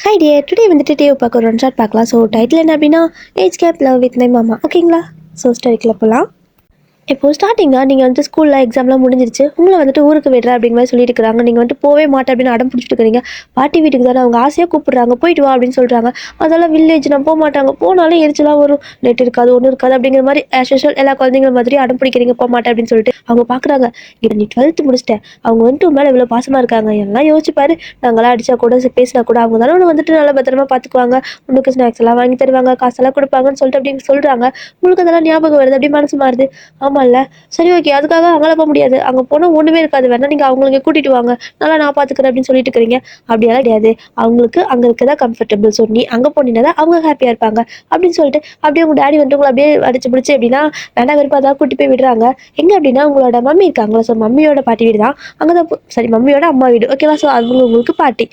Hi dear, today வந்துட்டு TV பார்க்க ஒரு ஒன் ஷாட் பார்க்கலாம். ஸோ டைட்டில் என்ன அப்படின்னா age gap love with my mama. ஓகேங்களா? ஸோ ஸ்டோரிக்குள்ள போகலாம். இப்போது ஸ்டார்டிங்காக நீங்கள் வந்துட்டு ஸ்கூலில் எக்ஸாம்லாம் முடிஞ்சிருச்சு, உங்களை வந்துட்டு ஊருக்கு விடுறேன் அப்படிங்கிற மாதிரி சொல்லிட்டு இருக்கிறாங்க. நீங்கள் வந்துட்டு போவே மாட்டேன் அப்படின்னு அடம் பிடிச்சிட்டு இருக்கிறீங்க. பாட்டி வீட்டுக்கு தானே அவங்க ஆசையாக கூப்பிட்றாங்க, போயிட்டு வா அப்படின்னு சொல்கிறாங்க. அதெல்லாம் வில்லேஜ் நான் போக மாட்டாங்க, போனாலும் எரிச்சலாக வரும், நெட் இருக்காது ஒன்றும் இருக்காது அப்படிங்கிற மாதிரி ஆஸ் யூஷுவல் எல்லா குழந்தைங்கள மாதிரி அடம் பிடிக்கிறீங்க, போக மாட்டேன் அப்படின்னு சொல்லிட்டு. அவங்க பார்க்குறாங்க, இது நீ 12th முடிச்சிட்டேன், அவங்க வந்துட்டு மேலே இவ்வளோ பாசமாக இருக்காங்க, எல்லாம் யோசிச்சுப்பாரு. நாங்களாம் அடித்தா கூட பேசினா கூட அவங்க தானே வந்துட்டு நல்லா பத்திரமா பார்த்துக்குவாங்க, உனக்கு ஸ்நாக்ஸ் எல்லாம் வாங்கி தருவாங்க, காசெல்லாம் கொடுப்பாங்கன்னு சொல்லிட்டு அப்படின்னு சொல்கிறாங்க. உங்களுக்கு அதெல்லாம் ஞாபகம் வருது, அப்படி மனசு மாறுது. ஆமாம்ல, சரி ஓகே, அதுக்காக அங்கே போக முடியாது, அங்கே போனால் ஒன்றுமே இருக்காது, வேணா நீங்கள் அவங்களுக்கு கூட்டிகிட்டு வாங்க, நல்லா நான் பார்த்துக்கிறேன் அப்படின்னு சொல்லிட்டு இருக்கிறீங்க. அப்படியெல்லாம் கிடையாது, அவங்களுக்கு அங்கே இருக்கதான் கம்ஃபர்டபுள். ஸோ நீ அங்கே போனீங்கன்னா அவங்க ஹாப்பியாக இருப்பாங்க அப்படின்னு சொல்லிட்டு அப்படியே உங்கள் டேடி வந்துட்டு உங்களை அப்படியே அடிச்சு பிடிச்சி எப்படின்னா வேண்டாம் வெறுப்பா தான் கூட்டி போய் விடுறாங்க. எங்கே அப்படின்னா உங்களோட மம்மி இருக்காங்களா, ஸோ மம்மியோட பாட்டி வீடு தான் அங்கே தான். சரி, மம்மியோட அம்மா வீடு, ஓகேவா? ஸோ அவங்க உங்களுக்கு பாட்டி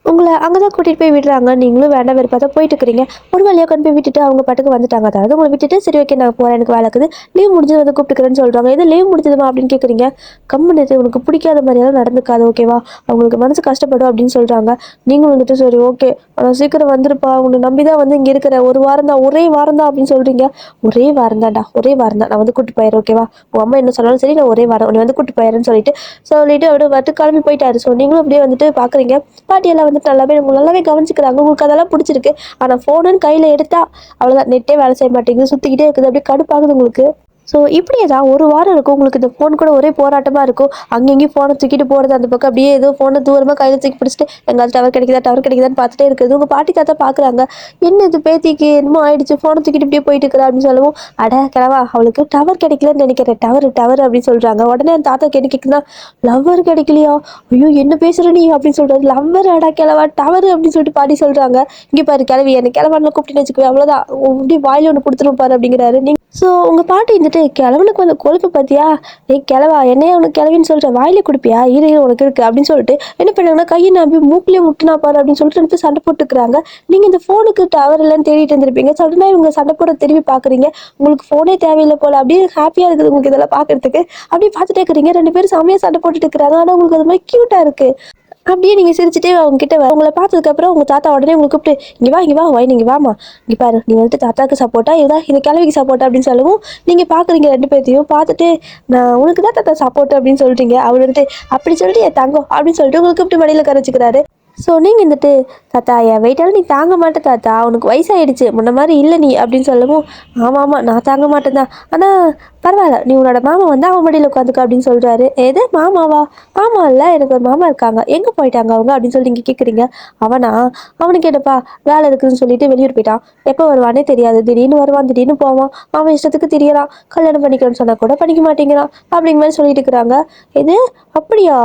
உங்களை அங்கே தான் கூட்டிகிட்டு போய் விடுறாங்க. நீங்களும் வேண்டாம் வெறுப்பாக தான் போயிட்டு இருக்கிறீங்க. ஒரு வழியாக கொண்டு போய் விட்டுட்டு அவங்க பாட்டுக்கு வந்துட்டாங்க. அதாவது உங்களை விட்டுட்டு சரி ஓகே நான் போகிறேன், எனக்கு வேலை இருக்குது, லீவ் முடிஞ்சது வந்து கூப்பிட்டுக்கிறேன்னு சொல்கிறாங்க. எது லீவ் முடிஞ்சதுமா அப்படின்னு கேட்குறீங்க. கம்முன்னு உனக்கு பிடிக்காத மாதிரியெல்லாம் நடந்துக்காது, ஓகேவா? அவங்களுக்கு மனசு கஷ்டப்படும் அப்படின்னு சொல்கிறாங்க. நீங்கள் வந்துட்டு சரி ஓகே ஆனால் சீக்கிரம் வந்துருப்பா, உன்னை நம்பி தான் வந்து இங்கே இருக்கிற, ஒரு வாரம் தான், ஒரே வாரம் தான் அப்படின்னு சொல்கிறீங்க. ஒரே வாரம் தான்டா, ஒரே வாரம் தான், நான் வந்து கூப்பிட்டு போயிடுறேன், ஓகேவா? உன் அம்மா என்ன சொன்னாலும் சரி, நான் ஒரே வாரம் உன்னை வந்து கூப்பிட்டு போயிடுறேன்னு சொல்லிட்டு அப்படியே வந்துட்டு கிளம்பி போயிட்டாரு. ஸோ நீங்களும் அப்படியே வந்துட்டு பார்க்குறீங்க. பாட்டியெல்லாம் வந்துட்டு நல்லாவே கவனிச்சுக்கிறாங்க. உங்களுக்கு அதெல்லாம் பிடிச்சிருக்கு. ஆனால் ஃபோனுன்னு கையில் எடுத்தா அவ்வளோதான், நெட்டே வேலை செய்ய மாட்டேங்குது, சுற்றிக்கிட்டே இருக்குது, அப்படியே கடுப்பாகுது உங்களுக்கு. ஸோ இப்படியே தான் ஒரு வாரம் இருக்கும் உங்களுக்கு. இந்த ஃபோன் கூட ஒரே போராட்டமாக இருக்கும். அங்கேயும் ஃபோனை தூக்கிட்டு போகிறது, அந்த பக்கம் அப்படியே ஏதோ ஃபோனை தூரமாக கையில் தூக்கி பிடிச்சிட்டு எங்காவது டவர் கிடைக்குதான்னு பார்த்துட்டே இருக்குது. உங்கள் பாட்டி தாத்தா பார்க்குறாங்க, என்ன இது பேத்திக்கு என்னமோ ஆயிடுச்சு, ஃபோனை தூக்கிட்டு இப்படியே போயிட்டு இருக்கிறா அப்படின்னு சொல்லவும், அட கிளவா அவளுக்கு டவர் கிடைக்கலன்னு நினைக்கிறேன், டவர் அப்படின்னு சொல்கிறாங்க. உடனே அந்த தாத்தா கேட்குதுன்னா, லவ்வர் கிடைக்கலையா? ஐயோ என்ன பேசுகிற நீ அப்படின்னு சொல்கிறது. லவ்வர் அடா கிளவா, டவர் அப்படின்னு சொல்லிட்டு பாட்டி சொல்கிறாங்க. இங்கே பாரு கிளவி, என்ன கிளவான்னு கூப்பிட்டு வச்சுக்குவேன், அவ்வளோதான், அப்படியே வாயில் ஒன்று கொடுத்துரும் பாரு அப்படிங்கிறாரு. ஸோ உங்கள் பாட்டி வந்துட்டு கிழவனுக்கு வந்து கொழுப்பு பார்த்தியா, கிழவா என்னையா உனக்கு கிழவின்னு சொல்கிற, வாயிலே கொடுப்பியா, இரு உனக்கு இருக்குது அப்படின்னு சொல்லிட்டு என்ன பண்ணாங்கன்னா கையை நம்பி மூக்கிலே முட்டினா பாரு அப்படின்னு சொல்லிட்டு ரெண்டு சண்டை போட்டுக்கிறாங்க. நீங்கள் இந்த ஃபோனுக்கு டவர் இல்லைன்னு தேடிட்டு இருந்திருப்பீங்க, சடனாக இவங்க சண்டை போட திரும்பி பார்க்குறீங்க. உங்களுக்கு ஃபோனே தேவையில்லை போல், அப்படியே ஹாப்பியாக இருக்குது உங்களுக்கு இதெல்லாம் பார்க்குறதுக்கு. அப்படியே பார்த்துட்டே இருக்கிறீங்க, ரெண்டு பேரும் செம்மையாக சண்டை போட்டுட்டு இருக்கிறாங்க. ஆனால் உங்களுக்கு அது மாதிரி க்யூட்டாக இருக்குது. அப்படியே நீங்கள் சிரிச்சுட்டே அவங்க கிட்ட உங்களை பார்த்ததுக்கப்புறம் உங்கள் தாத்தா உடனே உங்களுக்கு கூப்பிட்டு இங்கே வா வை, நீங்கள் வாமா, இங்கே பாரு, நீ வந்துட்டு தாத்தாவுக்கு சப்போர்ட்டா இதுதான் இந்த கிழவிக்கு சப்போர்ட்டா அப்படின்னு சொல்லவும் நீங்கள் பார்க்குறீங்க. ரெண்டு பேர்த்தையும் பார்த்துட்டு நான் உனக்கு தான் தாத்தா சப்போர்ட் அப்படின்னு சொல்லிட்டீங்க. அவர் வந்துட்டு அப்படி சொல்லிட்டு என் தங்கம் அப்படின்னு சொல்லிட்டு உங்களுக்கு கூப்பிட்டு மடியில் கரைச்சிக்கிறாரு. ஸோ நீங்கள் வந்துட்டு தாத்தா என் வெயிட்டாலும் நீ தாங்க மாட்டே தாத்தா, உனக்கு வயசாகிடுச்சு, முன்ன மாதிரி இல்லை நீ அப்படின்னு சொல்லவும், ஆமாம் நான் தாங்க மாட்டேன் தான், ஆனால் பரவாயில்ல, நீ உன்னோட மாமா வந்து அவன் மடியில் உட்காந்துக்க அப்படின்னு சொல்கிறாரு. எது மாமாவா? ஆமாம் இல்லை, எனக்கு ஒரு மாமா இருக்காங்க, எங்கே போயிட்டாங்க அவங்க அப்படின்னு சொல்லி நீங்கள் கேட்குறீங்க. அவனுக்கு என்னப்பா வேலை இருக்குதுன்னு சொல்லிட்டு வெளியூர் போயிட்டான், எப்போ வருவானே தெரியாது, திடீர்னு வருவான் திடீர்னு போவான், அவன் இஷ்டத்துக்கு தெரியறான், கல்யாணம் பண்ணிக்கிறேன்னு சொன்னால் கூட பண்ணிக்க மாட்டேங்கிறான் அப்படிங்கிற மாதிரி சொல்லிட்டு இருக்கிறாங்க. எது அப்படியா?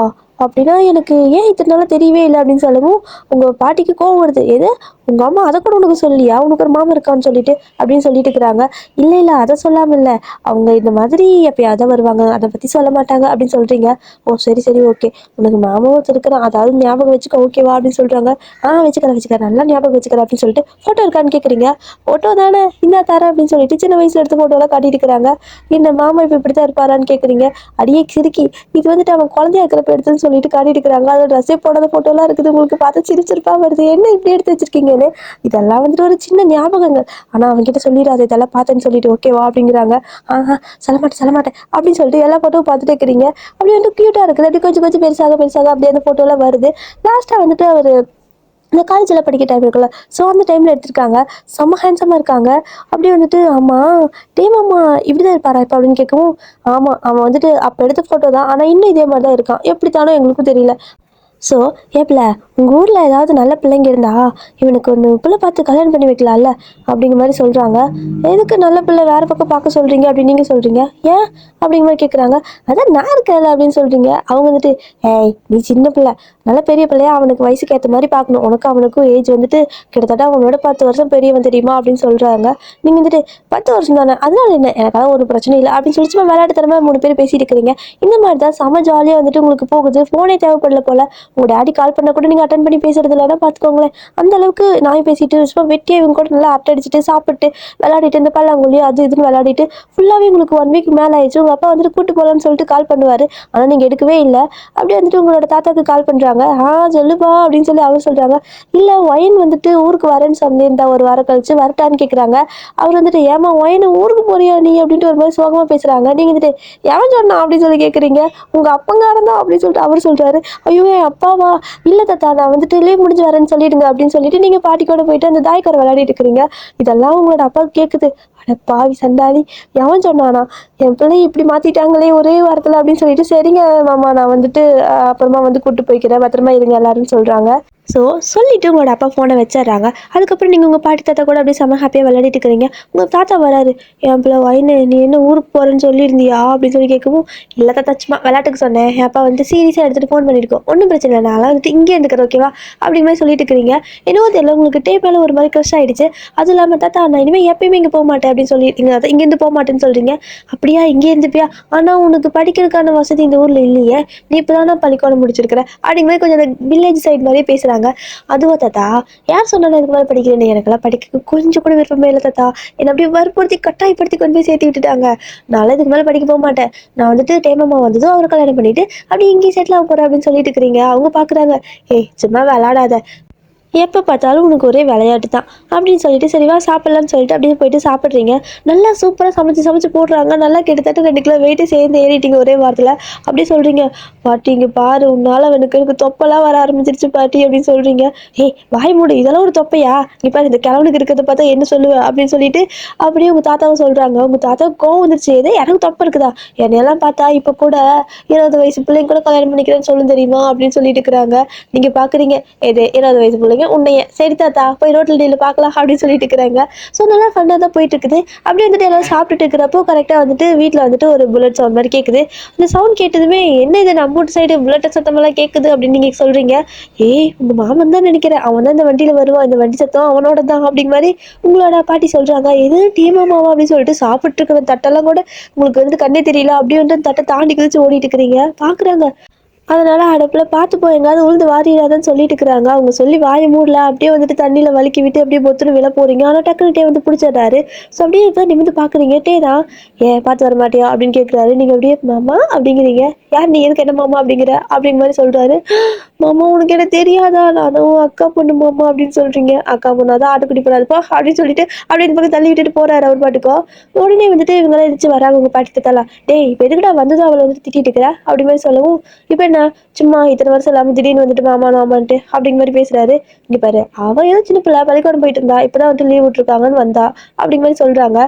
அப்படின்னா எனக்கு ஏன் இத்தனை நாளாக தெரியவே இல்லை அப்படின்னு சொல்லவும் உங்கள் பாட்டிக்கு கோவம் வருது. எது உங்கள் அம்மா அதை கூட உனக்கு சொல்லியா, உனக்கு ஒரு மாமா இருக்கான்னு சொல்லிட்டு அப்படின்னு சொல்லிட்டு இருக்கிறாங்க. இல்லை அதை சொல்லாமல் இல்லை, அவங்க இந்த மாதிரி எப்பயாவது வருவாங்க, அதை பற்றி சொல்ல மாட்டாங்க அப்படின்னு சொல்கிறீங்க. ஓ சரி ஓகே, உனக்கு மாமாவும் வச்சுருக்கிறேன், அதாவது ஞாபகம் வச்சுக்க, ஓகேவா அப்படின்னு சொல்கிறாங்க. வச்சுக்கிறேன், நல்லா ஞாபகம் வச்சுக்கிறேன் அப்படின்னு சொல்லிட்டு ஃபோட்டோ இருக்கான்னு கேட்குறீங்க. ஃபோட்டோ தானே இந்த தரேன் அப்படின்னு சொல்லிட்டு சின்ன வயசில் எடுத்த ஃபோட்டோலாம் காட்டிட்டு இருக்கிறாங்க. என்ன மாமா இப்போ இப்படி தான் இருப்பாரான்னு கேட்குறீங்க. அடியே சிரிக்கி, இது வந்துட்டு அவன் குழந்தையா இருக்கிறப்ப எடுத்துன்னு சொல்லிட்டு காட்டிட்டு இருக்கிறாங்க. அதில் ட்ரெஸ்ஸே போடாத ஃபோட்டோலாம் இருக்குது. உங்களுக்கு பார்த்து சிரிச்சிருப்பா வருது, என்ன இப்படி எடுத்து வச்சிருக்கீங்கன்னு. இதெல்லாம் வந்துட்டு ஒரு சின்ன ஞாபகங்கள், ஆனால் அவங்ககிட்ட சொல்லிடாது இதெல்லாம் பார்த்தேன்னு சொல்லிட்டு, ஓகேவா அப்படிங்கிறாங்க. சொல்ல மாட்டேன் அப்படின்னு சொல்லிட்டு எல்லா ஃபோட்டோவும் பார்த்துட்டு இருக்கிறீங்க. அப்படி வந்து க்யூட்டாக இருக்குது, அப்படி கொஞ்சம் பெருசாக அப்படியே அந்த ஃபோட்டோலாம் வருது. லாஸ்ட்டாக வந்துட்டு அவர் இந்த காலேஜில் படிக்க டைம் இருக்குல்ல, ஸோ அந்த டைமில் எடுத்திருக்காங்க. செம்ம ஹேண்ட்ஸமாக இருக்காங்க. அப்படியே வந்துட்டு ஆமாம் மாமா இப்படி தான் இருப்பாரா இப்போ அப்படின்னு கேட்கவும், ஆமாம் அவன் வந்துட்டு அப்போ எடுத்த ஃபோட்டோ தான், ஆனால் இன்னும் இதே மாதிரி தான் இருக்கான், எப்படித்தானோ எங்களுக்கும் தெரியல. ஸோ ஏப்பில் உங்கள் ஊரில் ஏதாவது நல்ல பிள்ளைங்க இருந்தா இவனுக்கு ஒன்று பிள்ளை பார்த்து கல்யாணம் பண்ணி வைக்கலாம்ல அப்படிங்கிற மாதிரி சொல்கிறாங்க. எதுக்கு நல்ல பிள்ளை வேறு பக்கம் பார்க்க சொல்கிறீங்க அப்படின்னு நீங்கள் சொல்கிறீங்க, ஏன் அப்படிங்கிற மாதிரி கேட்குறாங்க. அதான் நான் இருக்கல அப்படின்னு சொல்கிறீங்க. அவங்க வந்துட்டு ஏய் நீ சின்ன பிள்ளை, நல்ல பெரிய பிள்ளையா, அவனுக்கு வயசுக்கு ஏற்ற மாதிரி பார்க்கணும், அவனுக்கும் ஏஜ் வந்துட்டு கிட்டத்தட்ட அவனோட 10 வருஷம் பெரியவன் தெரியுமா அப்படின்னு சொல்கிறாங்க. நீங்கள் வந்துட்டு 10 வருஷம் தானே, அதனால என்ன, எனக்காக ஒரு பிரச்சனை இல்லை அப்படின்னு சொல்லிட்டு விளையாட்டுத்தனமாக 3 பேர் பேசிட்டு இருக்கிறீங்க. இந்த மாதிரி தான் செம ஜாலியாக வந்துட்டு உங்களுக்கு போகுது. ஃபோனே தேவைப்படல போல். உங்கள் டேடி கால் பண்ணால் கூட நீங்கள் அட்டன் பண்ணி பேசுறது இல்லைன்னா பார்த்துக்கோங்களேன். அந்த அளவுக்கு நான் பேசிட்டு சும்மா வெட்டியாக இவங்க கூட நல்லா அட்டை அடிச்சுட்டு சாப்பிட்டு விளையாடிட்டு இந்த பல்லாங்குழி அது இதுன்னு விளையாடிட்டு ஃபுல்லாகவே உங்களுக்கு 1 வீக் மேலே ஆயிடுச்சு. உங்கள் அப்பா வந்துட்டு கூட்டு போகலான்னு சொல்லிட்டு கால் பண்ணுவார், ஆனால் நீங்கள் எடுக்கவே இல்லை. அப்படியே வந்துட்டு உங்களோட தாத்தாக்கு கால் பண்ணுறாங்க. சொல்கிறாங்க. சொல்லுப்பா அப்படின்னு சொல்லி அவர் சொல்கிறாங்க. இல்லை ஒயின் வந்துட்டு ஊருக்கு வரேன்னு சொல்லியிருந்தா ஒரு வாரம் கழிச்சு வரட்டான்னு கேட்குறாங்க. அவர் வந்துட்டு ஏமா ஒயின் ஊருக்கு போறியா நீ அப்படின்ட்டு ஒரு மாதிரி சோகமாக பேசுகிறாங்க. நீங்கள் வந்துட்டு எவன் சொன்னா அப்படின்னு சொல்லி கேட்குறீங்க. உங்கள் அப்பங்காரன் தான் அப்படின்னு சொல்லிட்டு அவர் சொல்கிறாரு. ஐயோ என் அப்பாவா? இல்லை தாத்தா நான் வந்துட்டு லீவ் முடிஞ்சு வரேன்னு சொல்லிடுங்க அப்படின்னு சொல்லிட்டு நீங்கள் பாட்டி கூட போயிட்டு அந்த தாய்க்கார விளையாடிட்டு இருக்கிறீங்க. இதெல்லாம் உங்களோட அப்பா கேட்குது. அட பாவி சண்டாளி, எவன் சொன்னானா என் பிள்ளை இப்படி மாத்திட்டாங்களே ஒரே வாரத்தில் அப்படின்னு சொல்லிட்டு சரிங்க மாமா நான் வந்துட்டு அப்புறமா வந்து கூப்பிட்டு போய்க்கிறேன் பத்திரமா இருங்க எல்லாரும் சொல்கிறாங்க. ஸோ சொல்லிவிட்டு உங்களோட அப்பா ஃபோனை வச்சிடுறாங்க. அதுக்கப்புறம் நீங்கள் உங்கள் பாட்டி தாத்தா கூட அப்படியே செம்ம ஹாப்பியாக விளையாடிட்டு இருக்கிறீங்க. உங்கள் தாத்தா வராரு. என் பிள்ளை வைனு நீ என்ன ஊருக்கு போகிறேன்னு சொல்லியிருந்தியா அப்படின்னு சொல்லி கேட்கவும், இல்லை தாத்தா சும்மா விளையாட்டுக்கு சொன்னேன். என் அப்பா வந்து சீரியஸாக எடுத்துகிட்டு ஃபோன் பண்ணியிருக்கோம். ஒன்றும் பிரச்சனை இல்லை நான் வந்துட்டு இங்கே இருந்துக்கிறேன் ஓகேவா அப்படி மாதிரி சொல்லிட்டு இருக்கிறீங்க. என்னவோ தெரியல உங்களுக்கு டே மேலே ஒரு மாதிரி க்ரஷ் ஆகிடுச்சு. அதுவும் இல்லாமல் தாத்தா நான் இனிமேல் எப்பயுமே இங்கே போக மாட்டேன் அப்படின்னு சொல்லியிருக்கீங்க. அதை இங்கேருந்து போக மாட்டேன்னு சொல்கிறீங்க. அப்படியா இங்கே இருந்துப்பியா? ஆனால் உனக்கு படிக்கிறதுக்கான வசதி இந்த ஊரில் இல்லையே. நீ இப்போ தானே பள்ளிக்கூடம் முடிச்சிருக்கிற அப்படிங்கிற மாதிரி கொஞ்சம் அந்த வில்லேஜ் சைடு மாதிரியே பேசுகிறாங்க. அதுவா தாத்தா யார் சொன்னாலும் இதுக்கு மேலே படிக்கிறேன்னு எனக்கெல்லாம் படிக்க கொஞ்சம் கூட விருப்பமே இல்லை தாத்தா. என்னை அப்படியே வற்புறுத்தி கட்டாயப்படுத்தி கொண்டு போய் சேர்த்து விட்டுட்டாங்க. நான் இதுக்கு மேலே படிக்க போக மாட்டேன். நான் வந்துட்டு டேமம்மா வந்ததும் அவரை கல்யாணம் பண்ணிட்டு அப்படி இங்கேயும் செட்டில் ஆக போகிறேன் அப்படின்னு சொல்லிட்டு இருக்கிறீங்க. அவங்க பார்க்குறாங்க. ஏய் சும்மா விளாடாத, எப்போ பார்த்தாலும் உனக்கு ஒரே விளையாட்டு தான் அப்படின்னு சொல்லிட்டு சரிவா சாப்பிட்லான்னு சொல்லிட்டு அப்படியே போயிட்டு சாப்பிட்றீங்க. நல்லா சூப்பராக சமைச்சு போடுறாங்க. நல்லா கிட்டத்தட்ட 2 கிலோ வெயிட்டு சேர்ந்து ஏறிட்டீங்க ஒரே வாரத்தில். அப்படியே சொல்கிறீங்க. பாட்டி இங்கே பாரு உன்னால் எனக்கு தொப்பெல்லாம் வர ஆரம்பிச்சிருச்சு பாட்டி அப்படின்னு சொல்கிறீங்க. ஏய் வாய் மூடு, இதெல்லாம் ஒரு தொப்பையா? இப்போ இந்த கிழவனுக்கு இருக்கிறத பார்த்தா என்ன சொல்லுவேன் அப்படின்னு சொல்லிட்டு அப்படியே உங்கள் தாத்தாவை சொல்கிறாங்க. உங்கள் தாத்தா கோவம் வந்துருச்சு. ஏதே எனக்கு தொப்பை இருக்குதா? என்னையெல்லாம் பார்த்தா இப்போ கூட 20 வயசு பிள்ளைங்க கூட கல்யாணம் பண்ணிக்கிறேன்னு சொல்லு தெரியுமா அப்படின்னு சொல்லிட்டு இருக்கிறாங்க. நீங்கள் பார்க்குறீங்க எது 20 வயசு பிள்ளைங்க உன்னைய சரி தாத்தா போய் ரோட்டில் டீல பார்க்கலாம் அப்படின்னு சொல்லிட்டு இருக்கிறாங்க. ஸோ நல்லா ஃபன்னாக தான் போயிட்டு இருக்குது. அப்படி வந்துட்டு எல்லாரும் சாப்பிட்டுட்டு இருக்கிறப்போ கரெக்டாக வந்துட்டு வீட்டில் வந்துட்டு ஒரு புல்லட் சவுண்ட் மாதிரி கேட்குது. அந்த சவுண்ட் கேட்டதுமே என்ன இது நம்ம சைடு புல்லட் சத்தமெல்லாம் கேட்குது அப்படின்னு நீங்கள் சொல்கிறீங்க. ஏய் உங்கள் மாமன் தான் நினைக்கிறேன், அவன் தான் இந்த வண்டியில் வருவான், இந்த வண்டி சத்தம் அவனோட தான் அப்படிங்கிற மாதிரி உங்களோட பாட்டி சொல்கிறாங்க. எது டீமாமாவா அப்படின்னு சொல்லிட்டு சாப்பிட்டு இருக்கிற தட்டெல்லாம் கூட உங்களுக்கு வந்துட்டு கண்ணே தெரியல. அப்படியே வந்து தட்டை தாண்டி குதிச்சு ஓடிட்டு இருக்கிறீங்க. பார்க்குறாங்க. அதனால அடுப்பில் பார்த்து போய் எங்காவது உழுந்து வாரிடாதன்னு சொல்லிட்டு இருக்கிறாங்க. அவங்க சொல்லி வாயை மூடல. அப்படியே வந்துட்டு தண்ணியில் வலிக்கி விட்டு அப்படியே பொத்துன்னு விழ போகிறீங்க. ஆனால் டக்குனு டே வந்து பிடிச்சிடுறாரு. ஸோ அப்படியே தான் நிமிந்து பார்க்குறீங்க. டே தான் ஏன் பார்த்து வர மாட்டியா அப்படின்னு கேட்குறாரு. நீங்கள் அப்படியே மாமா அப்படிங்கிறீங்க. யார் நீ எதுக்கு என்ன மாமா அப்படிங்கிற மாதிரி சொல்கிறாரு. மாமா உனக்கு என்ன தெரியாதா, நானும் அக்கா பொண்ணு மாமா அப்படின்னு சொல்கிறீங்க. அக்கா பொண்ணாதான் ஆட்டுக்குடி போடாதுப்பா அப்படின்னு சொல்லிட்டு அப்படியே இந்த பக்கம் தள்ளி விட்டுட்டு போகிறாரு அவர் பாட்டுக்கோ. உடனே வந்துட்டு இவங்களாம் எதிர்த்து வராங்க. உங்கள் பாட்டி தத்தாலாம் டேய் இப்போ எதுக்குடா வந்ததும் அவளை வந்துட்டு திட்டிட்டு இருக்கிற அப்படி மாதிரி சொல்லவும், இப்போ என்ன சும்மா இத்தனை வருஷம் இல்லாமல் திடீர்னு வந்துட்டு மாமான்ட்டு அப்படிங்கிற மாதிரி பேசுறாரு. இங்கே பாரு அவன் ஏதோ சின்ன பிள்ளை பள்ளிக்கூடம் போயிட்டு இருந்தா இப்போதான் வந்துட்டு லீவ் விட்டுருக்காங்கன்னு வந்தா அப்படிங்கிற மாதிரி சொல்கிறாங்க.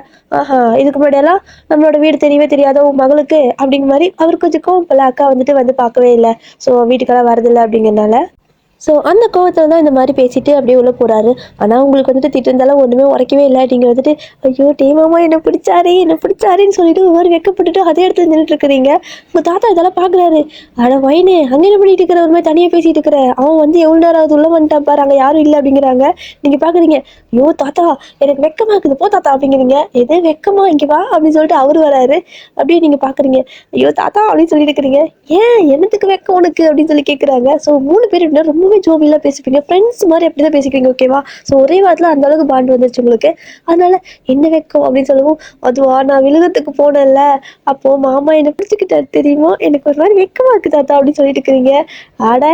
இதுக்கு முன்னாடியெல்லாம் நம்மளோட வீடு தெரியவே தெரியாத உன் மகளுக்கு அப்படிங்கிற மாதிரி அவர் கொஞ்சம் கோவம் அக்கா வந்துட்டு வந்து பார்க்கவே இல்லை, ஸோ வீட்டுக்கெல்லாம் வரதில்லை அப்படிங்கிறனால. ஸோ அந்த கோவத்தில் தான் இந்த மாதிரி பேசிட்டு அப்படியே உள்ளே போகிறாரு. ஆனால் உங்களுக்கு வந்துட்டு திட்டிருந்தாலும் ஒன்றுமே உரைக்கவே இல்லை. நீங்கள் வந்துட்டு ஐயோ டீமாமா என்னை பிடிச்சாருன்னு சொல்லிட்டு ஒரு மாதிரி வெக்கப்பட்டுட்டு அதே இடத்துல நின்றுட்டு இருக்கிறீங்க. உங்கள் தாத்தா இதெல்லாம் பார்க்குறாரு. அட வைனு அங்கே என்ன பண்ணிட்டு இருக்கிற ஒரு மாதிரி தனியாக பேசிட்டு இருக்கிற, அவன் வந்து எவ்வளோ நேரம் அது உள்ளே வந்துட்டான் பாரு, அங்கே யாரும் இல்லை அப்படிங்கிறாங்க. நீங்கள் பார்க்குறீங்க. ஐயோ தாத்தா எனக்கு வெக்கமாக இருக்குது போ தாத்தா அப்படிங்கிறீங்க. எதே வெக்கமா இங்கே வா அப்படின்னு சொல்லிட்டு அவர் வராரு. அப்படியே நீங்கள் பார்க்குறீங்க. ஐயோ தாத்தா அப்படின்னு சொல்லிட்டு இருக்கிறீங்க. ஏன் என்னத்துக்கு வெக்கம் உனக்கு அப்படின்னு சொல்லி கேட்குறாங்க. ஸோ 3 பேர் எப்படின்னா ரொம்பவே ஜோவியலாக பேசிப்பீங்க. ஃப்ரெண்ட்ஸ் மாதிரி அப்படி தான் பேசிப்பீங்க ஓகேவா. ஸோ ஒரே வாரத்தில் அந்த அளவுக்கு பாண்டு வந்துருச்சு உங்களுக்கு. அதனால என்ன வெக்கம் அப்படின்னு சொல்லவும், அதுவா நான் விழுகத்துக்கு போனேன்ல அப்போது மாமா என்னை பிடிச்சிக்கிட்டாரு தெரியுமா, எனக்கு ஒரு மாதிரி வெக்கமாக இருக்குது தாத்தா அப்படின்னு சொல்லிட்டு இருக்கிறீங்க. ஆட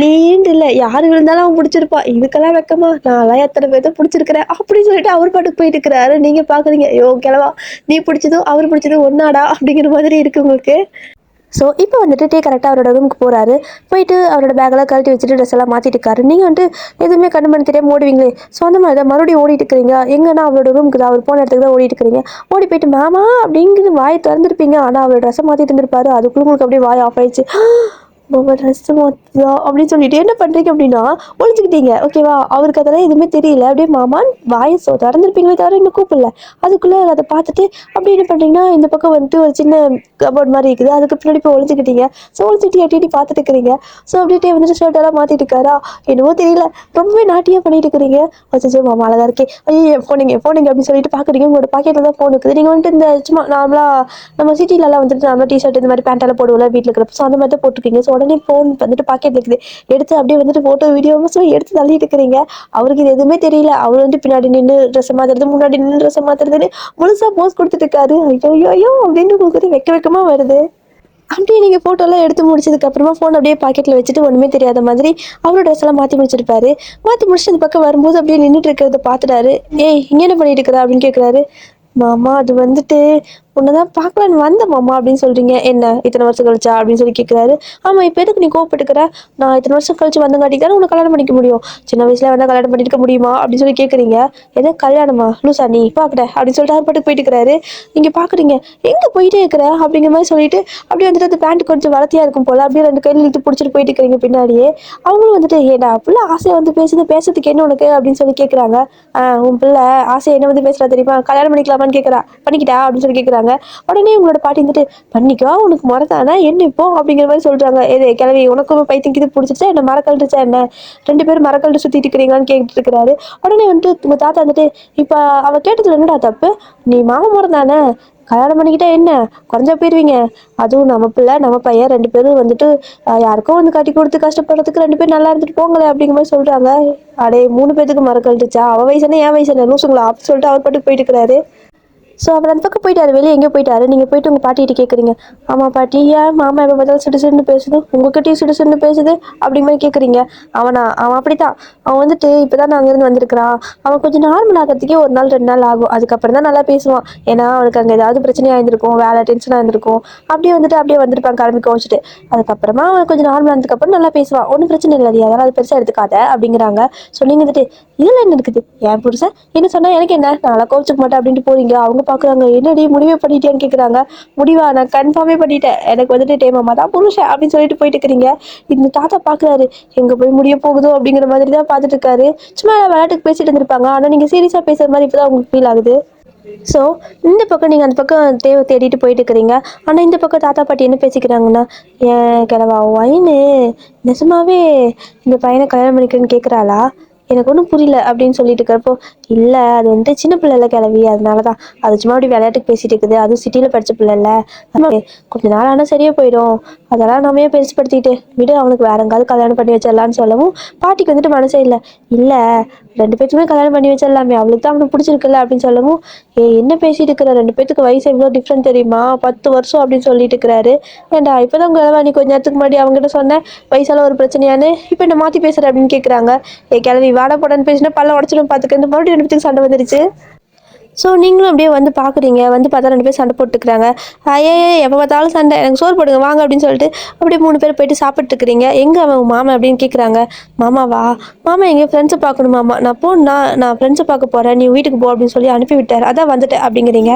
நீண்டு இல்லை யார் விழுந்தாலும் அவன் பிடிச்சிருப்பா, இதுக்கெல்லாம் வெக்கமா, நான்லாம் எத்தனை பேர்த்த பிடிச்சிருக்கிறேன் அப்படின்னு சொல்லிட்டு அவர் பாட்டுக்கு போயிட்டு இருக்கிறாரு. நீங்கள் பார்க்குறீங்க. ஐயோ கிழவா நீ பிடிச்சதும் அவர் பிடிச்சதும் ஒன்னாடா அப்படிங்கிற மாதிரி இருக்குது உங்களுக்கு. ஸோ இப்போ வந்துட்டு டே கரெக்டாக அவரோட ரூமுக்கு போகிறாரு. போயிட்டு அவரோட பேக்கெல்லாம் கழட்டி வச்சுட்டு ட்ரெஸ் எல்லாம் மாற்றிட்டு இருக்காரு. நீங்கள் வந்துட்டு எதுவுமே கண்ணு பண்ணி தெரியாமல் ஓடுவீங்களே, ஸோ அந்த மாதிரி தான் மறுபடியும் ஓடிட்டு இருக்கிறீங்க. எங்கன்னா அவரோட ரூமுக்கு தான் அவர் போன இடத்துக்கு தான் ஓடிட்டு இருக்கிறீங்க. ஓடி போயிட்டு மாமா அப்படிங்கிறது வாயை திறந்துருப்பீங்க. ஆனால் அவரோட ட்ரெஸ்ஸை மாற்றிட்டு இருந்திருப்பாரு. அதுக்குள்ள உங்களுக்கு அப்படியே வாய் ஆஃப் ஆயிடுச்சு. மாமா ட்ரெஸ்ஸு மாற்றுதா அப்படின்னு சொல்லிட்டு என்ன பண்ணுறீங்க அப்படின்னா ஒழிச்சுக்கிட்டீங்க ஓகேவா. அவருக்கு அதெல்லாம் எதுவுமே தெரியல. அப்படியே மாமான் வாயை திறந்துருப்பீங்களே தவிர இன்னும் கூப்பிடல. அதுக்குள்ளே அதை பார்த்துட்டு அப்படி என்ன பண்ணுறீங்கன்னா இந்த பக்கம் வந்துட்டு ஒரு சின்ன கபோர்ட் மாதிரி இருக்குது, அதுக்கு பின்னாடி போய் ஒழிச்சுக்கிட்டீங்க. ஸோ ஒழிச்சிட்டு எட்டி பார்த்துட்டு இருக்கிறீங்க. ஸோ அப்படியே வந்துட்டு ஷர்ட் எல்லாம் மாற்றிட்டு இருக்காரா என்னவோ தெரியல, ரொம்பவே நாட்டியாக பண்ணிட்டு இருக்கிறீங்க. வச்சு மாமா அழகாக இருக்கே, ஐயோ போனீங்க அப்படின்னு சொல்லிட்டு பார்க்குறீங்க. உங்களோட பாக்கெட்டில் தான் ஃபோன் இருக்குது. நீங்கள் வந்துட்டு இந்த சும்மா நார்மலாக நம்ம சிட்டிலலாம் வந்துட்டு நம்ம டிஷர்ட் இந்த மாதிரி பேண்டெல்லாம் போடுவோம்ல வீட்டில் இருக்கிறப்ப, ஸோ அந்த மாதிரி தான் போட்டுருக்கீங்க. ஸோ உடனே ஃபோன் வந்துட்டு பாக்கெட் இருக்குது, எடுத்து அப்படியே வந்துட்டு ஃபோட்டோ வீடியோஸ் எடுத்து தள்ளிட்டு இருக்கிறீங்க. அவருக்கு இது எதுவுமே தெரியல. அவர் வந்துட்டு பின்னாடி நின்று ட்ரெஸ் மாத்துறது, முன்னாடி நின்று ட்ரெஸ் மாத்துறதுன்னு முழுசா போஸ் கொடுத்துட்டு இருக்காரு. ஐயோ அப்படின்னு உங்களுக்கு வெக்கமா வருது. அப்படியே நீங்கள் ஃபோட்டோலாம் எடுத்து முடிச்சதுக்கப்புறமா ஃபோன் அப்படியே பாக்கெட்டில் வச்சுட்டு ஒன்றுமே தெரியாத மாதிரி அவரோட ட்ரெஸ் எல்லாம் மாற்றி முடிச்சிருப்பாரு. மாற்றி முடிச்சுட்டு அந்த பக்கம் வரும்போது அப்படியே நின்றுட்டு இருக்கிறத பார்த்துட்டாரு. ஏய் இங்கே என்ன பண்ணிட்டு இருக்கிற அப்படின்னு கேட்குறாரு. மாமா அது வந்துட்டு உன்னதான் பார்க்கலான்னு வந்த மாமா அப்படின்னு சொல்றீங்க, என்ன இத்தனை வருஷம் கழிச்சா அப்படின்னு சொல்லி கேட்குறாரு. ஆமாம் இப்போ எதுக்கு நீ கோவப்பட்டுக்கிற, நான் இத்தனை வருஷம் கழிச்சு வந்தங்காட்டி தானே உன்னை கல்யாணம் பண்ணிக்க முடியும், சின்ன வயசுல வந்தால் கல்யாணம் பண்ணிருக்க முடியுமா அப்படின்னு சொல்லி கேட்குறீங்க. எதோ கல்யாணமா லூசா நீ பார்க்குற அப்படின்னு சொல்லிட்டு அவர் பாட்டுக்கு போயிட்டு இருக்கிறாரு. நீங்கள் பார்க்குறீங்க எங்கே போயிட்டே இருக்கிற அப்படிங்கிற மாதிரி சொல்லிட்டு அப்படியே வந்துட்டு அந்த பேண்ட் கொஞ்சம் வளர்த்தியா இருக்கும் போல அப்படியே ரெண்டு கையில் இழுத்து பிடிச்சிட்டு போயிட்டு இருக்கிறீங்க பின்னாடியே. அவங்களும் வந்துட்டு ஏடா பிள்ளை ஆசையை வந்து பேசுறதுக்கு என்ன உனக்கு அப்படின்னு சொல்லி கேட்குறாங்க. உன் பிள்ளை ஆசையை என்ன வந்து பேசுறா தெரியுமா, கல்யாணம் பண்ணிக்கலாமான்னு கேட்குறா, பண்ணிக்கிட்டா அப்படின்னு சொல்லி கேட்குறாங்க. உடனே உங்களோட பாட்டி வந்துட்டு பண்ணிக்கோ உனக்கு முறதானே என்ன இப்போ அப்படிங்கிற மாதிரி சொல்றாங்க. ஏதே கிளவி உனக்கும் பைத்தியம் இது பிடிச்சிச்சா என்ன, மரக்கழுட்டுச்சா என்ன, ரெண்டு பேரும் மரக்கழுட்டு சுத்திட்டு இருக்கிறீங்களான்னு கேட்டுட்டு இருக்கிறாரு. உடனே வந்துட்டு உங்க தாத்தா வந்துட்டு இப்ப அவ கேட்டதுல என்னடா தப்பு, நீ மாமா முறம் தானே, கல்யாணம் பண்ணிக்கிட்டா என்ன குறைஞ்சா போயிருவீங்க, அதுவும் நம்ம பிள்ளை நம்ம பையன் ரெண்டு பேரும் வந்துட்டு யாருக்கும் வந்து கட்டி கொடுத்து கஷ்டப்படுறதுக்கு ரெண்டு பேரும் நல்லா இருந்துட்டு போங்களே அப்படிங்கிற மாதிரி சொல்றாங்க. அடே மூணு பேத்துக்கு மரக்கழுட்டுச்சா, அவ வயசு என்ன என் வயசு என்ன லூசுங்களா அப்படின்னு சொல்லிட்டு அவர் பாட்டுக்கு போயிட்டு இருக்கிறாரு. ஸோ அவர் அந்த பக்கம் போயிட்டாரு, வெளியே எங்கேயோ போயிட்டாரு. நீங்கள் போயிட்டு உங்கள் பாட்டிகிட்ட கேட்குறீங்க, ஆமாம் பாட்டி ஏன் மாமா எப்போ பார்த்தாலும் சிடுசிடுன்னு பேசுது, உங்ககிட்டயும் சிடுசிடுன்னு பேசுது அப்படி மாதிரி கேட்குறீங்க. அவன் அப்படித்தான், அவன் வந்துட்டு இப்போ தான் நான் அங்கேருந்து வந்திருக்கிறான், அவன் கொஞ்சம் நார்மல் ஆகிறதுக்கே ஒரு நாள் ரெண்டு நாள் ஆகும், அதுக்கப்புறம் தான் நல்லா பேசுவான். ஏன்னா அவனுக்கு அங்கே ஏதாவது பிரச்சனையாக இருந்திருக்கும், வேலை டென்ஷனாக இருந்திருக்கும், அப்படியே வந்துருப்பான் கிளம்பி கோச்சிட்டு. அதுக்கப்புறமா அவன் கொஞ்சம் நார்மல் ஆனதுக்கப்புறம் நல்லா பேசுவான், ஒன்றும் பிரச்சனை இல்லை, அதெல்லாம் அது பெருசாக எடுத்துக்காத அப்படிங்கிறாங்க. ஸோ நீங்கள் வந்துட்டு இதில் என்ன இருக்குது, என் புருஷன் என்ன சொன்னால் எனக்கு என்ன, நான் கோவிச்சுக்க மாட்டேன் அப்படின்ட்டு போறீங்க. அவங்க பார்க்குறாங்க, என்னடி முடிவே பண்ணிட்டேன்னு கேட்குறாங்க. முடிவா, நான் கன்ஃபார்மே பண்ணிட்டேன், எனக்கு வந்துட்டு டேமாமா தான் புருஷன் அப்படின்னு சொல்லிட்டு போயிட்டு இருக்கிறீங்க. இந்த தாத்தா பார்க்குறாரு, எங்கே போய் முடிய போகுதோ அப்படிங்கிற மாதிரி தான் பார்த்துட்டு இருக்காரு. சும்மா விளையாட்டுக்கு பேசிட்டு இருந்திருப்பாங்க, ஆனால் நீங்கள் சீரியஸாக பேசுகிற மாதிரி இப்போ தான் உங்களுக்கு ஃபீல் ஆகுது. ஸோ இந்த பக்கம் நீங்கள் அந்த பக்கம் தேடிட்டு போயிட்டு இருக்கிறீங்க. ஆனால் இந்த பக்கம் தாத்தா பாட்டி என்ன பேசிக்கிறாங்கன்னா, ஏன் கிழவா ஒயின்னு நிஜமாவே இந்த பையனை கல்யாணம் பண்ணிக்கிறேன்னு கேட்குறாளா, எனக்கு ஒன்றும் புரியல அப்படின்னு சொல்லிட்டு இருக்கிறப்போ, இல்லை அது வந்துட்டு சின்ன பிள்ளைல கிளவி, அதனால தான் அது சும்மா அப்படி விளையாட்டுக்கு பேசிட்டு இருக்குது, அதுவும் சிட்டியில் படித்த பிள்ளைல, கொஞ்ச நாள் ஆனால் சரியாக போயிடும், அதெல்லாம் நம்ம ஏன் பெருசுப்படுத்திட்டு விடு, அவனுக்கு வேற எங்காவது கல்யாணம் பண்ணி வச்சிடலான்னு சொல்லவும் பாட்டிக்கு வந்துட்டு மனசே இல்லை. இல்லை ரெண்டு பேருக்குமே கல்யாணம் பண்ணி வச்சிடலாமே, அவளுக்கு தான் அவனுக்கு பிடிச்சிருக்குல்ல அப்படின்னு சொல்லவும், என்ன பேசிட்டு இருக்கிற, ரெண்டு பேத்துக்கு வயசு எவ்வளோ டிஃப்ரெண்ட் தெரியுமா, 10 வருஷம் அப்படின்னு சொல்லிட்டு இருக்கிறாரு. ஏன்டா இப்போதான் உங்க நீ கொஞ்ச நேரத்துக்கு முன்னாடி அவங்ககிட்ட சொன்ன வயசால ஒரு பிரச்சனையானு, இப்போ என்ன மாற்றி பேசுகிற அப்படின்னு கேட்குறாங்க. கிளவி வாடா போடான்னு பேசினா பல்ல உடச்சிடும் பார்த்துக்க, இந்த மறுபடியும் ரெண்டு பேத்துக்கு சண்டை வந்துருச்சு. ஸோ நீங்களும் அப்படியே வந்து பார்க்குறீங்க, வந்து பார்த்தா ரெண்டு பேர் சண்டை போட்டுக்கிறாங்க. ஐயே எப்போ பார்த்தாலும் சண்டை, எனக்கு சோறு போடுங்க வாங்க அப்படின்னு சொல்லிட்டு அப்படியே 3 பேர் போயிட்டு சாப்பிட்டுருக்கிறீங்க. எங்கே அவன் மாமா அப்படின்னு கேட்குறாங்க. மாமாவா, மாமா எங்கள் ஃப்ரெண்ட்ஸை பார்க்கணும் மாமா, நான் ஃப்ரெண்ட்ஸை பார்க்க போகிறேன், நீ வீட்டுக்கு போ அப்படின்னு சொல்லி அனுப்பி விட்டார், அதான் வந்துட்டேன் அப்படிங்கிறீங்க.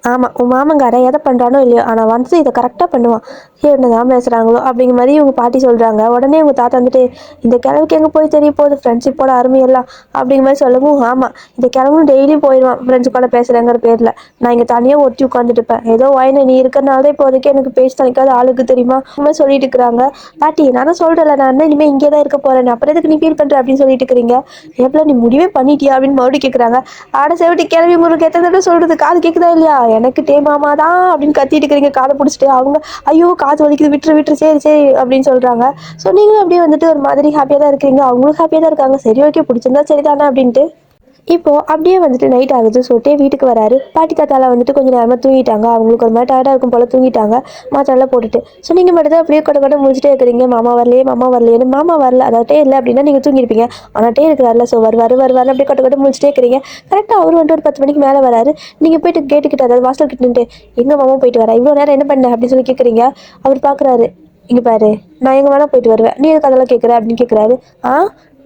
ஆமாம் உன் மாமங்கார எதை பண்ணுறானோ இல்லையோ, ஆனால் வந்து இதை கரெக்டாக பண்ணுவான், என்ன தான் பேசுகிறாங்களோ அப்படிங்கிற மாதிரி இவங்க பாட்டி சொல்கிறாங்க. உடனே உங்கள் தாத்தா வந்துட்டு, இந்த கிழவுக்கு எங்கே போய் தெரிய போகுது ஃப்ரெண்ட்ஷிப்போட அருமையெல்லாம் அப்படிங்கிற மாதிரி சொல்லவும், ஆமாம் இந்த கிழவும் டெய்லியும் போயிடுவான் ஃப்ரெண்ட்ஸ் கூட பேசுகிறேங்கிற பேரில், நான் இங்கே தனியாக ஒட்டி உட்காந்துட்டு இருப்பேன், ஏதோ வாயின நீ இருக்கிறனால தான் இப்போதைக்கு எனக்கு பேச தனிக்காத ஆளுக்கு தெரியுமா இந்த மாதிரி சொல்லிட்டு இருக்கிறாங்க. பாட்டி நானும் சொல்கிறேன்ல, நான் தான் இனிமேல் இங்கே தான் இருக்க போகிறேன், அப்புறம் எதுக்கு நீ ஃபீல் பண்ணுற அப்படின்னு சொல்லிட்டு இருக்கிறீங்க. எவ்வளோ நீ முடிவே பண்ணிட்டியா அப்படின்னு மறுபடியும் கேட்குறாங்க. ஆட செவிட்டு கிளவி முருகு எத்தனை தடவை சொல்கிறது, காது கேட்குதா இல்லையா, எனக்கு டேமாமா தான் அப்படின்னு கத்திட்டு இருக்கிறீங்க காதை பிடிச்சிட்டு. அவங்க ஐயோ காது வலிக்குது விட்டுரு விட்டுரு சரி சரி அப்படின்னு சொல்கிறாங்க. ஸோ நீங்களும் அப்படியே வந்துட்டு ஒரு மாதிரி ஹாப்பியாக தான் இருக்கிறீங்க, அவங்களும் ஹாப்பியாக தான் இருக்காங்க. சரி ஓகே பிடிச்சிருந்தா சரி தானே அப்படின்ட்டு இப்போது அப்படியே வந்துட்டு நைட் ஆகுது. சொல்லிட்டு வீட்டுக்கு வராரு. பாட்டி தாத்தாலாம் வந்துட்டு கொஞ்சம் நேரமாக தூங்கிட்டாங்க, அவங்களுக்கு ஒரு மாதிரி டயர்டாக இருக்கும் போல் தூங்கிட்டாங்க மாத்திரெல்லாம் போட்டுட்டு. ஸோ நீங்கள் மட்டும் தான் அப்படியே கொட்ட முடிச்சுட்டே இருக்கிறீங்க, மாமா வரலையேன்னு. மாமா வரல, அதாவது டே இல்லை அப்படின்னா நீங்கள் தூங்கிருப்பீங்க, ஆனால் டே இருக்கிறாரில்ல, ஸோ வருவார் அப்படியே கொட்ட முடிச்சுட்டே இருக்கிறீங்க. கரெக்டாக அவர் வந்துட்டு ஒரு 10 மணிக்கு மேலே வராரு. நீங்கள் போயிட்டு கேட்டுக்கிட்ட, அதாவது வாசல் கிட்டு எங்கள் மாமா போயிட்டு வரா, இவ்வளோ நேரம் என்ன பண்ண அப்படின்னு சொல்லி கேட்குறீங்க. அவர் பார்க்குறாரு, இங்கே பாரு நான் எங்கே வேணால் போயிட்டு வருவேன், நீ எதுக்கு அதெல்லாம் கேட்குற அப்படின்னு கேட்குறாரு. ஆ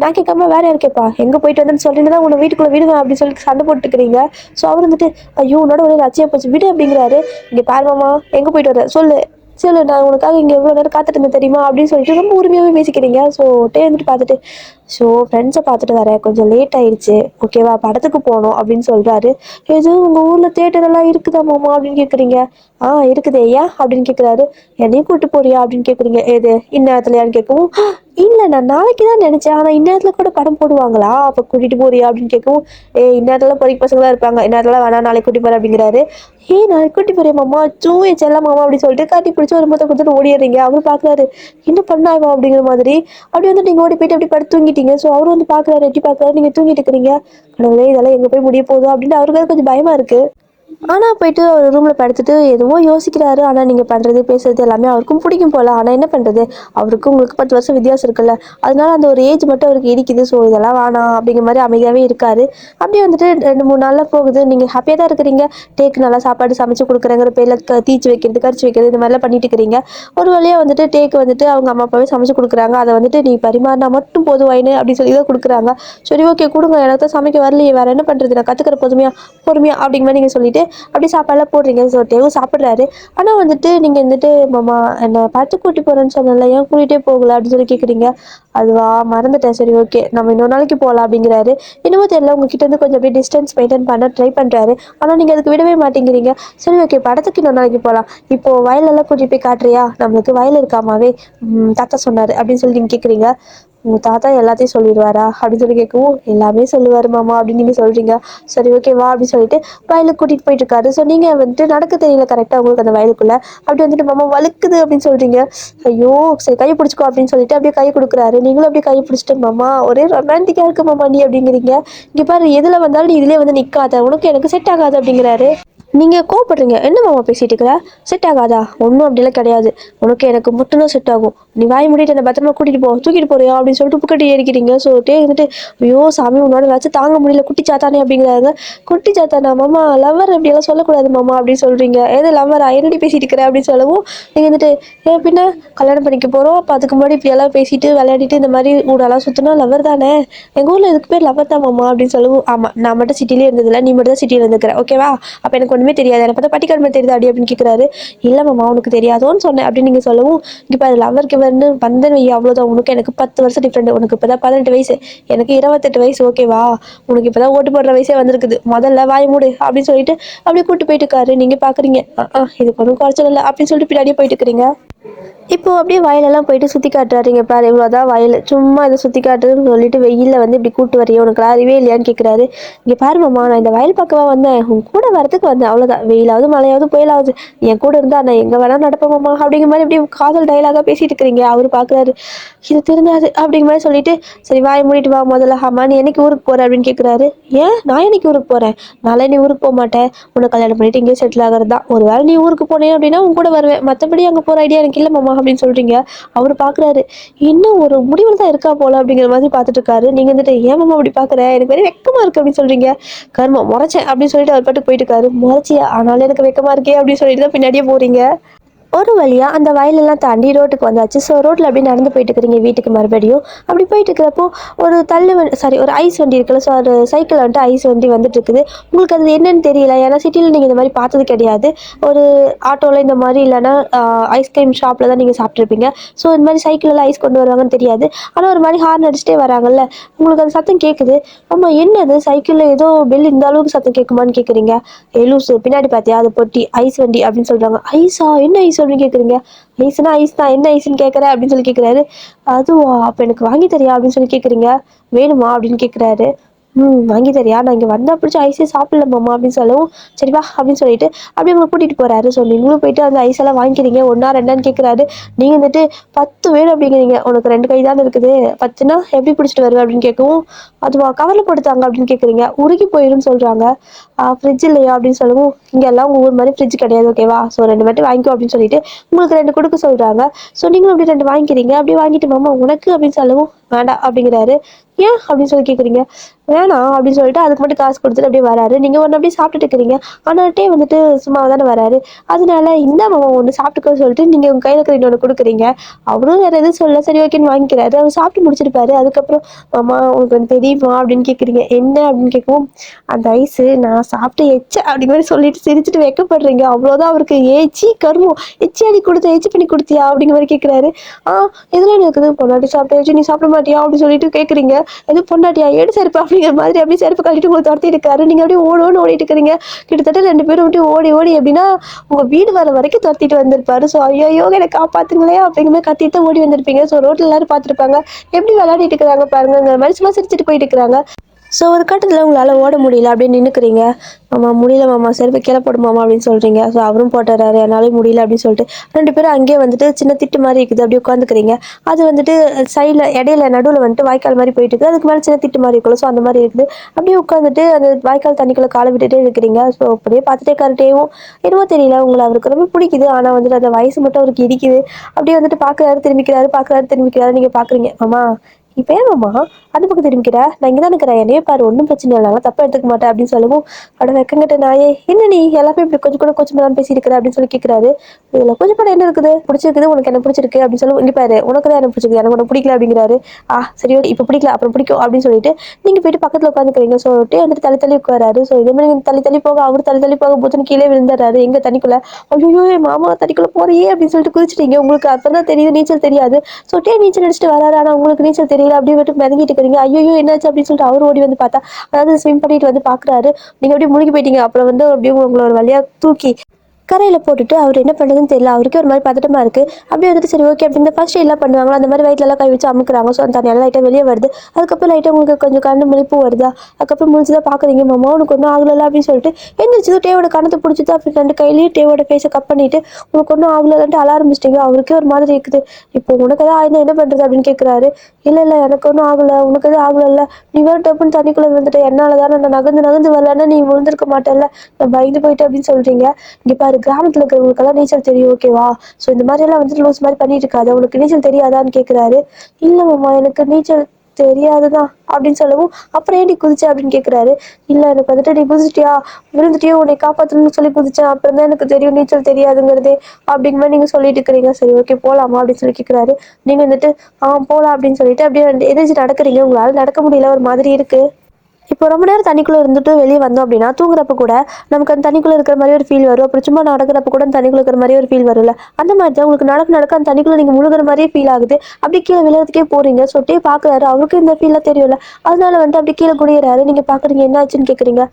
நான் கேட்காம வேற யார் கேட்பா, எங்கே போயிட்டு வந்தேன்னு சொல்லிட்டு தான் உன்னை வீட்டுக்குள்ளே விடுவேன் அப்படின்னு சொல்லி சண்டை போட்டுக்கிறீங்க. ஸோ அவர் வந்துட்டு ஐயோ உன்னோட ஒரே லட்சியம் போச்சு விடு அப்படிங்கிறாரு. இங்கே பாருமாமா எங்கே போயிட்டு வர சொல்லு சொல்லு, நான் உனக்காக இங்கே எவ்வளோ நேரம் காத்துட்டு இருந்தேன் தெரியுமா அப்படின்னு சொல்லிட்டு ரொம்ப உரிமையாகவே பேசிக்கிறீங்க. ஸோ டே வந்துட்டு பார்த்துட்டு, ஸோ ஃப்ரெண்ட்ஸை பார்த்துட்டு வரேன், கொஞ்சம் லேட் ஆயிடுச்சு ஓகேவா, படத்துக்கு போகணும் அப்படின்னு சொல்கிறாரு. எதுவும் உங்கள் ஊரில் தேட்டரெல்லாம் இருக்குதா மாமா அப்படின்னு கேட்குறீங்க. இருக்குது ஐயா அப்படின்னு கேட்குறாரு. என்னையும் கூப்பிட்டு போறியா அப்படின்னு கேட்குறீங்க. எது இந்நேரத்துலையான்னு கேட்கவும், இல்லை நான் நாளைக்கு தான் நினச்சேன், ஆனால் இந்நேரத்தில் கூட படம் போடுவாங்களா, அப்போ கூட்டிகிட்டு போறியா அப்படின்னு கேட்கவும், இந்நேரத்தில் பொறிக்கு பசங்க தான் இருப்பாங்க, இந்நேரத்தில் வேணா நாளைக்கு கூட்டி போகிறேன் அப்படிங்கிறாரு. நாளைக்கு கூட்டி போறேன் மாமா சூ என் செல்ல மாமா அப்படின்னு சொல்லிட்டு கட்டி பிடிச்சி ஒரு மொத்தம் கொடுத்துட்டு ஓடிடுறீங்க. அவர் பார்க்குறாரு, என்ன பண்ணாங்க அப்படிங்கிற மாதிரி. அப்படி வந்து நீங்கள் ஓடி போயிட்டு அப்படி படுத்து தூங்கிட்டீங்க. ஸோ அவர் வந்து பார்க்குறாரு, எட்டி பார்க்குறாரு, நீங்கள் தூங்கிட்டு இருக்கிறீங்க. கடவுளே இதெல்லாம் எங்கே போய் முடிய போகுது அப்படின்னு அவருக்கு கொஞ்சம் பயமாக இருக்குது. ஆனால் போயிட்டு ஒரு ரூமில் படுத்துட்டு எதுவோ யோசிக்கிறாரு. ஆனால் நீங்கள் பண்ணுறது பேசுறது எல்லாமே அவருக்கும் பிடிக்கும் போல். ஆனால் என்ன பண்ணுறது, அவருக்கு உங்களுக்கு 10 வருஷம் வித்தியாசம் இருக்குல்ல, அதனால அந்த ஒரு ஏஜ் மட்டும் அவருக்கு இடிக்குது. ஸோ இதெல்லாம் வேணாம் அப்படிங்கிற மாதிரி அமைதியாகவே இருக்காரு. அப்படியே வந்துட்டு 2 3 நாளில் போகுது. நீங்கள் ஹாப்பியாக தான் இருக்கிறீங்க. டேக்கு நல்லா சாப்பாடு சமைச்சு கொடுக்குறேங்கிற பேரில் தீச்சு வைக்கிறது, கரிச்சு வைக்கிறது, இந்த மாதிரிலாம் பண்ணிட்டு இருக்கிறீங்க. ஒரு வழியாக வந்துட்டு டேக்கு வந்துட்டு அவங்க அம்மா அப்பாவே சமைச்சு கொடுக்குறாங்க. அதை வந்துட்டு நீ பரிமாறினா மட்டும் போதும் வைனு அப்படின்னு சொல்லி தான் கொடுக்குறாங்க. சரி ஓகே கொடுங்க, எனக்கு தான் சமைக்க வரலையே, வேறு என்ன பண்ணுறது, நான் கற்றுக்கிற பொறுமையா பொறுமையா அப்படிங்கிற மாதிரி நீங்கள் சொல்லிட்டு அப்படி சாப்பாடுலாம் போடுறீங்க. ஸோ டேவும் சாப்பிட்றாரு. ஆனால் வந்துட்டு நீங்கள் வந்துட்டு மாமா என்னை படத்து கூட்டி போகிறேன்னு சொன்னல, ஏன் கூட்டிகிட்டே போகல அப்படின்னு சொல்லி கேட்குறீங்க. அதுவா மறந்துட்டேன், சரி ஓகே நம்ம இன்னொரு நாளைக்கு போகலாம் அப்படிங்கிறாரு. இன்னமும் தெரியல, உங்ககிட்ட இருந்து கொஞ்சம் அப்படியே டிஸ்டன்ஸ் மெயின்டைன் பண்ண ட்ரை பண்ணுறாரு. ஆனால் நீங்கள் அதுக்கு விடவே மாட்டேங்கிறீங்க. சரி ஓகே படத்துக்கு இன்னொரு நாளைக்கு போகலாம், இப்போது வயலெல்லாம் கூட்டிகிட்டு போய் காட்டுறியா, நம்மளுக்கு வயல் இருக்காமாவே, தாத்தா சொன்னார் அப்படின்னு சொல்லி நீங்கள் கேட்குறீங்க. உங்கள் தாத்தா எல்லாத்தையும் சொல்லிடுவாரா அப்படின்னு சொல்லி கேட்கவும், எல்லாமே சொல்லுவார் மாமா அப்படின்னு நீங்கள் சொல்கிறீங்க. சரி ஓகே வா அப்படின்னு சொல்லிட்டு வயலுக்கு கூட்டிகிட்டு போயிட்டு இருக்காரு. ஸோ நீங்கள் வந்துட்டு நடக்க தெரியல கரெக்டாக உங்களுக்கு அந்த வயலுக்குள்ளே. அப்படி வந்துட்டு மாமா வழுக்குது அப்படின்னு சொல்கிறீங்க. ஐயோ சரி கையை பிடிச்சிக்கோ அப்படின்னு சொல்லிட்டு அப்படியே கை கொடுக்குறாரு. நீங்களும் அப்படியே கை பிடிச்சிட்டு மாமா ஒரே ரொமான்டிக்காக இருக்கு மாமா நீ அப்படிங்கிறீங்க. இங்கே பாரு எதில் வந்தாலும் நீ இதிலே வந்து நிற்காத, உனக்கு எனக்கு செட் ஆகாது அப்படிங்கிறாரு. நீங்கள் கோவப்படுறீங்க. என்ன மாமா பேசிகிட்டு இருக்கிற, செட் ஆகாதா, ஒன்றும் அப்படிலாம் கிடையாது, உனக்கு எனக்கு மட்டும்தான் செட் ஆகும், நீ வாய் மூடிட்டு என்னை பத்திரமா கூட்டிகிட்டு போ, தூக்கிட்டு போறியா அப்படின்னு சொல்லிட்டு உப்புக்கட்டி ஏறிக்கிறீங்க. ஸோ வந்துட்டு ஐயோ சாமி உன்னோட வச்சு தாங்க முடியல குட்டி சாத்தானே அப்படிங்கிறாங்க. குட்டி சாத்தானா மாமா, லவ்வர் அப்படியெல்லாம் சொல்லக்கூடாது மாமா அப்படின்னு சொல்கிறீங்க. ஏதோ லவ்வர் என்னடி பேசிட்டு இருக்கிற அப்படின்னு சொல்லவும் நீங்கள் வந்துட்டு ஏன் பின்ன கல்யாணம் பண்ணிக்க போகிறோம், அப்போ அதுக்கு முன்னாடி இப்படியெல்லாம் பேசிட்டு விளையாடிட்டு இந்த மாதிரி ஊரெல்லாம் சுற்றினா லவ்வர் தானே, எங்கள் ஊரில் இதுக்கு பேர் லவ்வர் தான் மாமா அப்படின்னு சொல்லவும், ஆமாம் நான் மட்டும் சிட்டிலே இருந்ததில்ல, நீ மட்டும் தான் சிட்டியில் இருந்துக்கிற ஓகேவா, அப்போ எனக்கு ஒன்றுமே தெரியாது, எனக்கு பார்த்தா பட்டிக்காடுமே தெரியுது அடி அப்படின்னு கேட்குறாரு. இல்லை மாமா உனக்கு தெரியாதோன்னு சொன்னேன் அப்படின்னு நீங்கள் சொல்லவும், இப்போ அது லவருக்கு வந்து வந்தன் வை அவ்வளோதான், உனக்கு எனக்கு 10 வருஷம் டிஃப்ரெண்ட், உனக்கு இப்போ தான் 18 வயசு, எனக்கு 28 வயசு ஓகேவா, உனக்கு இப்போ தான் ஓட்டு போடுற வயசே வந்திருக்குது, முதல்ல வாய் மூடு அப்படின்னு சொல்லிட்டு அப்படியே கூட்டு போயிட்டு இருக்காரு. நீங்கள் பார்க்குறீங்க இது ஒன்றும் குறைச்சல் இல்லை அப்படின்னு சொல்லிட்டு பின்னாடியே போயிட்டு இருக்கிறீங்க. இப்போ அப்படியே வயலெல்லாம் போயிட்டு சுற்றி காட்டுறாருங்க. பாரு இவ்வளோதான் வயல், சும்மா இதை சுற்றி காட்டுறதுன்னு சொல்லிட்டு வெயிலில் வந்து இப்படி கூட்டு வரையே, உனக்கு அறிவே இல்லையான்னு கேட்குறாரு. இங்கே பாரு மாமா நான் இந்த வயல் பக்கமாக வந்தேன், உன் கூட வரதுக்கு வந்தேன் அவ்வளோதான், வெயிலாவது மழையாவது புயலாவது என் கூட இருந்தால் நான் எங்கே வேணால் நடப்பேன் மாமா அப்படிங்கிற மாதிரி அப்படியே காதல் டைலாகாக பேசிகிட்டு இருக்கிறீங்க. அவர் பார்க்குறாரு, இது திருந்தாது அப்படிங்கிற மாதிரி சொல்லிட்டு சரி வாய் மூடிட்டு வா முதல்ல, ஆமா நீ என்னைக்கு ஊருக்கு போகிற அப்படின்னு கேட்குறாரு. ஏன் நான் என்னைக்கு ஊருக்கு போகிறேன், நாளை நீ ஊருக்கு போக மாட்டேன், உன்னை கல்யாணம் பண்ணிட்டு இங்கே செட்டில் ஆகிறது தான், ஒரு வேளை நீ ஊருக்கு போனேன் அப்படின்னா உன் கூட வருவேன், மற்றபடி அங்கே போகிற ஐடியா எனக்கு இல்லை மாமா அப்படின்னு சொல்கிறீங்க. அவர் பார்க்குறாரு, இன்னும் ஒரு முடிவில் தான் இருக்கா போல அப்படிங்கிற மாதிரி பார்த்துட்டு இருக்காரு. நீங்கள் வந்துட்டு ஏன் மாமா அப்படி பார்க்குற, எனக்கு வெறும் வெக்கமாக இருக்குது அப்படின்னு சொல்கிறீங்க. கர்மம் முறைச்சேன் அப்படின்னு சொல்லிட்டு அவர் பாட்டு போயிட்டு இருக்காரு. முறைச்சியா, ஆனாலும் எனக்கு வெக்கமாக இருக்கே அப்படின்னு சொல்லிட்டு தான் பின்னாடியே போகிறீங்க. ஒரு வழியாக அந்த வயலெல்லாம் தாண்டி ரோட்டுக்கு வந்தாச்சு. ஸோ ரோட்டில் அப்படியே நடந்து போயிட்டு இருக்கிறீங்க வீட்டுக்கு மறுபடியும். அப்படி போயிட்டு இருக்கிறப்போ ஒரு தள்ளு வண்டி, சாரி ஒரு ஐஸ் வண்டி இருக்குல்ல, ஸோ ஒரு சைக்கிள் வந்துட்டு ஐஸ் வண்டி வந்துட்டு இருக்குது. உங்களுக்கு அது என்னன்னு தெரியல, ஏன்னா சிட்டியில் நீங்கள் இந்த மாதிரி பார்த்தது கிடையாது. ஒரு ஆட்டோவில் இந்த மாதிரி இல்லைன்னா ஐஸ்கிரீம் ஷாப்பில் தான் நீங்கள் சாப்பிட்ருப்பீங்க. ஸோ இந்த மாதிரி சைக்கிளில் ஐஸ் கொண்டு வருவாங்கன்னு தெரியாது. ஆனால் ஒரு மாதிரி ஹார்ன் அடிச்சுட்டே வராங்கல்ல, உங்களுக்கு அந்த சத்தம் கேட்குது. ஆமாம் என்னது சைக்கிளில் ஏதோ பெல் இந்த அளவுக்கு சத்தம் கேட்குமான்னு கேட்குறீங்க. லூசு பின்னாடி பார்த்தியா அது பொட்டி ஐஸ் வண்டி அப்படின்னு சொல்கிறாங்க. ஐஸா, என்ன ஐஸ் அப்படின்னு கேட்குறீங்க. ஐஸ்னா ஐஸ் தான், என்ன ஐஸ்ன்னு கேட்குற அப்படின்னு சொல்லி கேட்குறாரு. அதுவா, அப்போ எனக்கு வாங்கி தரியா அப்படின்னு சொல்லி கேட்குறீங்க. வேணுமா அப்படின்னு கேட்குறாரு. வாங்கி தரியா, நான் இங்கே வந்தால் பிடிச்ச ஐஸே சாப்பிடல மாமா அப்படின்னு சொல்லவும், சரி வா அப்படின்னு சொல்லிட்டு அப்படியே உங்களை கூட்டிகிட்டு போகிறாரு. ஸோ நீங்களும் போயிட்டு அந்த ஐஸ் எல்லாம் வாங்கிக்கிறீங்க. ஒன்றா ரெண்டான்னு கேட்குறாரு. நீங்கள் வந்துட்டு 10 வேணும் அப்படிங்கிறீங்க. உனக்கு 2 கை தான் இருக்குது, 10னா எப்படி பிடிச்சிட்டு வருவேன் அப்படின்னு கேட்கவும், அதுவா கவரில் போட்டுத்தாங்க அப்படின்னு கேட்குறீங்க. உருகி போயிடும்னு சொல்கிறாங்க. ஃப்ரிட்ஜ் இல்லையா அப்படின்னு சொல்லவும், இங்கே எல்லாம் உங்கள் ஊர் மாதிரி ஃப்ரிட்ஜ் கிடையாது ஓகேவா, ஸோ 2 மட்டும் வாங்கிக்கோ அப்படின்னு சொல்லிட்டு உங்களுக்கு 2 கொடுக்க சொல்கிறாங்க. ஸோ நீங்களும் அப்படி 2 வாங்கிக்கிறீங்க. அப்படியே வாங்கிட்டு மாமா உனக்கு அப்படின்னு சொல்லவும், வேண்டாம் அப்படிங்கிறாரு. ஏன் அப்படின்னு சொல்லி கேட்குறீங்க. வேணாம் அப்படின்னு சொல்லிட்டு அதுக்கு மட்டும் காசு கொடுத்துட்டு அப்படியே வராரு. நீங்கள் ஒன்று அப்படியே சாப்பிட்டுட்டு இருக்கிறீங்க. ஆனாட்டே வந்துட்டு சும்மா தானே வராரு. அதனால இந்த மாமா ஒன்று சாப்பிட்டுக்கோன்னு சொல்லிட்டு நீங்கள் உங்கள் கையில் இருக்கிற இன்னொன்று கொடுக்குறீங்க. அவரும் வேறு எதுவும் சொல்ல, சரி ஓகேன்னு வாங்கிக்கிறாரு. அவர் சாப்பிட்டு முடிச்சிருப்பாரு. அதுக்கப்புறம் மாமா உங்களுக்கு ஒன்று தெரியுமா அப்படின்னு கேட்குறீங்க. என்ன அப்படின்னு கேட்கவும், அந்த ஐஸு நான் சாப்பிட்டு எச்ச அப்படிங்கிற மாதிரி சொல்லிட்டு சிரிச்சுட்டு வைக்கப்படுறீங்க. அவ்வளோதான் அவருக்கு. ஏச்சி கருமம், எச்சி அடி கொடுத்த, எச்சி பண்ணி கொடுத்தியா அப்படிங்கிற மாதிரி கேட்குறாரு. இதெல்லாம் இருக்குது, பொண்டாட்டி சாப்பிட்டாச்சு நீ சாப்பிட மாட்டியா அப்படின்னு சொல்லிட்டு கேட்குறீங்க. எது பொண்டாட்டியா, ஏடு செருப்பு அப்படிங்கிற மாதிரி அப்படியே செருப்பு கழிட்டு உங்களுக்கு துரத்தி இருக்காரு. நீங்கள் அப்படியே ஓடோன்னு ஓடிட்டு இருக்கிறீங்க. கிட்டத்தட்ட 2 பேரும் அப்படியே ஓடி ஓடி எப்படின்னா உங்கள் வீடு வர வரைக்கும் துரத்திட்டு வந்திருப்பாரு. ஸோ ஐயோ எனக்கு காப்பாத்துங்களே அப்படிங்கிற மாதிரி கத்திட்டு ஓடி வந்திருப்பீங்க. ஸோ ரோட்டில் எல்லாரும் பார்த்துருப்பாங்க, எப்படி விளையாடிட்டு இருக்கிறாங்க பாருங்கிற மாதிரி சும்மா சிரிச்சுட்டு போயிட்டு இருக்கிறாங்க. ஸோ ஒரு கட்டத்தில் உங்களால் ஓட முடியல அப்படின்னு நின்றுக்கிறீங்க. மாமா முடியல மாமா, செருப்பு கீழே போடு மாமா அப்படின்னு சொல்கிறீங்க. ஸோ அவரும் போட்டுறாரு, என்னாலே முடியல அப்படின்னு சொல்லிட்டு 2 பேரும் அங்கேயே வந்துட்டு சின்ன திட்டு மாதிரி இருக்குது, அப்படியே உட்காந்துக்கிறீங்க. அது வந்துட்டு சைடில் இடையில நடுவில் வந்துட்டு வாய்க்கால் மாதிரி போயிட்டு இருக்குது, அதுக்கு மேலே சின்ன திட்டு மாதிரி இருக்குல்ல, ஸோ அந்த மாதிரி இருக்குது. அப்படியே உட்காந்துட்டு அந்த வாய்க்கால் தண்ணிக்குள்ளே காலை விட்டுட்டே இருக்கிறீங்க. ஸோ அப்படியே பார்த்துட்டே கரெக்டேவும் என்னமோ தெரியல, உங்களை அவருக்கு ரொம்ப பிடிக்குது. ஆனால் வந்துட்டு அந்த வயசு மட்டும் அவருக்கு இடிக்குது. அப்படியே வந்துட்டு பார்க்குறாரு திரும்பிக்கிறாரு, பார்க்குறாரு திரும்பிக்கிறாரு. நீங்கள் பார்க்குறீங்க, மாமா இப்போ ஏமாம்மா அந்த பக்கம் திரும்பிக்கிற, நான் இங்கே தான் இருக்கிறேன், என்னையே பாரு, ஒன்றும் பிரச்சனை இல்லை, நான் தப்பா எடுத்துக்க மாட்டேன் அப்படின்னு சொல்லவும், அட வெக்கங்கிட்ட நாயே, என்ன நீ எல்லாமே இப்படி கொஞ்சம் கூட கொஞ்சம் தான் பேசியிருக்கிற அப்படின்னு சொல்லி கேட்குறாரு. இதில் கொஞ்சம் கூட என்ன இருக்குது, பிடிச்சிருக்குது, உனக்கு என்ன பிடிச்சிருக்கு அப்படின்னு சொல்லி, இங்கே பாரு உனக்கு தான் என்ன பிடிச்சிருக்கு, எனக்கு உனக்கு பிடிக்கல அப்படிங்கிறாரு. சரி ஓகே, இப்போ பிடிக்கல அப்புறம் பிடிக்கும் அப்படின்னு சொல்லிட்டு நீங்கள் போயிட்டு பக்கத்தில் உட்காந்துக்கிறீங்க. ஸோ வந்துட்டு தள்ளி தள்ளி உட்காராரு. ஸோ இதே மாதிரி தள்ளி தள்ளி போக அவர் தள்ளி தள்ளி போக போச்சுன்னு கீழே விழுந்துறாரு எங்க தண்ணிக்குள்ள. ஐயோ மாமா தண்ணிக்குள்ள போறியே அப்படின்னு சொல்லிட்டு குதிச்சிட்டீங்க. உங்களுக்கு அப்போ தான் தெரியுது நீச்சல் தெரியாது. ஸோ நீச்சல் அடிச்சுட்டு வராரு, ஆனால் உங்களுக்கு நீச்சல் தெரியல. அப்படியே விட்டு மிதங்கிட்டு இருக்கிறீங்க. ஐயோ என்னாச்சு அப்படின்னு சொல்லிட்டு அவர் ஓடி வந்து பார்த்தா, அதாவது ஸ்விம் பண்ணிட்டு வந்து பார்க்குறாரு. நீங்கள் அப்படியே முழுகி போயிட்டீங்க. அப்புறம் வந்து அப்படியே உங்களை ஒரு வழியாக தூக்கி கரையில் போட்டுட்டு அவர் என்ன பண்ணுறதுன்னு தெரியல. அவருக்கே ஒரு மாதிரி பதட்டமாக இருக்குது. அப்படியே வந்துட்டு சரி ஓகே அப்படின்னு இந்த ஃபர்ஸ்ட் எல்லாம் பண்ணுவாங்களோ அந்த மாதிரி வயிற்றுலாம் கை வச்சு அமுக்குறாங்க. ஸோ அந்த தண்ணியெல்லாம் லைட்டாக வெளியே வருது. அதுக்கப்புறம் லைட்டாக உங்களுக்கு கொஞ்சம் கண்ணு முழிப்பும் வருதா. அதுக்கப்புறம் முடிச்சு தான் பார்க்குறீங்க, மாமா உனக்கு ஒன்றும் ஆகலை அப்படின்னு சொல்லிட்டு எந்திரிச்சு டேவோட கணத்தை பிடிச்சிட்டு அப்படி 2 கையிலேயும் டேவோட ஃபேஸை கட் பண்ணிட்டு உனக்கு ஒன்றும் ஆகலைன்ட்டு அழ ஆரம்பிச்சிட்டிங்க. அவருக்கே ஒரு மாதிரி இருக்குது. இப்போ உனக்கு எதாவது ஆயிருந்தா என்ன பண்ணுறது அப்படின்னு கேட்குறாரு. இல்லை எனக்கு ஒன்றும் ஆகலை, உனக்கு எதுவும் ஆகலைல்ல, நீ வேறு டப்புன்னு தண்ணிக்குள்ளே விழுந்துட்டு என்னால் தானே, நான் நகர்ந்து நகர்ந்து வரலன்னா நீ விழுந்திருக்க மாட்டேல்ல, நான் பயந்து போயிட்டு அப்படின்னு சொல்கிறீங்க. இங்கே பாரு, கிராமத்தில் இருக்கிறவங்களுக்கெல்லாம் நீச்சல் தெரியும் ஓகேவா. ஸோ இந்த மாதிரியெல்லாம் வந்துட்டு லூஸ் மாதிரி பண்ணிட்டு இருக்காது. உனக்கு நீச்சல் தெரியாதான்னு கேட்குறாரு. இல்லை மாமா எனக்கு நீச்சல் தெரியாதுதான் அப்படின்னு சொல்லவும், அப்புறம் ஏன் நீ குதிச்ச அப்படின்னு கேட்குறாரு. இல்லை எனக்கு வந்துட்டு நீ குதிச்சிட்டியா, விழுந்துட்டியோ, உன்னை காப்பாற்றணும்னு சொல்லி குதிச்சேன், அப்புறம் தான் எனக்கு தெரியும் நீச்சல் தெரியாதுங்கிறதே அப்படிங்கிற மாதிரி நீங்கள் சொல்லிட்டு இருக்கிறீங்க. சரி ஓகே போகலாமா அப்படின்னு சொல்லி கேட்குறாரு. நீங்கள் வந்துட்டு போகலாம் அப்படின்னு சொல்லிட்டு அப்படியே எதிர்த்து நடக்கிறீங்க. உங்களால் நடக்க முடியல, ஒரு மாதிரி இருக்குது. இப்போ ரொம்ப நேரம் தண்ணிக்குள்ளே இருந்துட்டு வெளியே வந்தோம் அப்படின்னா தூங்குறப்ப கூட நமக்கு அந்த தண்ணிக்குள்ளே இருக்கிற மாதிரி ஒரு ஃபீல் வரும். அப்புறம் சும்மா நடக்கிறப்ப கூட அந்த தண்ணிக்குள்ளே இருக்கிற மாதிரி ஒரு ஃபீல் வரும்ல. அந்த மாதிரி தான் உங்களுக்கு நடக்க நடக்க அந்த தண்ணிக்குள்ளே நீங்கள் முழுகிற மாதிரியே ஃபீல் ஆகுது. அப்படி கீழே விழுறதுக்கே போறீங்க. சொட்டே பார்க்குறாரு, அவருக்கு இந்த ஃபீல்லாம் தெரியும்ல. அதனால வந்துட்டு அப்படி கீழே குடியிறாரு. நீங்கள் பார்க்குறீங்க, என்ன ஆச்சுன்னு கேட்குறீங்க.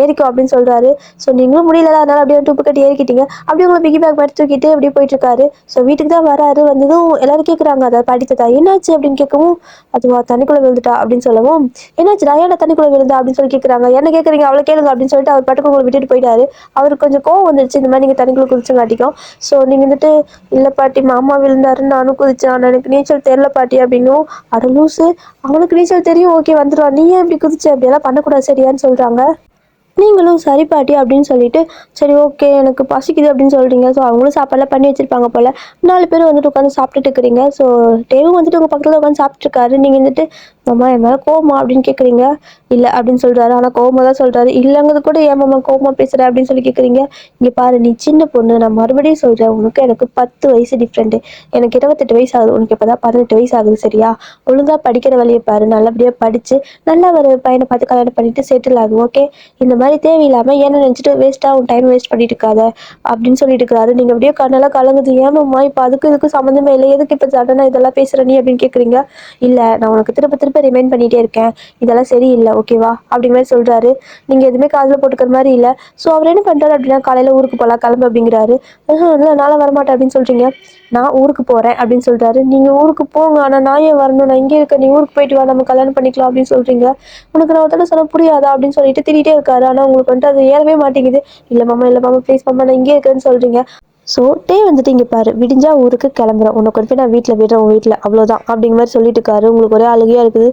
ஏறிக்கோ அப்படின்னு சொல்கிறாரு. ஸோ நீங்களும் முடியல, அதனால அப்படியே டூப்பு கட்டி ஏறிக்கிட்டீங்க. அப்படியே உங்களை பிகி பேக் மாதிரி தூக்கிட்டு அப்படியே போயிட்டு இருக்காரு. ஸோ வீட்டுக்கு தான் வராரு. வந்ததும் எல்லாரும் கேட்குறாங்க, அதை படித்ததா என்னாச்சு அப்படின்னு கேட்கவும், அதுவா தண்ணிக்குள்ளே விழுந்துட்டா அப்படின்னு சொல்லவும், என்னாச்சுடா ஏன்டா தண்ணிக்குள்ளே விழுந்தா அப்படின்னு சொல்லி கேட்குறாங்க. என்ன கேட்குறீங்க, அவளை கேளுங்க அப்படின்னு சொல்லிட்டு அவர் பாட்டுக்கு உங்களை விட்டுட்டு போயிட்டாரு. அவருக்கு கொஞ்சம் கோவம் வந்துருச்சு, இந்த மாதிரி நீங்கள் தண்ணிக்குள்ளே குதிச்சங்காட்டிக்கும். ஸோ நீங்கள் வந்துட்டு, இல்லை பாட்டி மாமா விழுந்தாருன்னு நானும் குதிச்சேன், ஆனால் எனக்கு நீச்சல் தெரியல பாட்டி அப்படின்னும். அட லூசு, அவனுக்கு நீச்சல் தெரியும் ஓகே வந்துடுவான், நீ ஏன் இப்படி குதிச்ச, அப்படியெல்லாம் பண்ணக்கூடாது சரியான்னு சொல்கிறாங்க. நீங்களும் சரி பாட்டி அப்படின்னு சொல்லிட்டு சரி ஓகே எனக்கு பசிக்குது அப்படின்னு சொல்கிறீங்க. ஸோ அவங்களும் சாப்பாடுலாம் பண்ணி வச்சுருப்பாங்க போல். 4 பேர் வந்துட்டு உட்காந்து சாப்பிட்டுட்டு இருக்கிறீங்க. ஸோ டேவும் வந்துட்டு உங்கள் பக்கத்தில் உட்காந்து சாப்பிட்ருக்காரு. நீங்கள் வந்துட்டு மாமா என் மேலே கோவமா அப்படின்னு கேட்குறீங்க. இல்லை அப்படின்னு சொல்கிறாரு. ஆனால் கோவமாக தான் சொல்கிறாரு. இல்லைங்கிறது கூட ஏன் மாமா கோவமாக பேசுகிற அப்படின்னு சொல்லி கேட்குறீங்க. இங்கே பாரு, நீ சின்ன பொண்ணு, நான் மறுபடியும் சொல்கிறேன், உனக்கு எனக்கு 10 வயசு டிஃப்ரெண்ட்டு. எனக்கு 28 வயசு ஆகுது, உனக்கு இப்போ தான் 18 வயசு ஆகுது சரியா. ஒழுங்காக படிக்கிற வழியை பாரு, நல்லபடியாக படித்து நல்ல ஒரு பையனை பார்த்து கல்யாணம் பண்ணிட்டு செட்டில் ஆகும் ஓகே. இந்த மாதிரி தேவையில்லாமல் ஏன்னு நினச்சிட்டு வேஸ்ட்டாக உன் டைம் வேஸ்ட் பண்ணிட்டு இருக்காத அப்படின்னு சொல்லிட்டு இருக்கிறாரு. நீங்கள் அப்படியே கண்ணெல்லாம் கலங்குது. ஏமாம்மா இப்போ அதுக்கு இதுக்கு சம்மந்தமே இல்லை, எதுக்கு இப்போ சடனாக இதெல்லாம் பேசுகிற நீ அப்படின்னு கேட்குறீங்க. இல்லை நான் உனக்கு திரும்ப திரும்ப ரிமைண்ட் பண்ணிகிட்டே இருக்கேன், இதெல்லாம் சரியில்லை ஓகேவா அப்படிங்கிற மாதிரி சொல்கிறாரு. நீங்கள் எதுவுமே காதில் போட்டுக்கிற மாதிரி இல்லை. ஸோ அவர் என்ன பண்ணுறாரு அப்படின்னா, காலையில் ஊருக்கு போகலாம் கிளம்பு அப்படிங்கிறாரு. இல்லை நானும் வரமாட்டேன் அப்படின்னு சொல்கிறீங்க. நான் ஊருக்கு போகிறேன் அப்படின்னு சொல்கிறாரு. நீங்கள் ஊருக்கு போங்க, ஆனால் நான் ஏன் வரணும், நான் இங்கே இருக்கேன், நீ ஊருக்கு போயிட்டு வா, நம்ம கல்யாணம் பண்ணிக்கலாம் அப்படின்னு சொல்கிறீங்க. உனக்கு நான் ஒருத்தட சொல்ல புரியாதா அப்படின்னு சொல்லிட்டு திட்டிகிட்டே இருக்காரு. ஆனால் உங்களுக்கு வந்துட்டு அது ஏறவே மாட்டேங்குது. இல்லை மாமா ப்ளீஸ் மாமா, நான் இங்கே இருக்கேன்னு சொல்கிறீங்க. ஸோ வந்துட்டு இங்கே பாரு, விடிஞ்சா ஊருக்கு கிளம்புறேன், உன்னை கொண்டு போய் நான் வீட்டில் விடுறேன், உன் வீட்டில் அவ்வளோதான் அப்படிங்கிற மாதிரி சொல்லிட்டு இருக்காரு. உங்களுக்கு ஒரே அழுகையாக இருக்குது.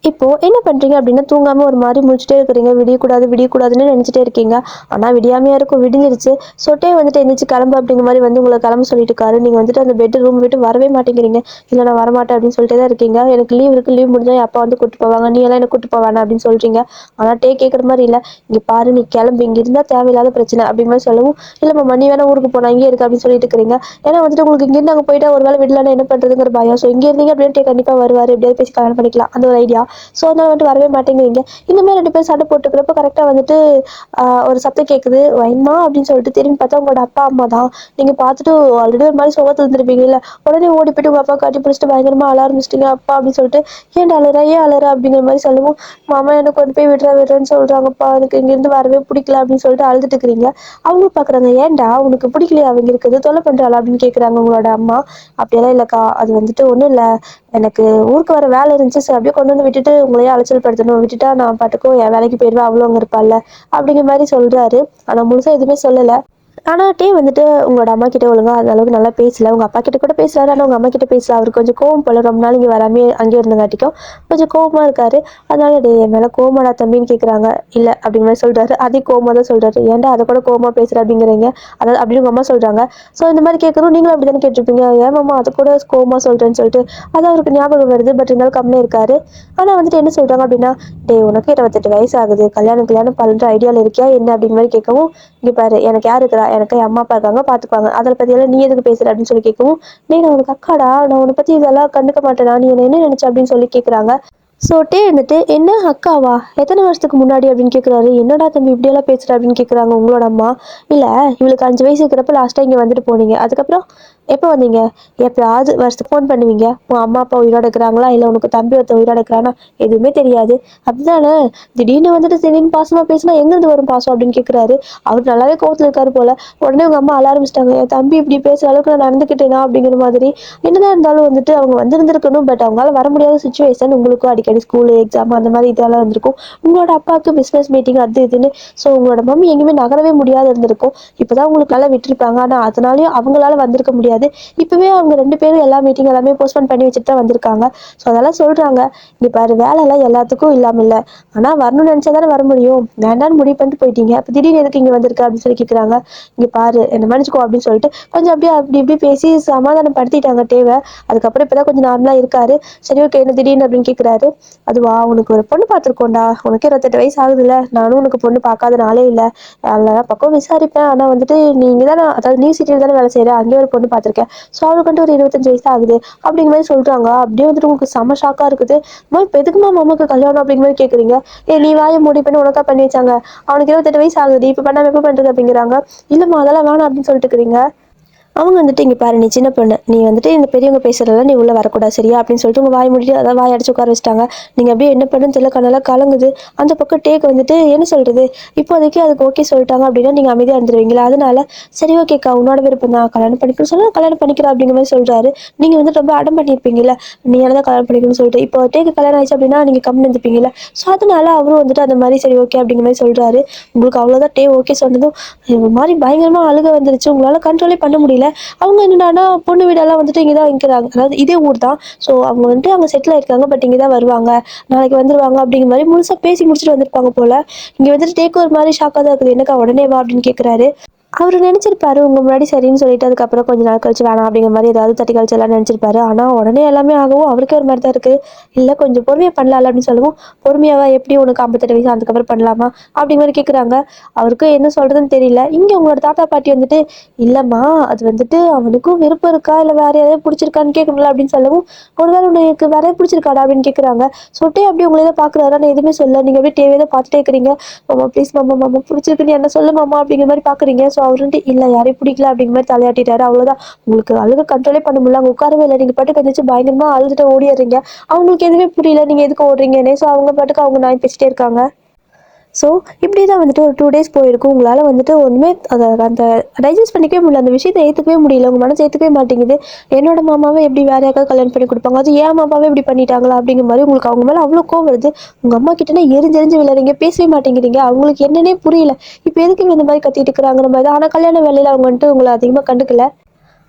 இப்போ என்ன பண்றீங்க அப்படின்னா, தூங்காம ஒரு மாதிரி முழிச்சிட்டே இருக்கிறீங்க. விடியக்கூடாதுன்னு நினைச்சிட்டே இருக்கீங்க. ஆனா விடியாமையா இருக்கும், விடிஞ்சிருச்சு. சொட்டே வந்துட்டு எந்திரிச்சு கிளம்பு அப்படிங்கிற மாதிரி வந்து உங்களை கிளம்ப சொல்லிட்டு இருக்காரு. நீங்க வந்துட்டு அந்த பெட் ரூம் விட்டு வரவே மாட்டேங்கிறீங்க. இல்லை நான் வரமாட்டேன் அப்படின்னு சொல்லிட்டே தான் இருக்கீங்க. எனக்கு லீவ் இருக்கு, லீவ் முடிஞ்சா என் அப்பா வந்து கூட்டு போவாங்க, நீ எல்லாம் என்ன கூட்டு போவானா அப்படின்னு சொல்றீங்க. ஆனா கேட்கற மாதிரி இல்லை. இங்க பாரு, நீ கிளம்பு, இங்க இருந்தா தேவையில்லாத பிரச்சனை அப்படிங்கிற மாதிரி சொல்லவும், இல்லை மாமா நீ வேணா ஊருக்கு போனா, இங்கே இருக்கு அப்படின்னு சொல்லிட்டு இருக்கிறீங்க. ஏன்னா வந்துட்டு உங்களுக்கு இங்கிருந்து அங்கே போயிட்டா ஒரு வேலை விடலான்னு என்ன பண்றதுங்கிற பயம். ஸோ இங்கே இருந்தீங்க அப்படின்னு கண்டிப்பா வருவாரு, எப்படியாவது பேசி கல்யாணம் பண்ணிக்கலாம், அந்த ஒரு ஐடியா. ஸோ அதனால வந்துட்டு வரவே மாட்டேங்கிறீங்க. இந்த மாதிரி 2 பேர் சண்டை போட்டுக்கிறப்ப கரெக்டாக வந்துட்டு ஒரு சத்தம் கேட்குது, வைமா அப்படின்னு சொல்லிட்டு திரும்பி பார்த்தா உங்களோட அப்பா அம்மா தான். நீங்கள் பார்த்துட்டு ஆல்ரெடி ஒரு மாதிரி சோகத்தில் இருந்துருப்பீங்கல்ல, உடனே ஓடி போயிட்டு உங்கள் அப்பா காட்டி பிடிச்சிட்டு பயங்கரமாக அழ ஆரம்பிச்சிட்டிங்க. அப்பா அப்படின்னு சொல்லிட்டு ஏன்டா அழற, ஏன் அழற அப்படிங்கிற மாதிரி சொல்லுவோம். மாமா எனக்கு கொண்டு போய் விடுறேன்னு சொல்கிறாங்கப்பா, எனக்கு இங்கேருந்து வரவே பிடிக்கல அப்படின்னு சொல்லிட்டு அழுதுட்டு இருக்கிறீங்க. அவங்க பார்க்குறாங்க, ஏன்டா உனக்கு பிடிக்கலையா அவங்க இருக்குது, தொலை பண்ணுறாள் அப்படின்னு கேட்குறாங்க உங்களோட அம்மா. அப்படியெல்லாம் இல்லைக்கா, அது வந்துட்டு ஒன்றும் இல்லை, எனக்கு ஊருக்கு வர வேலை இருந்துச்சு, சரி அப்படியே கொண்டு வந்து விட்டுட்டு உங்களையே அலைச்சல் படுத்தணும், விட்டுட்டா நான் பாட்டுக்கும் என் வேலைக்கு போயிடுவேன், அவ்வளோ அங்கே இருப்பாள்ல அப்படிங்கிற மாதிரி சொல்கிறாரு. ஆனால் முழுசாக எதுவுமே சொல்லலை. ஆனால் டே வந்துட்டு உங்களோட அம்மா கிட்ட ஒழுங்கா அந்த அளவுக்கு நல்லா பேசல. உங்கள் அப்பா கிட்ட கூட பேசுறாரு, ஆனால் உங்கள் அம்மா கிட்ட பேசல. அவருக்கு கொஞ்சம் கோவம் போல, ரொம்ப நாள் இங்கே வராமே அங்கேயே இருந்தங்காட்டிக்கும் கொஞ்சம் கோவமாக இருக்காரு. அதனால டே என் மேலே கோவமாடா தம்பின்னு கேட்குறாங்க. இல்லை அப்படிங்கிற மாதிரி சொல்கிறாரு. அதே கோவமாக தான் சொல்கிறாரு. ஏன்டா அதை கூட கோவமாக பேசுகிற அப்படிங்கிறீங்க, அதாவது அப்படின்னு உங்கள் அம்மா சொல்கிறாங்க. ஸோ இந்த மாதிரி கேட்குறோம், நீங்களும் அப்படி தானே கேட்டிருப்பீங்க, ஏன் மாமா அதை கூட கோவமாக சொல்கிறேன்னு சொல்லிட்டு அது அவருக்கு ஞாபகம் வருது. பட் இருந்தாலும் கம்மியாக இருக்காரு. ஆனால் வந்துட்டு என்ன சொல்கிறாங்க அப்படின்னா, டே உனக்கு 28 வயசு ஆகுது, கல்யாணம் கல்யாணம் பண்ணுற ஐடியாவில் இருக்கியா என்ன அப்படிங்கிற மாதிரி கேட்கவும், இங்கே பாரு எனக்கு யார் இருக்கிறா, எனக்கு என் அம்மா அப்பா இருக்காங்க பார்த்துப்பாங்க, அதை பற்றியெல்லாம் நீ எதுக்கு பேசுகிற அப்படின்னு சொல்லி கேட்கவும், டே நான் உனக்கு அக்காடா, நான் உன்னை பற்றி இதெல்லாம் கண்டுக்க மாட்டேனா, நீ என்ன நினச்ச அப்படின்னு சொல்லி கேட்குறாங்க. ஸோ டே வந்துட்டு என்ன அக்காவா, எத்தனை வருஷத்துக்கு முன்னாடி அப்படின்னு கேட்குறாரு. என்னடா தம்பி இப்படியெல்லாம் பேசுகிற அப்படின்னு கேட்குறாங்க உங்களோட அம்மா. இல்லை இவளுக்கு 5 வயசு இருக்கிறப்ப லாஸ்ட்டாக இங்கே வந்துட்டு போனீங்க, அதுக்கப்புறம் எப்போ வந்தீங்க, எப்போயாவது வருஷத்துக்கு ஃபோன் பண்ணுவீங்க, உன் அம்மா அப்பா உயிரோட இருக்கிறாங்களா இல்லை உனக்கு தம்பி ஒருத்தன் உயிரோட இருக்கிறானா எதுவுமே தெரியாது, அப்படிதானே, திடீர்னு வந்துட்டு திடீர்னு பாசமாக பேசினா எங்கேருந்து வரும் பாசம் அப்படின்னு கேட்குறாரு. அவர் நல்லாவே கோவத்தில் இருக்காரு போல. உடனே உங்கள் அம்மா அழ ஆரம்பிச்சிட்டாங்க. என் தம்பி இப்படி பேசுகிற அளவுக்கு நான் நடந்துக்கிட்டேனா அப்படிங்கிற மாதிரி. என்னதான் இருந்தாலும் வந்துட்டு அவங்க வந்திருந்திருக்கணும், பட் அவங்களால வர முடியாத சுச்சுவேஷன். உங்களுக்கும் அடிக்கடி ஸ்கூலு எக்ஸாம் அந்த மாதிரி இதெல்லாம் இருந்திருக்கும், உங்களோட அப்பாவுக்கு பிஸ்னஸ் மீட்டிங் அது இதுன்னு. ஸோ உங்களோட மம்மி எங்கேயுமே நகரவே முடியாது இருந்திருக்கும். இப்போதான் உங்களுக்கு நல்லா விட்டுருப்பாங்க, ஆனால் அதனாலேயும் அவங்களால வந்திருக்க முடியாது. இப்போவே அவங்க 2 பேரும் எல்லா மீட்டிங் எல்லாமே போஸ்ட்போன் பண்ணி வச்சுட்டு தான் வந்திருக்காங்க. ஸோ அதெல்லாம் சொல்கிறாங்க. இங்கே பாரு வேலைலாம் எல்லாத்துக்கும் இல்லாமல் இல்லை, ஆனால் வரணும்னு நினச்சா தானே வர முடியும், வேண்டான்னு முடிவு பண்ணிட்டு போயிட்டீங்க, அப்போ திடீர்னு எதுக்கு இங்கே வந்திருக்க அப்படின்னு சொல்லி கேட்குறாங்க. இங்கே பாரு என்ன மன்னிச்சுக்கோ அப்படின்னு சொல்லிட்டு கொஞ்சம் அப்படியே அப்படி இப்படி பேசி சமாதானப்படுத்திட்டாங்க தேவை. அதுக்கப்புறம் இப்போதான் கொஞ்சம் நார்மலாக இருக்காரு. சரி ஓகே என்ன திடீர்னு அப்படின்னு கேட்குறாரு. அதுவா, உனக்கு ஒரு பொண்ணு பார்த்துருக்கோண்டா, உனக்கு 28 வயசு ஆகுதுல்ல, நானும் உனக்கு பொண்ணு பார்க்காத நாளே இல்லை, எல்லா பக்கம் விசாரிப்பேன், ஆனால் வந்துட்டு நீங்கள் தானே, அதாவது நியூ சிட்டியில் தானே வேலை செய்கிற, அங்கேயே ஒரு பொண்ணு பார்த்துருக்கேன், ஸோ அவளுக்கு வந்துட்டு ஒரு 25 வயசு ஆகுது அப்படிங்கிற மாதிரி சொல்கிறாங்க. அப்படியே வந்துட்டு உங்களுக்கு செம ஷாக்காக இருக்குது. இப்போ எதுக்குமா மாமாக்கு கல்யாணம் அப்படிங்கிற மாதிரி கேட்குறீங்க, நீ வாயை மூடி பண்ணி உனக்கா பண்ணி வச்சாங்க, அவனுக்கு 28 வயசு ஆகுது, இப்போ பண்ணாமல் எப்போ பண்ணுறது அப்படிங்கிறாங்க. இல்லைம்மா அதெல்லாம் வேணாம் அப்படின்னு சொல்லிட்டு இருக்கிறீங்க. அவங்க வந்துட்டு இங்கே பாரு நீ சின்ன பொண்ணு, நீ வந்துட்டு இந்த பெரியவங்க பேசுறதுல நீ உள்ளே வரக்கூடாது சரியா அப்படின்னு சொல்லிட்டு உங்கள் வாய் முடிட்டு அதாவது வாய் அடிச்சு உட்கார வச்சிட்டாங்க. நீங்கள் அப்படியே என்ன பண்ணுன்னு தெரியல, கண்ணெல்லாம் கலங்குது. அந்த பக்கம் டேக் வந்துட்டு என்ன சொல்கிறது, இப்போதைக்கு அதுக்கு ஓகே சொல்லிட்டாங்க அப்படின்னா நீங்கள் அமைதியாக இருந்துருவீங்களா, அதனால சரி ஓகேக்கா உன்னோட விருப்பம் தான், கல்யாணம் பண்ணிக்கணும்னு சொன்னால் கல்யாணம் பண்ணிக்கிறா அப்படிங்கிற மாதிரி சொல்கிறாரு. நீங்கள் வந்துட்டு ரொம்ப அடம் பண்ணியிருப்பீங்கல்ல, நீ தான் கல்யாணம் பண்ணிக்கணும்னு சொல்லிட்டு, இப்போ டேக்கு கல்யாணம் ஆயிடுச்சு அப்படின்னா நீங்கள் கம்மி இருந்துப்பீங்கல்ல. ஸோ அதனால அவரும் வந்துட்டு அந்த மாதிரி சரி ஓகே அப்படிங்கிற மாதிரி சொல்கிறாரு. உங்களுக்கு அவ்வளோதான் டே ஓகே சொன்னதும் ஒரு மாதிரி பயங்கரமாக அழுக வந்துருச்சு, உங்களால் கண்ட்ரோலே பண்ண முடியல. அவங்க என்னடானா பொண்ணு வீடெல்லாம் வந்துட்டு இங்கே தான் இருக்கிறாங்க, அதாவது இதே ஊர் தான். ஸோ அவங்க வந்துட்டு அங்கே செட்டில் ஆயிருக்காங்க, பட் இங்கே தான் வருவாங்க, நாளைக்கு வந்துருவாங்க அப்படிங்கிற மாதிரி முழுசாக பேசி முடிச்சுட்டு வந்திருப்பாங்க போல. இங்கே வந்துட்டு டேக் ஒரு மாதிரி ஷாக்காக தான் இருக்குது, என்னக்கா உடனே வா அப்படின்னு கேட்குறாரு. அவர் நினச்சிருப்பாரு உங்கள் முன்னாடி சரின்னு சொல்லிட்டு அதுக்கப்புறம் கொஞ்ச நாள் கழிச்சு வேணாம் அப்படிங்கிற மாதிரி ஏதாவது தட்டி கழிச்சு எல்லாம் நினச்சிருப்பாரு. ஆனால் உடனே எல்லாமே ஆகவும் அவருக்கே ஒரு மாதிரி தான் இருக்குது. இல்லை கொஞ்சம் பொறுமையாக பண்ணலாம்ல அப்படின்னு சொல்லவும், பொறுமையாவா எப்படி உனக்கு 58 வயசு அதுக்கப்புறம் பண்ணலாமா அப்படிங்கிற மாதிரி கேட்குறாங்க. அவருக்கு என்ன சொல்கிறதுன்னு தெரியல. இங்கே உங்களோட தாத்தா பாட்டி வந்துட்டு, இல்லைம்மா அது வந்துட்டு அவனுக்கும் விருப்பம் இருக்கா இல்லை வேறு எதாவது பிடிச்சிருக்கான்னு கேட்கணும்ல அப்படின்னு சொல்லவும், ஒருவேளை உனக்கு வேற பிடிச்சிருக்காடா அப்படின்னு கேட்குறாங்க. சொட்டே அப்படியே உங்களே தான் பார்க்குறாரு, ஆனால் எதுவுமே சொல்ல. நீங்கள் அப்படியே டிவியை தான் பார்த்துட்டே இருக்கிறீங்க. மாமா ப்ளீஸ் மாமா, மாமா பிடிச்சிருக்குன்னு என்ன சொல்ல மாமா அப்படிங்கிற மாதிரி பார்க்குறீங்க. ஸோ அவர் வந்துட்டு இல்லை யாரையும் பிடிக்கல அப்படிங்கிற மாதிரி தலையாட்டிட்டாரு. அவ்வளோதான், உங்களுக்கு அழுக கண்ட்ரோலே பண்ண முடியல, அங்கே உட்காரவே இல்லை. நீங்கள் பாட்டுக்கு வந்துச்சு பயங்கரமாக அழுதுட்டு ஓடிடுறீங்க. அவங்களுக்கு எதுவுமே புரியல நீங்கள் எதுக்கு ஓடுறீங்கன்னே. ஸோ அவங்க பாட்டுக்கு அவங்க நாய் பேசிட்டே இருக்காங்க. ஸோ இப்படி தான் வந்துட்டு ஒரு 2 டேஸ் போயிருக்கும். உங்களால் வந்துட்டு ஒன்றுமே அதை அந்த டைஜஸ்ட் பண்ணிக்கவே முடியல, அந்த விஷயத்தை ஏற்றுக்கவே முடியல, உங்கள் மனசு ஏற்றுக்கவே மாட்டேங்குது. என்னோட மாமாவை எப்படி வேற யாருக்காவது கல்யாணம் பண்ணி கொடுப்பாங்க, அது ஏன் மாமாவே இப்படி பண்ணிட்டாங்களா அப்படிங்கிற மாதிரி உங்களுக்கு அவங்க மேலே அவ்வளோ கோவம் வருது. உங்கள் அம்மா கிட்டனா எரிஞ்செரிஞ்சு விளையாடுறீங்க, பேசவே மாட்டேங்கிறீங்க, அவங்களுக்கு என்னன்னே புரியல, இப்போ எதுக்கு இந்த மாதிரி கத்திட்டு இருக்கிறாங்கிற மாதிரி தான். ஆனால் கல்யாண வேலையில் அவங்க வந்துட்டு உங்களை அதிகமாக கண்டுக்கல.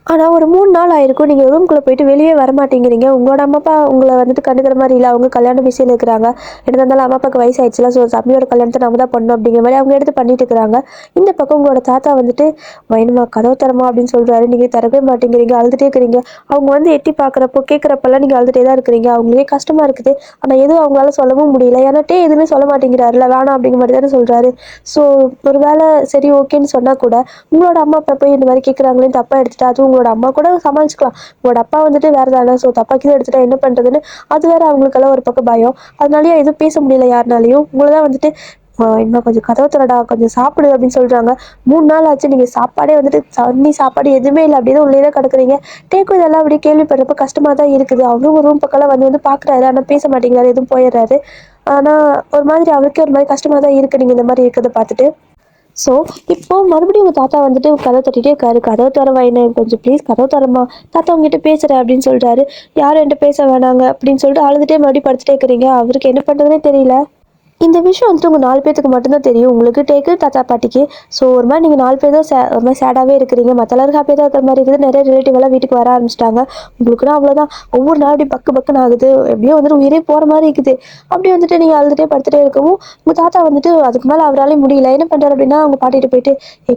ஆனால் ஒரு 3 நாள் ஆயிருக்கும், நீங்கள் ரூம்குள்ளே போயிட்டு வெளியே வர மாட்டேங்கிறீங்க. உங்களோட அம்மா அப்பா உங்களை வந்துட்டு கண்டுக்கிற மாதிரி இல்லை, அவங்க கல்யாண பிஸியில் இருக்கிறாங்க. என்ன இருந்தாலும் அம்மா அப்பாவுக்கு வயசாயிடுச்சுல, ஸோ தம்பியோட கல்யாணத்தை நம்ம தான் பண்ணணும் அப்படிங்கிற மாதிரி அவங்க எடுத்து பண்ணிட்டு இருக்கிறாங்க. இந்த பக்கம் உங்களோட தாத்தா வந்துட்டு வைனமா கதவு தரமா அப்படின்னு சொல்கிறாரு. நீங்கள் தரவே மாட்டேங்கிறீங்க, அழுதுகிட்டே இருக்கிறீங்க. அவங்க வந்து எட்டி பார்க்குறப்போ கேட்குறப்பெல்லாம் நீங்கள் அழுதுகிட்டே தான் இருக்கிறீங்க. அவங்களுக்கே கஷ்டமாக இருக்குது, ஆனால் எதுவும் அவங்களால சொல்லவும் முடியல. ஏன்னா எதுவுமே சொல்ல மாட்டேங்கிறாருல, வேணாம் அப்படிங்கிற மாதிரி தானே சொல்கிறாரு. ஸோ ஒரு வேளை சரி ஓகேன்னு சொன்னால் கூட உங்களோட அம்மா அப்பா போய் இந்த மாதிரி கேட்குறாங்களேன்னு தப்பாக எடுத்துட்டா, அதுவும் உங்களோட அம்மா கூட சமாளிச்சுக்கலாம், உங்களோட அப்பா வந்துட்டு வேறு தானே, ஸோ தப்பாக்கி எடுத்துட்டா என்ன பண்ணுறதுன்னு அது வேறு அவங்களுக்கெல்லாம் ஒரு பக்கம் பயம். அதனாலேயே எதுவும் பேச முடியல யாருனாலையும். உங்களை தான் வந்துட்டு இன்னும் கொஞ்சம் கதவு திறடா, கொஞ்சம் சாப்பிடு அப்படின்னு சொல்கிறாங்க. 3 நாள் ஆச்சு, நீங்கள் சாப்பாடே வந்துட்டு தண்ணி சாப்பாடு எதுவுமே இல்லை, அப்படியே தான் உள்ளே தான் கிடக்குறீங்க. டேக்கும் இதெல்லாம் அப்படியே கேள்விப்படுறப்ப கஷ்டமாக தான் இருக்குது. அவரும் ரூம் பக்கம்லாம் வந்து பார்க்குறாரு, ஆனால் பேச மாட்டேங்கிறாரு, எதுவும் போயிடுறாரு. ஆனால் ஒரு மாதிரி அவருக்கே ஒரு மாதிரி கஷ்டமாக தான் இருக்குது நீங்கள் இந்த மாதிரி இருக்கிறத பார்த்துட்டு. ஸோ இப்போ மறுபடியும் உங்கள் தாத்தா வந்துட்டு கதவை தட்டிகிட்டே இருக்காரு. கதவை தரவா என்ன கொஞ்சம் ப்ளீஸ் கதவை தரமா, தாத்தா உங்ககிட்ட பேசுகிறேன் அப்படின்னு சொல்லிட்டாரு. யாரும் என்கிட்ட பேச வேணாங்க அப்படின்னு சொல்லிட்டு அழுதுகிட்டே மறுபடியும் படுத்துட்டே இருக்கிறீங்க. அவருக்கு என்ன பண்ணுறதுனே தெரியல. இந்த விஷயம் வந்துட்டு உங்கள் 4 பேத்துக்கு மட்டும்தான் தெரியும். உங்களுக்கு டேக்கு தாத்தா பாட்டிக்கு. ஸோ ஒரு மாதிரி நீங்கள் 4 பேர் தான் ஒரு மாதிரி சேடாகவே இருக்கிறீங்க. மற்ற எல்லாரும் ஹாப்பியாக தான் இருக்கிற மாதிரி இருக்குது. நிறைய ரிலேட்டிவ் எல்லாம் வீட்டுக்கு வர ஆரம்பிச்சிட்டாங்க. உங்களுக்குன்னா அவ்வளோதான். ஒவ்வொரு நாள் அப்படி பக்கு பக்குன்னு ஆகுது. எப்படியோ வந்துட்டு உயிரே போகிற மாதிரி இருக்குது. அப்படி வந்துட்டு நீங்கள் அழுதுகிட்டே படுத்துகிட்டே இருக்கவும் உங்கள் தாத்தா வந்துட்டு அதுக்கு மேலே அவராலே முடியல. என்ன பண்ணுறாரு அப்படின்னா அவங்க பாட்டிகிட்ட போயிட்டு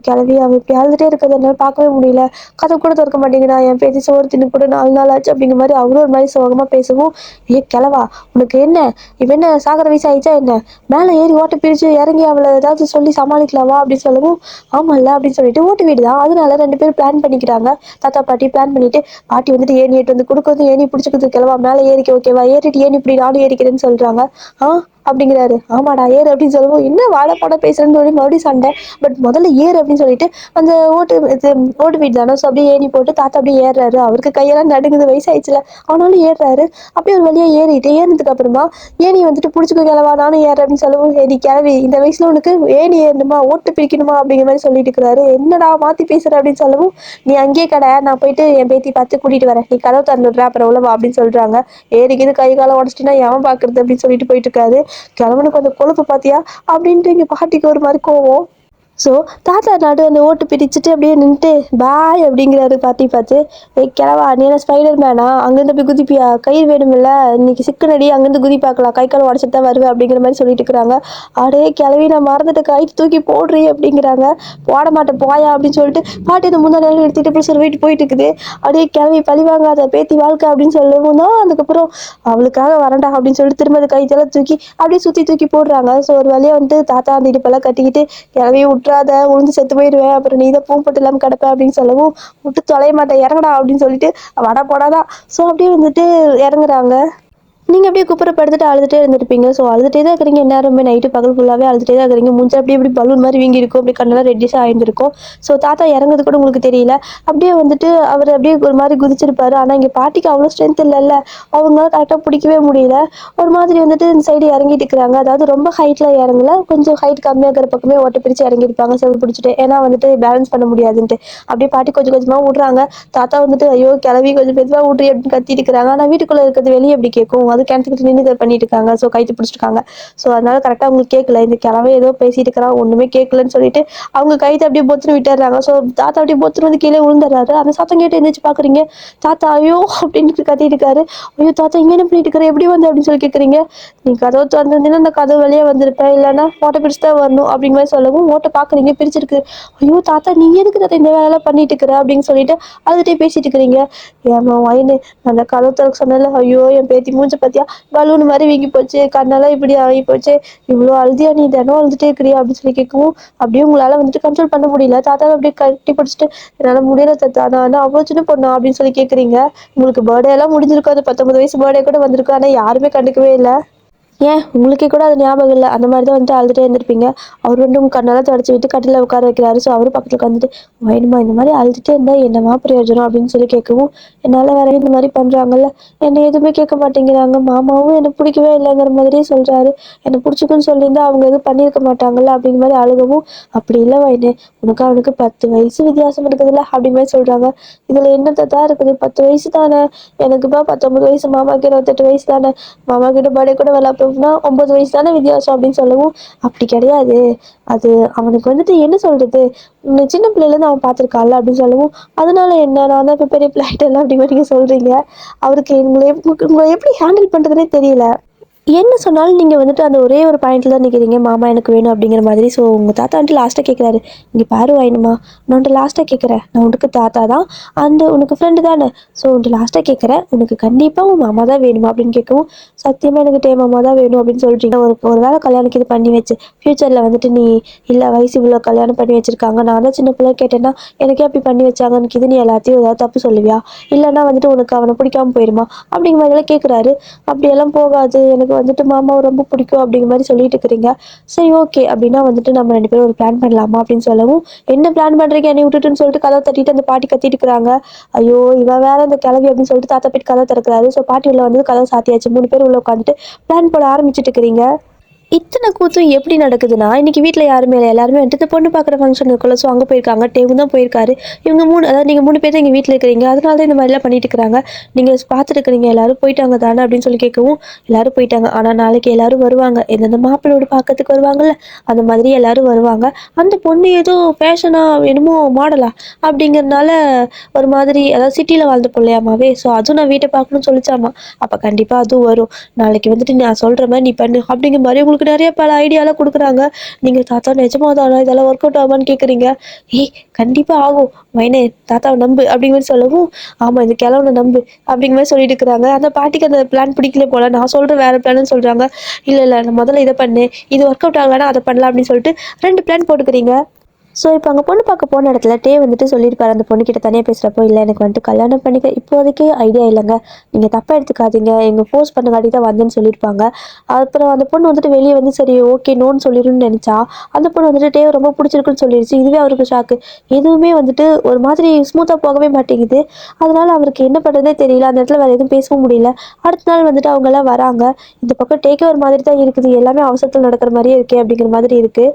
கிளவி அவன் இப்படி அழுதுகிட்டே இருக்கிறது என்னால் பார்க்கவே முடியல. கதை கூட திறக்க மாட்டேங்கிறா. என் பேச்சு சோறு தின்னு கூட 4 நாள் ஆச்சு அப்படிங்கிற மாதிரி அவரும் ஒரு மாதிரி சோகமாக பேசவும் கிளவா உனக்கு என்ன இவன் என்ன சாகர வயசு ஆயிடுச்சா என்ன, மேலே ஏறி ஓட்ட பிரித்து இறங்கி அவளை ஏதாவது சொல்லி சமாளிக்கலாவா அப்படின்னு சொல்லவும் ஆமாம்ல அப்படின்னு சொல்லிட்டு ஓட்டு வீடு தான் அதனால 2 பேரும் பிளான் பண்ணிக்கிறாங்க. தாத்தா பாட்டி பிளான் பண்ணிட்டு பாட்டி வந்துட்டு ஏணி எட்டு வந்து கொடுக்கறது ஏணி பிடிச்சிக்கிறது கிளவா மேலே ஏறிக்க ஓகேவா ஏறிட்டு ஏணி இப்படி நானும் ஏறிக்கிறேன்னு சொல்கிறாங்க. அப்படிங்கிறாரு. ஆமாடா ஏறு அப்படின்னு சொல்லுவோம். என்ன வாழை பாட பேசுறேன்னு சொல்லி மறுபடியும் சண்டை. பட் முதல்ல ஏறு அப்படின்னு சொல்லிட்டு அந்த ஓட்டு வீடு தானே. ஸோ அப்படியே ஏணி போட்டு தாத்தா அப்படியே ஏறுறாரு. அவருக்கு கையெல்லாம் நடுங்குது வயசாயிடுச்சுல ஆனாலும் ஏறுறாரு. அப்படியே ஒரு வழியாக ஏறினதுக்கு அப்புறமா ஏணி வந்துட்டு பிடிச்சிக்க கிளவா நானும் ஏறு அப்படின்னு சொல்லவும் ஏடி கிளவி இந்த வயசுல உனக்கு ஏணி ஏறணுமா ஓட்டு பிரிக்கணுமா அப்படிங்கிற மாதிரி சொல்லிட்டு இருக்கிறாரு. என்னடா மாத்தி பேசுற அப்படின்னு சொல்லவும் நீ அங்கேயே கடை நான் போயிட்டு என் பேத்தி பார்த்து கூட்டிட்டு வரேன், நீ கதவை திறந்துடுற அப்புறம் உள்ள அப்படின்னு சொல்றாங்க. ஏறிக்கிது கை காலம் உடச்சிட்டுனா எவன் பாக்குறது அப்படின்னு சொல்லிட்டு போயிட்டு இருக்காரு. கிழவனுக்கு அந்த கொழுப்பு பாத்தியா அப்படின்ட்டு இங்க பாட்டிக்கு ஒரு மாதிரி கோவம். ஸோ தாத்தா நாடு அந்த ஓட்டு பிரிச்சுட்டு அப்படியே நின்றுட்டு பாய் அப்படிங்கிறாரு பாட்டி பார்த்து. கிளவா நீ என்ன ஸ்பைடர் மேனா அங்கேருந்து போய் குதிப்பியா, கயிறு வேணுமில்ல இன்னைக்கு சிக்கனடி அங்கேருந்து குதி பார்க்கலாம், கை கால் உடச்சிட்டு தான் வருவேன் அப்படிங்கிற மாதிரி சொல்லிட்டு இருக்கிறாங்க. அடே கிளவி நான் மறந்துட்டு கயிறு தூக்கி போடுறீ அப்படிங்கிறாங்க. போட மாட்டேன் போயா அப்படின்னு சொல்லிட்டு பாட்டி அந்த முன்னாடி எடுத்துகிட்டு போய் சொல்லிட்டு போயிட்டு இருக்குது. அப்படியே கிளவி பழிவாங்காத பேத்தி வாழ்க்கை அப்படின்னு சொல்லவும் தான் அதுக்கப்புறம் அவளுக்காக வரண்டா அப்படின்னு சொல்லிட்டு திரும்ப அந்த கைத்தெல்லாம் தூக்கி அப்படியே சுற்றி தூக்கி போடுறாங்க. ஸோ ஒரு வழியாக வந்துட்டு தாத்தா அந்த இடுப்பெல்லாம் கட்டிக்கிட்டு கிளவி விட்டுறாத உழுந்து செத்து போயிடுவேன் அப்புறம் நீ இதை பூப்பட்டு இல்லாமல் கிடப்ப அப்படின்னு சொல்லவும் விட்டு தொலைய மாட்டேன் இறங்கடா அப்படின்னு சொல்லிட்டு வட போடாதான். ஸோ அப்படியே வந்துட்டு இறங்குறாங்க. நீங்கள் அப்படியே குப்புறப்படுத்துட்டு அழுதுகிட்டே இருந்திருப்பீங்க. ஸோ அழுதுகிட்டே தான் இருக்கிறீங்க எல்லாருமே நைட்டு பகல் ஃபுல்லாகவே அழுதுகிட்டே தான் இருக்கிறீங்க. மூஞ்சி அப்படியே இப்படி பலூன் மாதிரி வீங்கி இருக்கும், அப்படி கண்ணெல்லாம் ரெட்டிஸாக ஆயிருந்திருக்கும். ஸோ தாத்தா இறங்குறது கூட உங்களுக்கு தெரியல. அப்படியே வந்துட்டு அவர் அப்படியே ஒரு மாதிரி குதிச்சிருப்பாரு. ஆனால் இங்கே பாட்டிக்கு அவ்வளோ ஸ்ட்ரென்த் இல்லைல்ல, அவங்களால கரெக்டாக பிடிக்கவே முடியல. ஒரு மாதிரி வந்துட்டு இந்த சைடு இறங்கிட்டு இருக்கிறாங்க. அதாவது ரொம்ப ஹைட்டில் இறங்கல, கொஞ்சம் ஹைட் கம்மியாக இருக்கிற பக்கமே ஓட்ட பிரித்து இறங்கியிருப்பாங்க செல் பிடிச்சிட்டு, ஏன்னா வந்துட்டு பேலன்ஸ் பண்ண முடியாதுன்ட்டு. அப்படியே பாட்டி கொஞ்சம் கொஞ்சமாக விட்றாங்க. தாத்தா வந்துட்டு ஐயோ கிளவி கொஞ்சம் மெதுவாக விட்றி அப்படின்னு கத்திட்டு இருக்கிறாங்க. ஆனால் வீட்டுக்குள்ளே இருக்கிறது வெளியே எப்படி கேட்கும், அது கிணத்துக்கிட்டு நின்று பண்ணிட்டு இருக்காங்க. ஸோ கைத்து பிடிச்சிருக்காங்க. ஸோ அதனால கரெக்டாக அவங்களுக்கு கேட்கல. இந்த கிழமை ஏதோ பேசிட்டு இருக்கிறான் ஒன்றுமே கேட்கலன்னு சொல்லிட்டு அவங்க கைத்தை அப்படியே பொத்துன்னு விட்டுறாங்க. ஸோ தாத்தா அப்படியே பொத்துன்னு வந்து கீழே விழுந்துடுறாரு. அந்த சத்தம் கேட்டு எந்திரிச்சு பார்க்குறீங்க. தாத்தா ஐயோ அப்படின்னு கத்திட்டு இருக்காரு. ஐயோ தாத்தா இங்கே என்ன பண்ணிட்டு இருக்கிற, எப்படி வந்து அப்படின்னு சொல்லி கேட்குறீங்க. நீ கதவை திறந்துருந்தீங்கன்னா அந்த கதவு வழியாக வந்திருப்பேன், இல்லைன்னா ஓட்டை பிரிச்சு தான் வரணும் அப்படிங்கிற மாதிரி சொல்லவும் ஓட்டை பார்க்குறீங்க பிரிச்சிருக்கு. ஐயோ தாத்தா நீ எதுக்கு தாத்தா இந்த வேலையெல்லாம் பண்ணிட்டு இருக்கிற அப்படின்னு சொல்லிட்டு அதுகிட்டே பேசிட்டு இருக்கிறீங்க. ஏமா வயனு அந்த கதவு திறக்க சொன்னல, ஐயோ என் பேத்தி மூஞ்ச பத்தியா பலூன் மாதிரி வீங்கி போச்சு, கண்ணெல்லாம் இப்படி ஆகி போச்சு, இவ்வளோ அழுதியா நீ தினம் அழுதுட்டே இருக்கிறியா அப்படின்னு சொல்லி கேட்கவும் அப்படியே உங்களால் வந்துட்டு கண்ட்ரோல் பண்ண முடியல. தாத்தா அப்படியே கட்டி பிடிச்சிட்டு என்னால் முடியல தாத்தா நான் அவ்வளோ சின்ன பொண்ணா அப்படின்னு சொல்லி கேட்குறீங்க. உங்களுக்கு பர்த்டே எல்லாம் முடிஞ்சிருக்கும், அது 19 வயசு பர்த்டே கூட வந்திருக்கும், ஆனால் யாருமே கண்டுக்கவே இல்லை. ஏன் உங்களுக்கே கூட அது ஞாபகம் இல்லை, அந்த மாதிரி தான் வந்துட்டு அழுதுகிட்டே இருந்திருப்பீங்க. அவர் வந்து உங்கள் கண்ணெல்லாம் தொடச்சி விட்டு கட்டில உட்கார வைக்கிறாரு. ஸோ அவர் பக்கத்தில் உட்காந்துட்டு வேணுமா இந்த மாதிரி அழுதுகிட்டே இருந்தால் என்னமா பிரயோஜனம் அப்படின்னு சொல்லி கேட்கவும் என்னால் வேற இந்த மாதிரி பண்ணுறாங்கல்ல, என்னை எதுவுமே கேட்க மாட்டேங்கிறாங்க, மாமாவும் எனக்கு பிடிக்கவே இல்லைங்கிற மாதிரியே சொல்கிறாரு, என்னை பிடிச்சிக்குன்னு சொல்லியிருந்தா அவங்க எதுவும் பண்ணியிருக்க மாட்டாங்கல்ல அப்படிங்கிற மாதிரி அழுகவும் அப்படி இல்லை வயனு உனக்கு அவனுக்கு 10 வயசு வித்தியாசம் இருக்குதுல்ல அப்படிங்கிற மாதிரி சொல்கிறாங்க. இதில் என்னத்தான் இருக்குது, 10 வயசு தானே, எனக்குப்பா 19 வயசு, மாமாவுக்கு 28 வயசு தானே, மாமா கிட்ட பர்த்டே கூட விளாட்னா 9 வயசு தானே வித்தியாசம் அப்படின்னு சொல்லவும் அப்படி கிடையாது, அது அவனுக்கு வந்துட்டு என்ன சொல்றது, சின்ன பிள்ளைலேருந்து அவன் பார்த்துருக்கான்ல அப்படின்னு சொல்லவும் அதனால என்ன நான் தான் இப்போ பெரிய பிள்ளைகிட்ட அப்படிங்கிற நீங்கள் சொல்கிறீங்க. அவருக்கு உங்களை எப்படி ஹேண்டில் பண்ணுறதுனே தெரியல. என்ன சொன்னாலும் நீங்கள் வந்துட்டு அந்த ஒரே ஒரு பாயிண்ட்டில் தான் நிற்கிறீங்க, மாமா எனக்கு வேணும் அப்படிங்கிற மாதிரி. ஸோ உங்கள் தாத்தா வந்துட்டு லாஸ்ட்டாக கேட்குறாரு, இங்கே பாரு வாயினுமா நான் வந்துட்டு லாஸ்ட்டாக கேட்குறேன், நான் உனக்கு தாத்தா தான் அண்டு உனக்கு ஃப்ரெண்டு தானே, ஸோ வந்துட்டு லாஸ்ட்டாக கேட்குறேன் உனக்கு கண்டிப்பாக உன் மாமா தான் வேணுமா அப்படின்னு கேட்கவும் சத்தியமாக எனக்கு டே மாமா தான் வேணும் அப்படின்னு சொல்லிட்டீங்க. ஒரு வேளை கல்யாணத்துக்கு இது பண்ணி வச்சு ஃப்யூச்சரில் வந்துட்டு நீ இல்லை வயசு இவ்வளோ கல்யாணம் பண்ணி வச்சுருக்காங்க, நான் தான் சின்ன பிள்ளை கேட்டேன்னா எனக்கே அப்படி பண்ணி வச்சாங்கன்னு இது நீ எல்லாத்தையும் ஏதாவது தப்பு சொல்லுவியா, இல்லைன்னா வந்துட்டு உனக்கு அவனை பிடிக்காம போயிடுமா அப்படிங்கிற மாதிரிலாம் கேட்குறாரு. அப்படியெல்லாம் போகாது, எனக்கு வந்துட்டு மாமாவை ரொம்ப பிடிக்கும் அப்படிங்கிற மாதிரி சொல்லிட்டு இருக்கிறீங்க. சரி ஓகே அப்படின்னா வந்துட்டு நம்ம 2 பேரும் ஒரு பிளான் பண்ணலாமா அப்படின்னு சொல்லவும் என்ன பிளான் பண்ணுறீங்க என்னை விட்டுட்டுன்னு சொல்லிட்டு கதவை தட்டிட்டு அந்த பாட்டி கத்திட்டு இருக்கிறாங்க. ஐயோ இவன் வேற இந்த கிளவி அப்படின்னு சொல்லிட்டு தாத்தா போயிட்டு கதவை திறக்கிறாரு. ஸோ பாட்டி உள்ள வந்து கதவை சாத்தியாச்சு, 3 பேர் உள்ள உட்காந்துட்டு பிளான் போட ஆரம்பிச்சுட்டு இருக்கிறீங்க. இத்தனை கூத்தும் எப்படி நடக்குதுன்னா, இன்னைக்கு வீட்ல யாருமே இல்ல. எல்லாருமே வந்துட்டு இந்த பொண்ணு பார்க்குற ஃபங்ஷன் இருக்குல்ல, ஸோ அங்க போயிருக்காங்க. டேவும் தான் போயிருக்காரு. இவங்க 3 அதாவது நீங்க 3 பேர் தான் எங்க வீட்ல இருக்கிறீங்க. அதனால தான் இந்த மாதிரிலாம் பண்ணிட்டு இருக்கிறாங்க. நீங்க பார்த்துருக்கிறீங்க எல்லாரும் போயிட்டாங்க தானே அப்படின்னு சொல்லி கேட்கவும், எல்லாரும் போயிட்டாங்க. ஆனா நாளைக்கு எல்லாரும் வருவாங்க. எந்தெந்த மாப்பிள்ளையோட பார்க்கறதுக்கு வருவாங்கல்ல, அந்த மாதிரி எல்லாரும் வருவாங்க. அந்த பொண்ணு ஏதோ ஃபேஷனா என்னமோ மாடலா அப்படிங்கிறனால ஒரு மாதிரி அதாவது சிட்டில வாழ்ந்த பிள்ளையாமாவே. ஸோ அதுவும் நான் வீட்ட பார்க்கணும்னு சொல்லிச்சாமா. அப்ப கண்டிப்பா அதுவும் வரும். நாளைக்கு வந்துட்டு நான் சொல்ற மாதிரி நீ பண்ணு அப்படிங்கிற மாதிரி உங்களுக்கு நிறைய பல ஐடியாலாம் கொடுக்குறாங்க. நீங்க தாத்தா நிஜமாதானா இதெல்லாம் ஒர்க் அவுட் ஆகுமான்னு கேட்குறீங்க. ஏய் கண்டிப்பா ஆகும். மைனே தாத்தாவை நம்பு அப்படிங்கிற மாதிரி சொல்லவும், ஆமா இந்த கிழவனை நம்பு அப்படிங்கிற மாதிரி சொல்லிட்டு இருக்கிறாங்க. அந்த பாட்டிக்கு அந்த பிளான் பிடிக்கல போல. நான் சொல்றேன் வேற பிளான்னு சொல்றாங்க. இல்ல இல்ல நான் முதல்ல இதை பண்ணு, இது ஒர்க் அவுட் ஆகலைன்னா அதை பண்ணலாம் அப்படின்னு சொல்லிட்டு 2 பிளான் போட்டுக்கிறீங்க. ஸோ இப்போ அங்கே பொண்ணு பார்க்க போன இடத்துல வந்துட்டு சொல்லியிருப்பாரு அந்த பொண்ணுக்கிட்ட தனியாக பேசுகிறப்போ, இல்லை எனக்கு வந்துட்டு கல்யாணம் பண்ணிக்க இப்போதைக்கு ஐடியா இல்லைங்க, நீங்கள் தப்பாக எடுத்துக்காதீங்க, எங்கள் ஃபோர்ஸ் பண்ணங்காட்டி தான் வந்தேன்னு சொல்லியிருப்பாங்க. அப்புறம் அந்த பொண்ணு வந்துட்டு வெளியே வந்து சரி ஓகே நோன்னு சொல்லிடும்னு நினச்சா, அந்த பொண்ணு வந்துட்டு ரொம்ப பிடிச்சிருக்குன்னு சொல்லிடுச்சு. இதுவே அவருக்கு ஷாக்கு. எதுவுமே வந்துட்டு ஒரு மாதிரி ஸ்மூத்தாக போகவே மாட்டேங்குது. அதனால அவருக்கு என்ன பண்ணுறதே தெரியல. அந்த இடத்துல வேறு எதுவும் பேசவும் முடியல. அடுத்த நாள் வந்துட்டு அவங்கெல்லாம் வராங்க. இந்த பக்கம் டேக்கே ஒரு மாதிரி தான் இருக்குது. எல்லாமே அவசரத்தில் நடக்கிற மாதிரியே இருக்கே அப்படிங்கிற மாதிரி இருக்குது.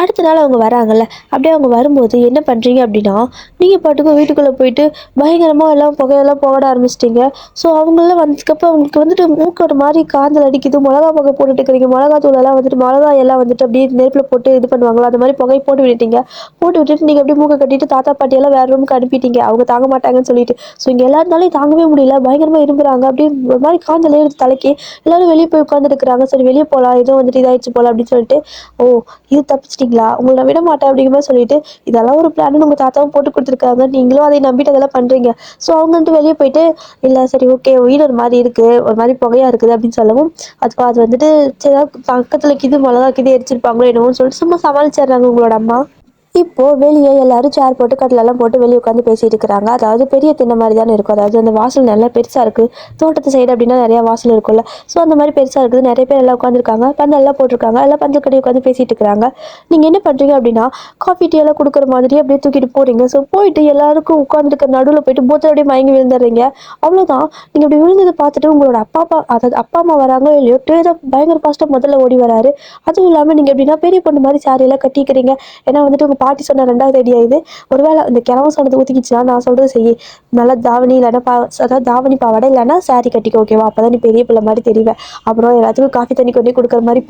அடுத்த நாள் அவங்க வராங்கல்ல, அப்படியே அவங்க வரும்போது என்ன பண்ணுறீங்க அப்படின்னா, நீங்கள் பாட்டுக்கு வீட்டுக்குள்ளே போயிட்டு பயங்கரமாக எல்லாம் புகையெல்லாம் போட ஆரம்பிச்சிட்டிங்க. ஸோ அவங்களாம் வந்ததுக்கப்புறம் அவங்களுக்கு வந்துட்டு மூக்கு ஒரு மாதிரி காந்தல் அடிக்குது. மிளகா புகை போட்டுட்டு இருக்கிறீங்க. மிளகா தூளெல்லாம் வந்துட்டு மிளகாய் எல்லாம் வந்துட்டு அப்படியே நெருப்பில் போட்டு இது பண்ணுவாங்களா, அந்த மாதிரி புகை போட்டு விட்டுட்டீங்க. போட்டு விட்டுட்டு நீங்கள் அப்படியே மூக்கை கட்டிட்டு தாத்தா பாட்டியெல்லாம் வேறு ரூமுக்கு அனுப்பிட்டீங்க. அவங்க தாங்க மாட்டாங்கன்னு சொல்லிட்டு. ஸோ இங்கே எல்லாருனாலையும் தாங்கவே முடியல. பயங்கரமாக இரும்புறாங்க. அப்படியே ஒரு மாதிரி காந்தல் ஏறுது தலைக்கு. எல்லாரும் வெளியே போய் உட்காந்துருக்குறாங்க. சரி வெளியே போகலாம், ஏதோ வந்துட்டு இதாகிடுச்சு போகலாம் அப்படின்னு சொல்லிட்டு, ஓ இது தப்பிச்சிட்டிங்களா, உங்களை நான் விட மாட்டேன் அப்படிங்கிற மாதிரி சொல்லிட்டு, இதெல்லாம் ஒரு பிளான் உங்கள் தாத்தாவும் போட்டு கொடுத்துருக்காங்க, நீங்களும் அதை நம்பிட்டு அதெல்லாம் பண்ணுறீங்க. ஸோ அவங்க வந்துட்டு வெளியே போயிட்டு, இல்லை சரி ஓகே வீடு ஒரு மாதிரி இருக்குது, ஒரு மாதிரி புகையாக இருக்குது அப்படின்னு சொல்லவும், அது வந்துட்டு சரி பக்கத்தில் கிது மிளகா கிது எரிச்சிருப்பாங்களோ என்னவோன்னு சொல்லிட்டு சும்மா சமாளிச்சிடுறாங்க உங்களோட அம்மா. இப்போ வெளியே எல்லாரும் சேர் போட்டு கட்டிலெல்லாம் போட்டு வெளியே உட்காந்து பேசிட்டு இருக்கிறாங்க. அதாவது பெரிய திண்ணை மாதிரி தானே இருக்கும். அதாவது அந்த வாசல் நல்லா பெருசாக இருக்குது. தோட்டத்து சைடு அப்படின்னா நிறையா வாசல் இருக்கும்ல. ஸோ அந்த மாதிரி பெருசாக இருக்குது. நிறைய பேர் எல்லாம் உட்காந்துருக்காங்க. பந்தெல்லாம் போட்டிருக்காங்க. எல்லாம் பந்தல் கட்டி உட்காந்து பேசிட்டு இருக்கிறாங்க. நீங்கள் என்ன பண்ணுறீங்க அப்படின்னா, காஃபி டீ எல்லாம் கொடுக்குற மாதிரி அப்படியே தூக்கிட்டு போகிறீங்க. ஸோ போயிட்டு எல்லாருக்கும் உட்காந்துருக்க நடுவில் போயிட்டு போத்தில் அப்படியே மயங்கி விழுந்துடுறீங்க. அவ்வளோதான். நீங்கள் இப்படி விழுந்ததை பார்த்துட்டு உங்களோட அதாவது அப்பா அம்மா வராங்க இல்லையோ, தான் பயங்கர ஃபாஸ்ட்டாக முதல்ல ஓடி வராரு. அதுவும் இல்லாமல் நீங்கள் எப்படின்னா பெரிய பொண்ணு மாதிரி சாரியெல்லாம் கட்டிக்கிறீங்க. ஏன்னா வந்துட்டு உங்கள் பாட்டி சொன்ன 2வது ஐடியா இது. ஒருவேளை இந்த கிழவன் சொன்னது ஊற்றிக்கிச்சுன்னா நான் சொல்கிறது செய்யி, நல்லா தாவணி இல்லைன்னா அதாவது தாவணி பாவாடை இல்லைன்னா சாரி கட்டிக்க ஓகேவா, அப்போ தான் நீ பெரிய பிள்ளை மாதிரி தெரிவேன். அப்புறம் எல்லாத்துக்கும் காஃபி தண்ணி கொண்டு கொடுக்குற மாதிரி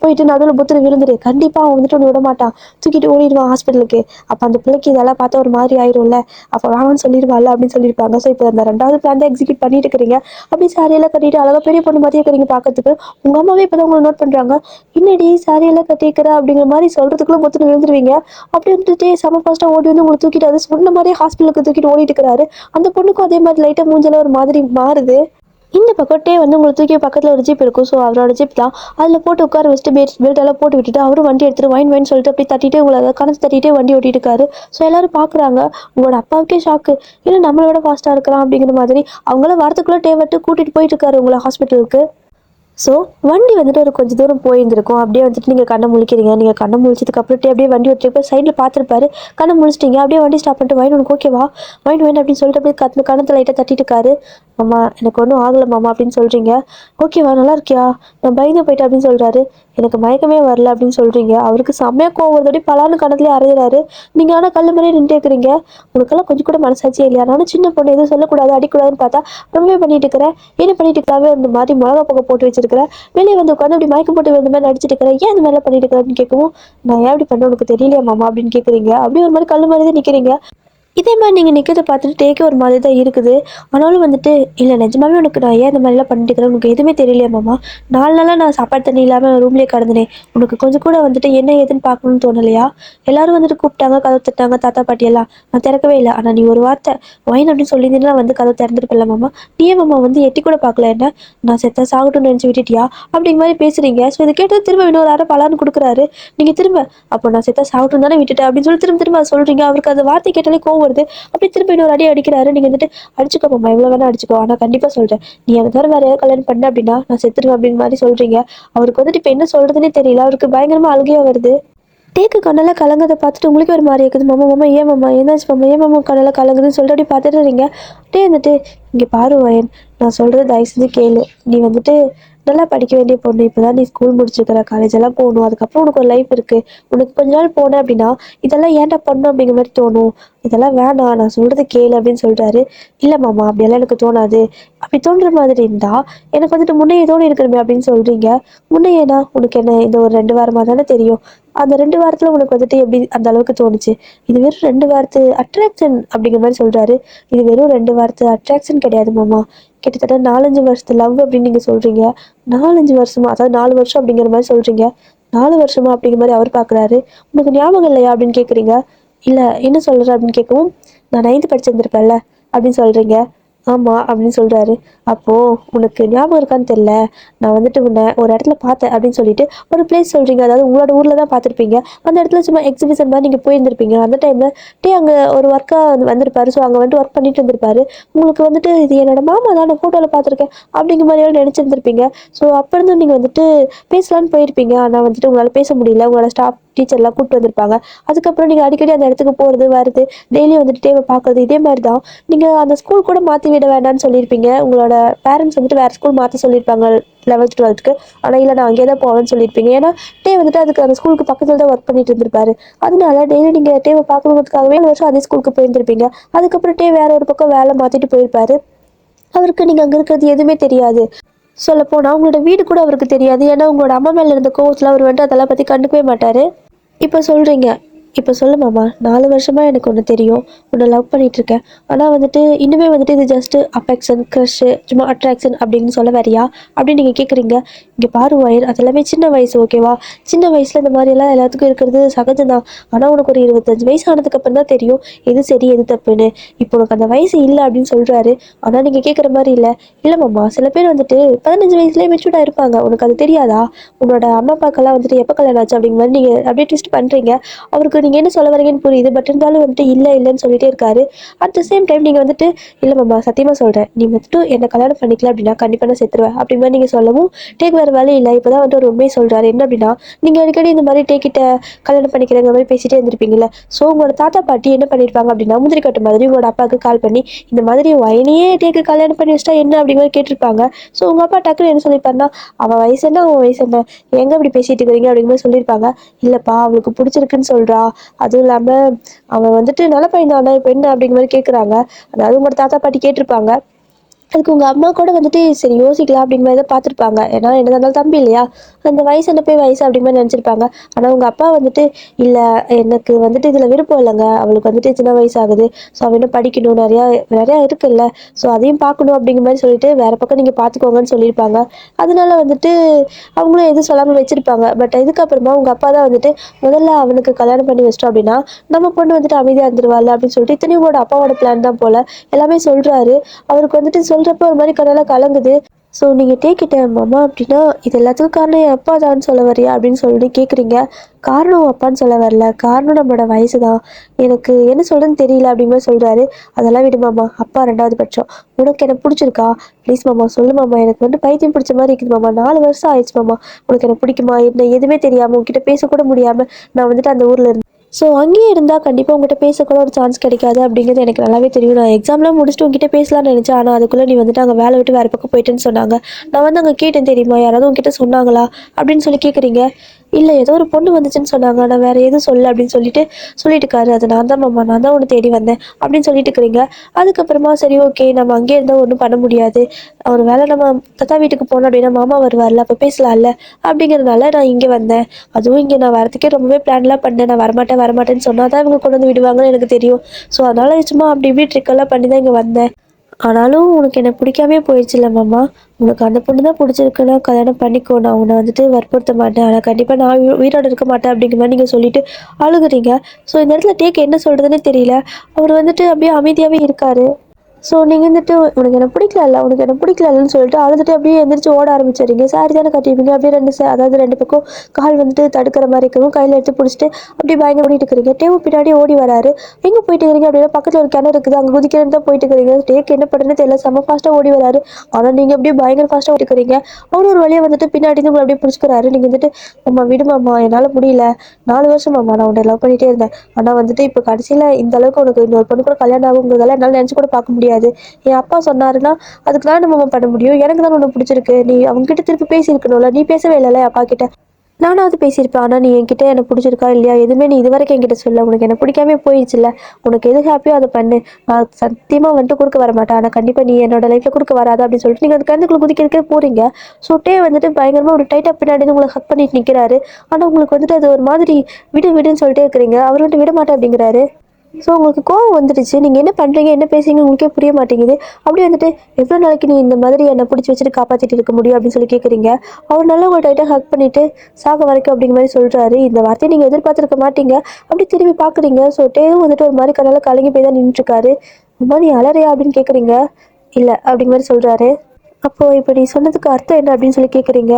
போயிட்டு நடுவில் புத்துல விழுந்துரு. கண்டிப்பாக அவன் வந்துட்டு ஒன்று விட மாட்டான், தூக்கிட்டு ஓடிடுவான் ஹாஸ்பிட்டலுக்கு. அப்போ அந்த பிள்ளைக்கு இதெல்லாம் பார்த்தா ஒரு மாதிரி ஆயிரும்ல, அப்போ வேணாம்னு சொல்லிடுவாள் அப்படின்னு சொல்லியிருப்பாங்க. ஸோ இப்போ அந்த 2வது பிளான் தான் எக்ஸிக்யூட் பண்ணிட்டு இருக்கிறீங்க. அப்படி சாரியெல்லாம் கட்டிட்டு அழகாக பெரிய பொண்ணு மாதிரியே இருக்கிறீங்க பார்க்கறதுக்கு. உங்கள் அம்மாவே இப்போ தான் உங்களை நோட் பண்ணுறாங்க. என்னடி சாரியெல்லாம் கட்டிக்கிற அப்படிங்கிற மாதிரி சொல்கிறதுக்குள்ளே புத்துல விழுந்துருவீங்க. அப்படி வந்துட்டு செம ஃபாஸ்ட்டாக ஓடி வந்து உங்களை தூக்கிட்டு அது சொன்ன மாதிரியே ஹாஸ்பிட்டலுக்கு தூக்கிட்டு ஓடிட்டு இருக்கிறாரு. அந்த பொண்ணுக்கும் அதே மாதிரி லைட்டாக மூஞ்செல்லாம் ஒரு மாதிரி மாறுது. இந்த பக்கத்தே வந்து உங்களை தூக்கி பக்கத்தில் ஒரு ஜீப் இருக்கும். ஸோ அவரோட ஜீப் தான். அதில் போட்டு உட்கார வச்சுட்டு பெல்ட்டெல்லாம் போட்டு விட்டுட்டு அவரும் வண்டி எடுத்துட்டு வைன் சொல்லிட்டு அப்படி தட்டிட்டு உங்களை அதை கணக்கு தட்டிகிட்டே வண்டி ஓட்டிட்டு இருக்காரு. ஸோ எல்லாரும் பார்க்குறாங்க. உங்களோட அப்பாவுக்கே ஷாக்கு. ஏன்னா நம்மளோட ஃபாஸ்ட்டாக இருக்கிறான் அப்படிங்கிற மாதிரி அவங்கள வரத்துக்குள்ளே டேவட்டு கூட்டிகிட்டு போயிட்டு இருக்காரு உங்களை ஹாஸ்பிட்டலுக்கு. ஸோ வண்டி வந்துட்டு ஒரு கொஞ்சம் தூரம் போயிருந்திருக்கும். அப்படியே வந்துட்டு நீங்கள் கண்ணை முழிக்கிறீங்க. நீங்கள் கண்ணை முழிச்சதுக்கப்புறட்டு அப்படியே வண்டி ஓட்டிட்டு சைடில் பார்த்துருப்பாரு. கண்ணை முழிச்சிட்டிங்க. அப்படியே வண்டி ஸ்டாப் பண்ணிட்டு வைன் உனக்கு ஓகேவா, வைன் அப்படின்னு சொல்லிட்டு அப்படியே கண்ணத்தை லைட்டாக தட்டிட்டு இருக்காரு. மாமா எனக்கு ஒன்றும் ஆகலை மாமா அப்படின்னு சொல்கிறீங்க. ஓகேவா நல்லா இருக்கியா, நான் பயந்து போயிட்டேன் அப்படின்னு சொல்கிறாரு. எனக்கு மயக்கமே வரல அப்படின்னு சொல்கிறீங்க. அவருக்கு செம்மையாக கோவம் வருதோடி பலான்னு கணத்துலேயே அரைகிறாரு. நீங்கள் ஆனால் கல் மாதிரியே நின்று இருக்கிறீங்க. உனக்கெல்லாம் கொஞ்சம் கூட மனசாட்சியே இல்லையா, நானும் சின்ன பொண்ணு எதுவும் சொல்லக்கூடாது அடிக்கூடாதுன்னு பார்த்தா ரொம்பவே பண்ணிட்டு இருக்கிறேன். என்ன பண்ணிட்டு இருக்காவே அந்த மாதிரி மிளகா புகை போட்டு வச்சிருக்கிறேன். வெளியே வந்து உட்காந்து அப்படி மயக்கம் போட்டு வந்த மாதிரி நடிச்சிட்டு இருக்கிறேன். ஏன் இந்த மாதிரிலாம் பண்ணிட்டு இருக்கிறேன் அப்படின்னு கேட்கவும், நான் ஏன் அப்படி பண்ண உனக்கு தெரியலையா மாமா அப்படின்னு கேட்குறீங்க. அப்படியே ஒரு மாதிரி கல் மாதிரி தான் நிற்கிறீங்க. இதே மாதிரி நீங்கள் நிற்கிறத பார்த்துட்டு டேக்கே ஒரு மாதிரி தான் இருக்குது. ஆனாலும் வந்துட்டு இல்லை நிஜமாவே உனக்கு நான் ஏன் இந்த மாதிரிலாம் பண்ணிட்டுக்கிறேன் உனக்கு எதுவுமே தெரியலையா மாமா, 4 நாளாக நான் சாப்பாடு தண்ணி இல்லாமல் ரூம்லேயே கடந்தனே, உனக்கு கொஞ்சம் கூட வந்துட்டு என்ன ஏதுன்னு பார்க்கணும்னு தோணலையா, எல்லாரும் வந்துட்டு கூப்பிட்டாங்க கதவு தட்டாங்க தாத்தா பாட்டியெல்லாம், நான் திறக்கவே இல்லை. ஆனால் நீ ஒரு வார்த்தை வைன் அப்படின்னு சொல்லியிருந்தீங்கன்னா வந்து கதவு திறந்துருப்பில்ல மாமா, நீ ஏன் மாமா வந்து எட்டி கூட பார்க்கல, என்ன நான் செத்த சாகட்டும்னு நினச்சி விட்டுட்டியா அப்படிங்கிற மாதிரி பேசுகிறீங்க. ஸோ இதை கேட்டு திரும்ப இன்னொரு அரை பலான்னு கொடுக்குறாரு. நீங்கள் திரும்ப அப்போ நான் செத்த சாகட்டும் தானே விட்டுட்டேன் அப்படின்னு சொல்லி திரும்ப திரும்ப சொல்கிறீங்க. அவருக்கு அந்த வார்த்தை கேட்டாலே கோவம் வருது. அப்படி திருப்பி இன்னொரு அடி அடிக்கிறாரு. நீங்க வந்துட்டு அடிச்சுக்கோ மாமா எவ்வளவு வேணா அடிச்சுக்கோ, ஆனா கண்டிப்பா சொல்றேன் நீ எனக்கு தவிர வேற யாராவது கல்யாணம் பண்ண அப்படின்னா நான் செத்துருவேன் அப்படின்னு மாதிரி சொல்றீங்க. அவருக்கு வந்துட்டு இப்ப என்ன சொல்றதுன்னே தெரியல. அவருக்கு பயங்கரமா அழுகையா வருது. டேக்கு கண்ணெல்லாம் கலங்கதை பார்த்துட்டு உங்களுக்கு ஒரு மாதிரி இருக்குது. மாமா மாமா ஏன் மாமா என்னாச்சு மாமா, ஏன் மாமா கண்ணெல்லாம் கலங்குதுன்னு சொல்லிட்டு அப்படி பார்த்துட்டு இருக்கீங்க. அப்படியே வந்துட்டு இங்கே பாரு வயன், நான் சொல்கிறது தயவு செஞ்சு கேளு. நீ வந்துட்டு நல்லா படிக்க வேண்டிய பொண்ணு, இப்போதான் நீ ஸ்கூல் முடிச்சிருக்கிற, காலேஜ் எல்லாம் போகணும், அதுக்கப்புறம் உனக்கு ஒரு லைஃப் இருக்கு. உனக்கு கொஞ்ச நாள் போன அப்படின்னா இதெல்லாம் ஏன்டா பண்ணணும் அப்படிங்கிற மாதிரி தோணும். இதெல்லாம் வேணாம், நான் சொல்றது கேளு அப்படின்னு சொல்றாரு. இல்ல மாமா, அப்படியெல்லாம் எனக்கு தோணாது. அப்படி தோன்ற மாதிரி இருந்தா எனக்கு வந்துட்டு முன்னையே தோணி இருக்கணுமே அப்படின்னு சொல்றீங்க. முன்னையேனா உனக்கு என்ன இந்த ஒரு 2 வாரமா தானே தெரியும். அந்த 2 வாரத்துல உனக்கு வந்துட்டு எப்படி அந்த அளவுக்கு தோணுச்சு? இது வெறும் 2 வாரத்து அட்ராக்ஷன் அப்படிங்கிற மாதிரி சொல்றாரு. இது வெறும் 2 வாரத்து அட்ராக்ஷன் கிடையாது மாமா. கிட்டத்தட்ட 4, 5 வருஷத்து லவ் அப்படின்னு நீங்க சொல்றீங்க. 4, 5 வருஷமா, அதாவது 4 வருஷம் அப்படிங்கிற மாதிரி சொல்றீங்க. 4 வருஷமா அப்படிங்கிற மாதிரி அவர் பாக்குறாரு. உனக்கு ஞாபகம் இல்லையா அப்படின்னு கேக்குறீங்க. இல்ல, என்ன சொல்ற அப்படின்னு கேட்கவும், நான் 9th படிச்சிருந்திருப்பேன்ல அப்படின்னு சொல்றீங்க. ஆமா அப்படின்னு சொல்றாரு. அப்போ உனக்கு ஞாபகம் இருக்கான்னு தெரியல, நான் வந்துட்டு உன்னை ஒரு இடத்துல பார்த்தேன் அப்படின்னு சொல்லிட்டு ஒரு பிளேஸ் சொல்றீங்க. அதாவது உங்களோட ஊர்ல தான் பார்த்துருப்பீங்க. அந்த இடத்துல சும்மா எக்ஸிபிஷன் மாதிரி நீங்க போயிருந்திருப்பீங்க. அந்த டைம்ல அங்க ஒரு ஒர்க்கா வந்திருப்பாரு. ஸோ அங்க வந்துட்டு ஒர்க் பண்ணிட்டு இருந்திருப்பாரு. உங்களுக்கு வந்துட்டு இது என்னோட மாமா தான், நான் போட்டோல பார்த்துருக்கேன் அப்படிங்கிற மாதிரியான நினைச்சிருந்திருப்பீங்க. ஸோ அப்ப இருந்து நீங்க வந்துட்டு பேசலான்னு போயிருப்பீங்க. ஆனா வந்துட்டு உங்களால பேச முடியல. உங்களோட ஸ்டாஃப் டீச்சர்லாம் கூப்பிட்டு வந்திருப்பாங்க. அதுக்கப்புறம் நீங்க அடிக்கடி அந்த இடத்துக்கு போறது வருது, டெய்லி வந்துட்டு தேவை பார்க்கறது, இதே மாதிரி தான். நீங்க அந்த ஸ்கூல் கூட மாத்தி விட வேண்டாம்னு சொல்லியிருப்பீங்க. உங்களோட பேரண்ட்ஸ் வந்துட்டு வேற ஸ்கூல் மாத்த சொல்லியிருப்பாங்க 11th 12th. ஆனா இல்ல, நான் அங்கே தான் போவேன்னு சொல்லியிருப்பீங்க. ஏன்னா வந்துட்டு அதுக்கு அந்த ஸ்கூலுக்கு பக்கத்துல தான் ஒர்க் பண்ணிட்டு இருந்திருப்பாரு. அதனால டெய்லி நீங்க பார்க்கறதுக்காகவே 7 வருஷம் அதே ஸ்கூலுக்கு போயிருந்திருப்பீங்க. அதுக்கப்புறம் வேற ஒரு பக்கம் வேலை மாத்திட்டு போயிருப்பாரு. அவருக்கு நீங்க அங்க இருக்கிறது எதுவுமே தெரியாது. சொல்லப்போனா உங்களோட வீடு கூட அவருக்கு தெரியாது. ஏன்னா உங்களோட அம்மா மேல இருந்த கோவத்துல அவர் வந்துட்டு அதெல்லாம் பத்தி கண்டுக்கவே மாட்டாரு. இப்போ சொல்றீங்க. இப்போ சொல்லு மாமா, 4 வருஷமா எனக்கு ஒன்று தெரியும். உன்னை லவ் பண்ணிட்டு இருக்கேன். ஆனால் வந்துட்டு இன்னுமே வந்துட்டு இது ஜஸ்ட் அஃபெக்ஷன், க்ரஷ், சும்மா அட்ராக்ஷன் அப்படின்னு சொல்ல வரியா அப்படின்னு நீங்கள் கேட்குறீங்க. இங்கே பாரு வயர், அதெல்லாமே சின்ன வயசு, ஓகேவா? சின்ன வயசில் இந்த மாதிரியெல்லாம் எல்லாத்துக்கும் இருக்கிறது சகஜம்தான். ஆனால் உனக்கு ஒரு 25 வயசு ஆனதுக்கு அப்புறம் தான் தெரியும் எது சரி எது தப்புன்னு. இப்போ உனக்கு அந்த வயசு இல்லை அப்படின்னு சொல்கிறாரு. ஆனால் நீங்கள் கேட்குற மாதிரி இல்லை. இல்லை மாமா, சில பேர் வந்துட்டு 15 வயசுலேயே மெச்சூர்டாக இருப்பாங்க. உனக்கு அது தெரியாதா? உன்னோட அம்மா அப்பாக்கெல்லாம் வந்துட்டு எப்போ கல்யாணம் ஆச்சு அப்படிங்கிற மாதிரி நீங்கள் அப்படியே ட்விஸ்ட் பண்ணுறீங்க. அவருக்கு நீங்கள் என்ன சொல்ல வரீங்கன்னு புரியுது. பட் இருந்தாலும் வந்துட்டு இல்லை இல்லைன்னு சொல்லிட்டே இருக்காரு. அட் த சேம் டைம் நீங்கள் வந்துட்டு இல்லை மாமா, சத்தியமாக சொல்கிறேன், நீ வந்துட்டு என்னை கல்யாணம் பண்ணிக்கல அப்படின்னா கண்டிப்பாக நான் செத்துருவேன் அப்படி மாதிரி நீங்கள் சொல்லவும் வேறு வேலை இல்லை. இப்போ தான் வந்துட்டு ஒரு உண்மையை சொல்கிறாரு. என்ன அப்படின்னா, நீங்கள் அடிக்கடி இந்த மாதிரி கிட்ட கல்யாணம் பண்ணிக்கிறங்கிற மாதிரி பேசிட்டே இருந்திருப்பீங்கல்ல. ஸோ உங்களோட தாத்தா பாட்டி என்ன பண்ணியிருப்பாங்க அப்படின்னா, முந்திரி கட்டு மாதிரி உங்களோட அப்பாவுக்கு கால் பண்ணி இந்த மாதிரி வயனையே கல்யாணம் பண்ணி வச்சிட்டா என்ன அப்படி மாதிரி கேட்டிருப்பாங்க. ஸோ உங்கள் அப்பா டக்குன்னு என்ன சொல்லியிருப்பாருன்னா, அவன் வயசு என்ன, அவன் வயசு என்ன, எங்கே இப்படி பேசிட்டு இருக்கிறீங்க அப்படிங்கிற மாதிரி சொல்லியிருப்பாங்க. இல்லைப்பா, அவளுக்கு பிடிச்சிருக்குன்னு சொல்கிறா, அதுவும் இல்லாமல் அவன் வந்துட்டு நல்ல பையன் தானே, இப்போ என்ன அப்படிங்கிற மாதிரி கேட்குறாங்க. அதாவது உங்களோட தாத்தா பாட்டி கேட்டிருப்பாங்க. அதுக்கு உங்கள் அம்மா கூட வந்துட்டு சரி யோசிக்கலாம் அப்படிங்கிற மாதிரி தான் பார்த்துருப்பாங்க. ஏன்னா என்ன இருந்தாலும் தம்பி இல்லையா, அந்த வயசு என்ன போய் வயசு அப்படிங்கிற மாதிரி நினச்சிருப்பாங்க. ஆனால் உங்கள் அப்பா வந்துட்டு இல்லை, எனக்கு வந்துட்டு இதில் விருப்பம் இல்லைங்க, அவளுக்கு வந்துட்டு சின்ன வயசு ஆகுது, ஸோ அவள் இன்னும் படிக்கணும், நிறையா நிறையா இருக்குல்ல, ஸோ அதையும் பார்க்கணும் அப்படிங்கிற மாதிரி சொல்லிட்டு வேற பக்கம் நீங்கள் பார்த்துக்கோங்கன்னு சொல்லியிருப்பாங்க. அதனால வந்துட்டு அவங்களும் எதுவும் சொல்லாமல் வச்சுருப்பாங்க. பட் இதுக்கப்புறமா உங்கள் அப்பா தான் வந்துட்டு முதல்ல அவனுக்கு கல்யாணம் பண்ணி வச்சிட்டோம் அப்படின்னா நம்ம பொண்ணு வந்துட்டு அமைதியாக இருந்துருவாள் அப்படின்னு சொல்லிட்டு இத்தனையும் உங்களோட அப்பாவோட பிளான் தான் போல் எல்லாமே சொல்கிறாரு. அவருக்கு வந்துட்டு சொல்கிறப்ப ஒரு மாதிரி கடலை கலங்குது. ஸோ நீங்கள் டேக்கிட்ட மாமா அப்படின்னா இது எல்லாத்துக்கும் காரணம் என் அப்பா தான் சொல்ல வரியா அப்படின்னு சொல்லி கேட்குறீங்க. காரணம் அப்பான்னு சொல்ல வரல, காரணம் நம்மளோட வயசு தான், எனக்கு என்ன சொல்கிறேன்னு தெரியல அப்படிங்கிற மாதிரி சொல்கிறாரு. அதெல்லாம் விடு மாமா, அப்பா 2வது பட்சம். உனக்கு எனக்கு பிடிச்சிருக்கா? ப்ளீஸ் மாமா சொல்லு மாமா, எனக்கு வந்து பைத்தியம் பிடிச்ச மாதிரி இருக்குது மாமா, 4 வருஷம் ஆயிடுச்சு மாமா. உனக்கு எனக்கு பிடிக்குமா என்ன எதுவுமே தெரியாமல் உங்ககிட்ட பேசக்கூட முடியாமல் நான் வந்துட்டு அந்த ஊரில் இருந்தேன். ஸோ அங்கேயே இருந்தால் கண்டிப்பாக உங்கள்கிட்ட பேசக்கூட ஒரு சான்ஸ் கிடைக்காது அப்படிங்கிறது எனக்கு நல்லாவே தெரியும். நான் எக்ஸாம்லாம் முடிச்சுட்டு உங்ககிட்ட பேசலாம்னு நினச்சேன். ஆனால் அதுக்குள்ளே நீ வந்துட்டு அங்கே வேலை விட்டு வேறு பக்கம் போயிட்டேன்னு சொன்னாங்க. நான் வந்து அங்கே கேட்டேன், தெரியுமா யாராவது உங்ககிட்ட சொன்னாங்களா அப்படின்னு சொல்லி கேட்குறீங்க. இல்லை, ஏதோ ஒரு பொண்ணு வந்துச்சுன்னு சொன்னாங்க, ஆனால் வேறு எதுவும் சொல்ல அப்படின்னு சொல்லிட்டு இருக்காரு. அது நான் தான் மாமா, நான் தான் உன்னை தேடி வந்தேன் அப்படின்னு சொல்லிட்டு இருக்கிறீங்க. அதுக்கப்புறமா சரி ஓகே, நம்ம அங்கேயே இருந்தால் ஒன்றும் பண்ண முடியாது, ஒரு வேளை நம்ம தத்தா வீட்டுக்கு போனோம் அப்படின்னா மாமா வருவார்ல, அப்போ பேசலாம்ல அப்படிங்கிறதுனால நான் இங்கே வந்தேன். அதுவும் இங்கே நான் வரதுக்கே ரொம்பவே பிளான்லாம் பண்ணேன். நான் வரமாட்டேன்னு சொன்னால் தான் இவங்க கொண்டு வந்து விடுவாங்கன்னு எனக்கு தெரியும். ஸோ அதனால சும்மா அப்படி இப்படி ட்ரிக்கெல்லாம் பண்ணி தான் இங்கே வந்தேன். ஆனாலும் உனக்கு என்ன பிடிக்காமே போயிடுச்சுல்ல மாமா, உனக்கு அந்த பொண்ணு தான் பிடிச்சிருக்குன்னா கல்யாணம் பண்ணிக்கோ, நான் உன்னை வந்துட்டு வற்புறுத்த மாட்டேன், ஆனால் கண்டிப்பாக நான் உயிரோடு இருக்க மாட்டேன் அப்படிங்கிற மாதிரி நீங்கள் சொல்லிட்டு அழுகுறீங்க. ஸோ இந்த இடத்துல என்ன சொல்கிறதுனே தெரியல. அவர் வந்துட்டு அப்படியே அமைதியாகவே இருக்காரு. ஸோ நீங்கள் வந்துட்டு உனக்கு என்ன பிடிக்கல, உனக்கு என்ன பிடிக்கலன்னு சொல்லிட்டு அழுதுட்டு அப்படியே எந்திரிச்சு ஓட ஆரம்பிச்சிடுறீங்க. சாரி தானே கட்டியிருப்பீங்க, அப்படியே அதாவது 2 பக்கம் கால் வந்துட்டு தடுக்கிற மாதிரி இருக்கவும் கையில் எடுத்து பிடிச்சிட்டு அப்படியே பயங்கர ஓடிட்டு இருக்கிறீங்க. பின்னாடி ஓடி வராரு. எங்கே போயிட்டு இருக்கிறீங்க அப்படின்னா, பக்கத்தில் ஒரு கிணறு இருக்குது, அங்கே குதிக்கிறேன்னு தான் போயிட்டு இருக்கிறீங்க. என்ன பண்ணுறதுன்னு தெரியல, செம்ம ஃபாஸ்ட்டாக ஓடி வராரு. ஆனால் நீங்கள் அப்படியே பயங்கர ஃபாஸ்ட்டாக ஓடி இருக்கிறீங்க. அவரு ஒரு வழியாக வந்துட்டு பின்னாடி இருந்து உங்களை அப்படியே பிடிச்சிக்கிறாரு. நீங்கள் வந்துட்டு அம்மா விடுமாம்மா, என்னால் முடியல, 4 வருஷம் மாமா நான் உன்னை லவ் பண்ணிகிட்டே இருந்தேன், ஆனால் வந்துட்டு இப்போ கடைசியில் இந்த அளவுக்கு உனக்கு இன்னொரு பொண்ணு கூட கல்யாணம் ஆகுங்கிறதால என்னால் நினச்சி கூட பார்க்க முடியாது முடியாது. என் அப்பா சொன்னாருன்னா அதுக்கு தான் நம்ம பண்ண முடியும். எனக்கு தான் உன்னை பிடிச்சிருக்கு, நீ அவங்க கிட்ட திருப்பி பேசியிருக்கணும்ல, நீ பேசவே இல்லைல்ல அப்பா கிட்ட. நானாவது பேசியிருப்பேன். ஆனா, நீ என்கிட்ட எனக்கு புடிச்சிருக்கா இல்லையா? எதுவுமே நீ இதுவரைக்கும் என்கிட்ட சொல்லல. உனக்கு என்ன பிடிக்காமயே போயிடுச்சுல்ல. உனக்கு எது ஹேப்பியோ அத பண்ணு. நான் சத்தியமா வந்துட்டு குறுக்க வரமாட்டேன். ஆனா, கண்டிப்பா நீ என்னோட லைஃப்ல குறுக்க வராத அப்படின்னு சொல்லிட்டு நீங்க அந்த கிணத்துக்குள்ள குதிக்கிறதுக்கே போறீங்க. ஸோ, டே வந்துட்டு பயங்கரமா ஒரு டைட்டா பின்னாடி இருந்து உங்கள ஹக் பண்ணிட்டு நிக்கிறாரு. ஆனா, உங்களுக்கு வந்துட்டு அது ஒரு மாதிரி விடு விடுன்னு சொல்லிட்டே இருக்கிறீங்க. அவர் வந்துட்டு விட மாட்டேன் அப்படிங்கிறாரு. ஸோ உங்களுக்கு கோவம் வந்துடுச்சு. நீங்க என்ன பண்றீங்க, என்ன பேசுறீங்கன்னு உங்களுக்கே புரிய மாட்டேங்குது. அப்படியே வந்துட்டு, "எவ்வளோ நாளைக்கு நீ இந்த மாதிரி என்ன புடிச்சு வச்சுட்டு காப்பாத்திட்டு இருக்க முடியும்?" அப்படின்னு சொல்லி கேட்குறீங்க. அவர் நல்லா உங்க டைட்டா ஹக் பண்ணிட்டு, "சாக வரைக்கும்" அப்படிங்கிற மாரி சொல்றாரு. இந்த வார்த்தைய நீங்க எதிர்பார்த்திருக்க மாட்டீங்க. அப்படி திரும்பி பார்க்குறீங்க. ஸோ டேவும் வந்துட்டு ஒரு மாரி கண்ணால கலங்கி போய் தான் நின்னுட்டுருக்காரு. "அம்மா நீ அழறியா?" அப்படின்னு கேட்குறீங்க. "இல்ல" அப்படிங்கிற மாரி சொல்றாரு. அப்போ இப்ப நீ சொன்னதுக்கு அர்த்தம் என்ன அப்படின்னு சொல்லி கேட்குறீங்க.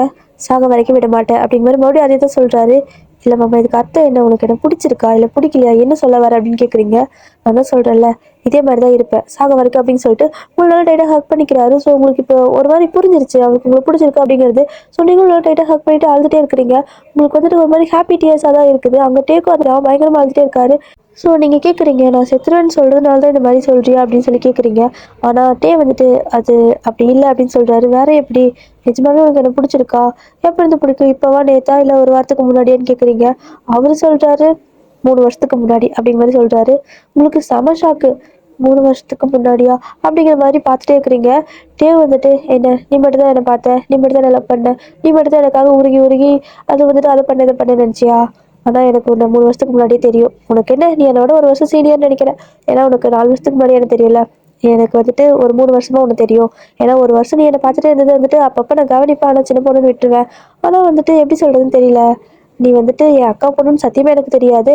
"சாக வரைக்கும் விட மாட்டேன்" அப்படிங்கிற மாரி மறுபடியும் அதே தான் சொல்றாரு. "இல்ல மாமா இதுக்கு அர்த்தம் என்ன? உனக்கு என்ன பிடிச்சிருக்கா? இல்ல பிடிக்கலையா? என்ன சொல்ல வர?" அப்படின்னு கேட்குறீங்க. நான் தான் சொல்றேன்ல, இதே மாரி தான் இருப்பேன். சாக வரைக்கும் அப்படின்னு சொல்லிட்டு உங்கள நல்லா டைட்டா ஹக் பண்ணிக்கிறாரு. ஸோ உங்களுக்கு இப்போ ஒரு மாரி புரிஞ்சிருச்சு. அவருக்கு உங்களுக்கு பிடிச்சிருக்கு அப்படிங்கிறது. ஸோ நீங்களும் நல்லா டைட்டா ஹக் பண்ணிட்டு அழுதுட்டே இருக்கிறீங்க. உங்களுக்கு வந்துட்டு ஒரு மாரி ஹாப்பி டியர்ஸா தான் இருக்குது. அங்க டேக்கும் அது பயங்கரமா அழுதுட்டே இருக்காரு. ஸோ நீங்க கேட்குறீங்க, "நான் செத்துருவேன்னு சொல்றதுனால தான் இந்த மாரி சொல்றியா?" அப்படின்னு சொல்லி கேட்குறீங்க. ஆனா டே வந்துட்டு, "அது அப்படி இல்ல" அப்படின்னு சொல்றாரு. "வேற எப்படி? நிஜமாவே உனக்கு என்ன பிடிச்சிருக்கா? எப்ப இருந்து பிடிக்கும்? இப்பவா? நேத்தா? இல்ல ஒரு வாரத்துக்கு முன்னாடியான்னு?" கேட்குறீங்க. அவரு சொல்றாரு, 3 வருஷத்துக்கு முன்னாடி அப்படிங்கிற மாரி சொல்றாரு. உங்களுக்கு செம ஷாக்கு. 3 வருஷத்துக்கு முன்னாடியா? அப்படிங்கிற மாரி பார்த்துட்டே இருக்கிறீங்க. டேவ் வந்துட்டு, "என்ன? நீ மட்டும் தான் என்ன பார்த்த. நீ மட்டும் தான் என்ன லவ் பண்ண. நீ மட்டும் தான் எனக்காக உருகி உருகி அது வந்துட்டு அத பண்ண இத பண்ண நெனச்சியா? ஆனா எனக்கு உன்ன 3 வருஷத்துக்கு முன்னாடியே தெரியும். உனக்கு என்ன நீ என்னோட 1 வருஷம் சீனியர்ன்னு நெனைக்கிறேன். ஏன்னா உனக்கு 4 வருஷத்துக்கு முன்னாடி எனக்கு தெரியும்ல. எனக்கு வந்துட்டு ஒரு 3 வருஷமா உன்ன தெரியும். ஏன்னா 1 வருஷம் நீ என்ன பார்த்துட்டே இருந்தது வந்துட்டு அப்பப்ப நான் கவனிப்பேன். ஆனா சின்ன பொண்ணுன்னு விட்டுருவேன். ஆனா வந்துட்டு எப்படி சொல்றதுன்னு தெரியல. நீ வந்துட்டு என் அக்கா பொண்ணுன்னு சத்தியமா எனக்கு தெரியாது.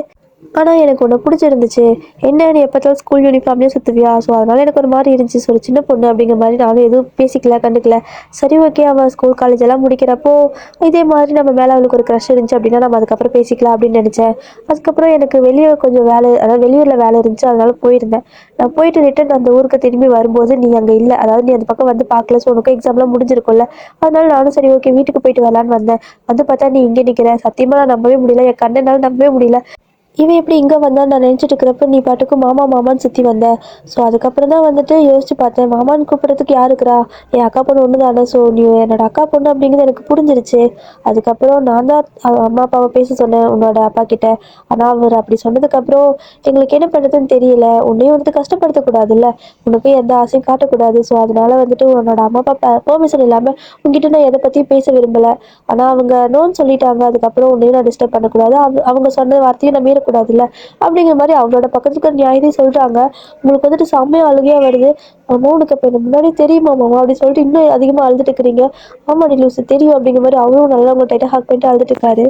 ஆனா எனக்கு உன்ன புடிச்சிருந்துச்சு. என்ன நீ எப்ப பார்த்தாலும் ஸ்கூல் யூனிஃபார்ம்லயே சுத்துவியா? ஸோ அதனால எனக்கு ஒரு மாரி இருந்துச்சு. ஸோ ஒரு சின்ன பொண்ணு அப்படிங்கிற மாரி நானும் எதுவும் பேசிக்கல, கண்டுக்கல. சரி ஓகே அவ ஸ்கூல், காலேஜ் எல்லாம் முடிக்கிறப்போ, இதே மாதிரி நம்ம மேல அவளுக்கு ஒரு க்ரஷ் இருந்துச்சு அப்படின்னா, நம்ம அதுக்கப்புறம் பேசிக்கலாம் அப்படின்னு நெனச்சேன். அதுக்கப்புறம் எனக்கு வெளிய கொஞ்சம் வேலை அதாவது வெளியூர்ல வேலை இருந்துச்சு. அதனால போயிருந்தேன். நான் போயிட்டு ரிட்டர்ன் அந்த ஊருக்கு திரும்பி வரும்போது நீ அங்க இல்ல. அதாவது நீ அந்த பக்கம் வந்து பார்க்கல. ஸோ உனக்கும் எக்ஸாம்லாம் முடிஞ்சிருக்கும்ல. அதனால நானும் சரி ஓகே வீட்டுக்கு போயிட்டு வரலான்னு வந்தேன். வந்து பார்த்தா நீ இங்க நிக்கிற. சத்தியமா நான் நம்பவே முடியல. என் கண்ண என்னால நம்பவே முடியல. இவன் எப்படி இங்கே வந்தான்னு நான் நினச்சிட்டு இருக்கிறப்ப நீ பாட்டுக்கு மாமா மாமான்னு சுற்றி வந்த. ஸோ அதுக்கப்புறம் தான் வந்துட்டு யோசிச்சு பார்த்தேன், மாமான்னு கூப்பிட்றதுக்கு யார் இருக்கிறா? என் அக்கா பொண்ணு ஒன்று தானே. ஸோ நீ என்னோட அக்கா பொண்ணு அப்படிங்கிறது எனக்கு புரிஞ்சிருச்சு. அதுக்கப்புறம் நான் தான் அம்மா அப்பாவை பேச சொன்னேன் உன்னோட அப்பா கிட்ட. ஆனால் அவர் அப்படி சொன்னதுக்கப்புறம் எங்களுக்கு என்ன பண்ணுறதுன்னு தெரியல. உன்னையும் வந்துட்டு கஷ்டப்படுத்தக்கூடாதுல்ல. உனக்கு எந்த ஆசையும் காட்டக்கூடாது. ஸோ அதனால வந்துட்டு உன்னோட அம்மா அப்பா பெர்மிஷன் இல்லாமல் உங்ககிட்ட நான் எதை பற்றியும் பேச விரும்பலை. ஆனால் அவங்க நோன்னு சொல்லிட்டாங்க. அதுக்கப்புறம் உன்னையும் நான் டிஸ்டர்ப் பண்ணக்கூடாது. அவங்க சொன்ன வார்த்தையும் நான் மீறக்கூடாதுல்ல. அப்படிங்கிற மாதிரி அவங்களோட பக்கத்துல இருக்கிற நியாயத்தையும் சொல்றாங்க. உங்களுக்கு வந்துட்டு செம்மையா அழுகையா வருது. "மாமா உனக்கு அப்ப எனக்கு முன்னாடி தெரியுமா மாமா?" அப்படின்னு சொல்லிட்டு இன்னும் அதிகமா அழுதுட்டு இருக்கிறீங்க. "ஆமாடி லூசு தெரியும்" அப்படிங்கிற மாதிரி அவரும் நல்லா உங்க டைட்டா ஹக் பண்ணிட்டு அழுதுட்டு இருக்காரு.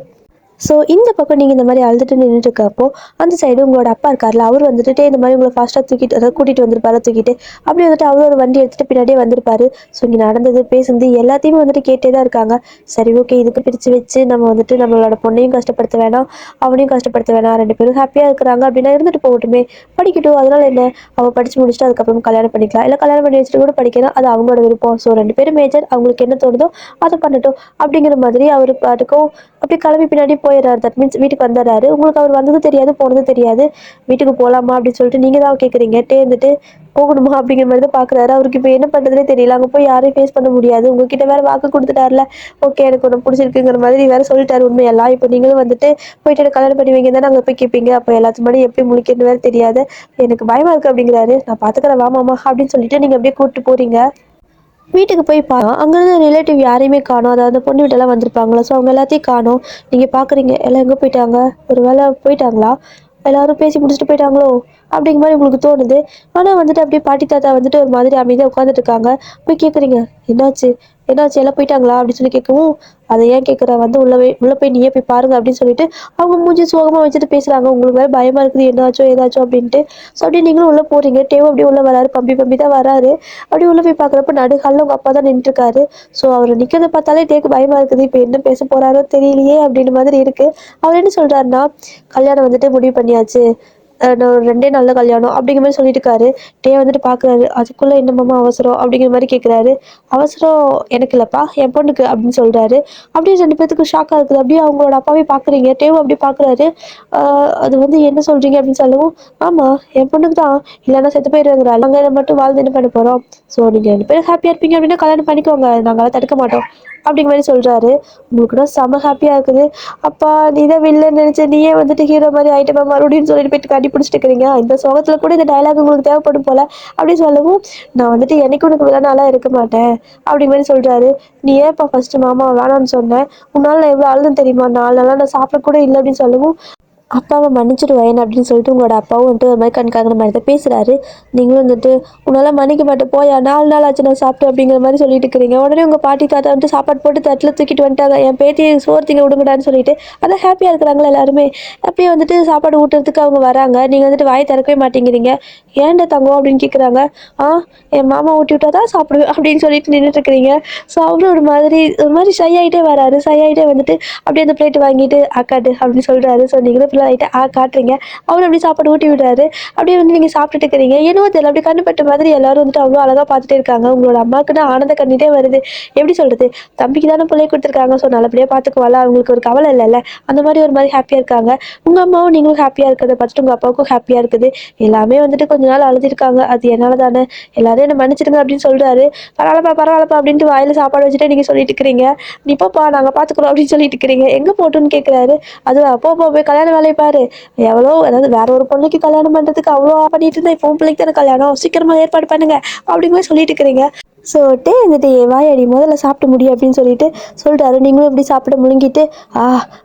ஸோ இந்த பக்கம் நீங்கள் இந்த மாதிரி அழுதுட்டு நின்றுட்டு இருக்கப்போ அந்த சைடு உங்களோட அப்பா இருக்கார்ல, அவர் வந்துட்டு இந்த மாதிரி உங்களை ஃபாஸ்ட்டாக தூக்கிட்டு அதாவது கூட்டிகிட்டு வந்திருப்பாரு தூக்கிட்டு. அப்படி வந்துட்டு அவரோட வண்டி எடுத்துகிட்டு பின்னாடியே வந்திருப்பாரு. ஸோ இங்கே நடந்தது பேசுனது எல்லாத்தையுமே வந்துட்டு கேட்டே தான் இருக்காங்க. சரி ஓகே இதுக்கு பிரித்து வச்சு நம்ம வந்துட்டு நம்மளோட பொண்ணையும் கஷ்டப்படுத்த வேணாம், அவனையும் கஷ்டப்படுத்த வேணாம், 2 பேரும் ஹாப்பியாக இருக்கிறாங்க அப்படின்னா இருந்துட்டு போகட்டுமே, படிக்கட்டும் அதனால என்ன, அவள் படித்து முடிச்சுட்டு அதுக்கப்புறம் கல்யாணம் பண்ணிக்கலாம், இல்லை கல்யாணம் பண்ணி வச்சுட்டு கூட படிக்கலாம், அது அவங்களோட விருப்பம். ஸோ 2 பேரும் மேஜர், அவங்களுக்கு என்ன தோணுதோ அதை பண்ணட்டும் அப்படிங்கிற மாதிரி அவர் பாட்டுக்கும் அப்படி கிளம்பி பின்னாடி போயிடுறாரு. தட் மீன்ஸ் வீட்டுக்கு வந்துடுறாரு. உங்களுக்கு அவர் வந்ததும் தெரியாது, போனதும் தெரியாது. வீட்டுக்கு போகலாமா அப்படின்னு சொல்லிட்டு நீங்கள் தான் கேட்குறீங்க. இருந்துட்டு போகணுமா அப்படிங்கிற மாதிரி தான் பார்க்குறாரு. அவருக்கு இப்போ என்ன பண்ணுறதுனே தெரியல. அங்கே போய் யாரையும் ஃபேஸ் பண்ண முடியாது. உங்ககிட்ட வேற வாக்கு கொடுத்துட்டாருல, ஓகே எனக்கு ஒன்று பிடிச்சிருக்குங்கிற மாதிரி வேற சொல்லிட்டாரு உண்மையெல்லாம். இப்போ நீங்களும் வந்துட்டு போயிட்டு எனக்கு கல்யாணம் பண்ணி வைங்க தானே அங்கே போய் கேட்பீங்க. அப்போ எல்லாத்து முன்னாடி எப்படி முழிக்கிறது வேற தெரியாது. எனக்கு பயமா இருக்கு அப்படிங்கிறாரு. நான் பார்த்துக்கிறேன் வாமாமா அப்படின்னு சொல்லிட்டு நீங்கள் அப்படியே கூப்பிட்டு போறீங்க. வீட்டுக்கு போய் அங்கேருந்து ரிலேட்டிவ் யாரையுமே காணோம். அதாவது அந்த பொண்ணு வீட்டெல்லாம் வந்திருப்பாங்களா. ஸோ அவங்க எல்லாத்தையும் காணோம். நீங்கள் பார்க்குறீங்க எல்லாம் எங்கே போயிட்டாங்க, ஒரு வேளை போயிட்டாங்களா, எல்லாரும் பேசி முடிச்சுட்டு போயிட்டாங்களோ அப்படிங்கிற மாதிரி உங்களுக்கு தோணுது. ஆனால் வந்துட்டு அப்படியே பாட்டி தாத்தா வந்துட்டு ஒரு மாதிரி அமைதியாக உட்காந்துட்டு இருக்காங்க. போய் கேட்குறீங்க, என்னாச்சு என்னாச்சு எல்லாம் போயிட்டாங்களா அப்படின்னு சொல்லி கேட்கவும், அதை ஏன் கேட்குற, வந்து உள்ளே போய் நீயே போய் பாருங்க அப்படின்னு சொல்லிட்டு அவங்க மூஞ்சி சோகமாக வச்சுட்டு பேசுகிறாங்க. உங்களுக்கு வேறு பயமாக இருக்குது என்னாச்சோ ஏதாச்சும் அப்படின்ட்டு. ஸோ அப்படியே நீங்களும் உள்ளே போகிறீங்க. டேவ் அப்படியே உள்ளே வராரு, பம்பி பம்பி தான் வராரு. அப்படியே உள்ள போய் பார்க்குறப்ப நடுஹால்ல உங்க அப்பா தான் நின்றுருக்காரு. ஸோ அவர் நிற்கிறத பார்த்தாலே டேக்கு பயமா இருக்குது. இப்போ என்ன பேச போறாரோ தெரியலையே அப்படின்னு மாதிரி இருக்கு. அவர் என்ன சொல்றாருன்னா, கல்யாணம் வந்துட்டு முடிவு பண்ணியாச்சு. நான் ஒரு 2 நாள்ல கல்யாணம் அப்படிங்கிற மாதிரி சொல்லிட்டு இருக்காரு. டே வந்துட்டு பார்க்குறாரு. அதுக்குள்ளே என்ன மாமா அவசரம் அப்படிங்கிற மாதிரி கேட்குறாரு. அவசரம் எனக்கு இல்லைப்பா என் பொண்ணுக்கு அப்படின்னு சொல்கிறாரு. அப்படியே 2 பேத்துக்கும் ஷாக்காக இருக்குது. அப்படியே அவங்களோட அப்பாவே பார்க்குறீங்க. டேவும் அப்படி பார்க்குறாரு. அது வந்து என்ன சொல்கிறீங்க அப்படின்னு சொல்லவும், ஆமாம் என் பொண்ணுக்கு தான் இல்லைன்னா செத்து போயிடுவாங்கிறாள். நாங்கள் மட்டும் வாழ்ந்து என்ன பண்ண போகிறோம்? ஸோ நீங்கள் 2 பேரும் ஹாப்பியாக இருப்பீங்க அப்படின்னா கல்யாணம் பண்ணிக்கோங்க. நாங்களாம் தடுக்க மாட்டோம் அப்படிங்கிற மாதிரி சொல்கிறாரு. உங்களுக்கு தான் செம ஹாப்பியாக இருக்குது. அப்பா நீ தான் வில்லன் நினச்ச நீயே வந்துட்டு ஹீரோ மாதிரி ஆயிட்டமா மறுபடியும் சொல்லிட்டு போயிட்டு கட்டி பிடிச்சிட்டு இருக்கிறீங்க. இந்த சோகத்தில் கூட இந்த டைலாக் உங்களுக்கு தேவைப்படும் போல அப்படின்னு சொல்லவும், நான் வந்துட்டு என்னைக்கு உனக்கு வில்லனாலாம் இருக்க மாட்டேன் அப்படிங்கிற மாதிரி சொல்கிறாரு. நீ ஏன்ப்பா ஃபஸ்ட்டு மாமா வேணான்னு சொன்னேன்? உன்னால் நான் எவ்வளோ அழுதுன்னு தெரியுமா? 4 நாளாக நான் சாப்பிட கூட இல்லை அப்படின்னு சொல்லவும், அப்பாவை மன்னிச்சிடுவேன் அப்படின்னு சொல்லிட்டு உங்களோட அப்பாவும் வந்துட்டு ஒரு மாதிரி கண்காங்கிற மாதிரி தான் பேசுகிறாரு. நீங்களும் வந்துட்டு உன்னால் மன்னிக்க மாட்டேன் போயா 4 நாள் ஆச்சு நான் சாப்பிட்டு அப்படிங்கிற மாதிரி சொல்லிட்டு இருக்கிறீங்க. உடனே உங்கள் பாட்டி தாத்தா வந்துட்டு சாப்பாடு போட்டு தட்டில் தூக்கிட்டு வந்துட்டாங்க. என் பேத்தியை சோறு திங்க விடுங்கடான்னு சொல்லிட்டு அதான் ஹாப்பியாக இருக்கிறாங்களா எல்லாருமே. அப்படியே வந்துட்டு சாப்பாடு ஊட்டுறதுக்கு அவங்க வராங்க. நீங்கள் வந்துட்டு வாயை திறக்கவே மாட்டேங்கிறீங்க. ஏன்டா தங்கம் அப்படின்னு கேட்குறாங்க. ஆ என் மாமா ஊட்டி விட்டா தான் சாப்பிடுவேன் அப்படின்னு சொல்லிட்டு நின்றுட்டு இருக்கிறீங்க. ஸோ அவரும் ஒரு மாதிரி ஷை ஆகிட்டே வராரு. ஷை ஆகிட்டே வந்துட்டு அப்படியே அந்த பிளேட் வாங்கிட்டு ஆக்காட்டு அப்படின்னு சொல்கிறாரு. ஸோ நீங்களும் ஃபுல்லாக லைட்டாக காட்டுறீங்க. அவரும் அப்படி சாப்பாடு ஊட்டி விடுறாரு. அப்படியே வந்து நீங்கள் சாப்பிட்டுட்டு இருக்கிறீங்க. என்னவோ தெரியல அப்படி கண்ணுப்பட்ட மாதிரி எல்லாரும் வந்துட்டு அவ்வளோ அழகாக பார்த்துட்டே இருக்காங்க. உங்களோட அம்மாவுக்குன்னா ஆனந்த கண்ணீரே வருது. எப்படி சொல்கிறது, தம்பிக்கு தானே பிள்ளை கொடுத்துருக்காங்க. ஸோ நல்லபடியாக பார்த்துக்குவாள், அவங்களுக்கு ஒரு கவலை இல்லைல்ல. அந்த மாதிரி ஒரு மாதிரி ஹாப்பியாக இருக்காங்க. உங்கள் அம்மாவும் நீங்களும் ஹாப்பியாக இருக்கிறத பார்த்துட்டு உங்கள் அப்பாவுக்கும் ஹாப்பியாக இருக்குது. எல்லாமே வந்துட்டு கொஞ்ச நாள் அழுதுருக்காங்க. அது என்னால் தானே, எல்லாரும் என்னை மன்னிச்சிடுங்க அப்படின்னு சொல்கிறாரு. பரவாயில்லப்பா பரவாயில்லப்பா அப்படின்ட்டு வாயில் சாப்பாடு வச்சுட்டு நீங்கள் சொல்லிட்டு இருக்கிறீங்க. நீ போப்பா நாங்கள் பார்த்துக்குறோம் அப்படின்னு சொல்லிட்டு இருக்கிறீங்க. எங்கே போட்டுன்னு கேட்குறாரு. அது அப்போ போய் கல்யாண வேலையை பாரு. எவ்வளோ அதாவது வேற ஒரு பொண்ணுக்கு கல்யாணம் பண்ணுறதுக்கு அவ்வளோ பண்ணிட்டு இருந்தா இப்போ உன் பிள்ளைக்கு தானே கல்யாணம், சீக்கிரமாக ஏற்பாடு பண்ணுங்க அப்படிங்கிற சொல்லிட்டு இருக்கிறீங்க. ஸோ டே வந்துட்டு வாயாடி முதல்ல சாப்பிட்டு முடியும் அப்படின்னு சொல்லிட்டு சொல்கிறாரு. நீங்களும் இப்படி சாப்பிட முழுங்கிட்டு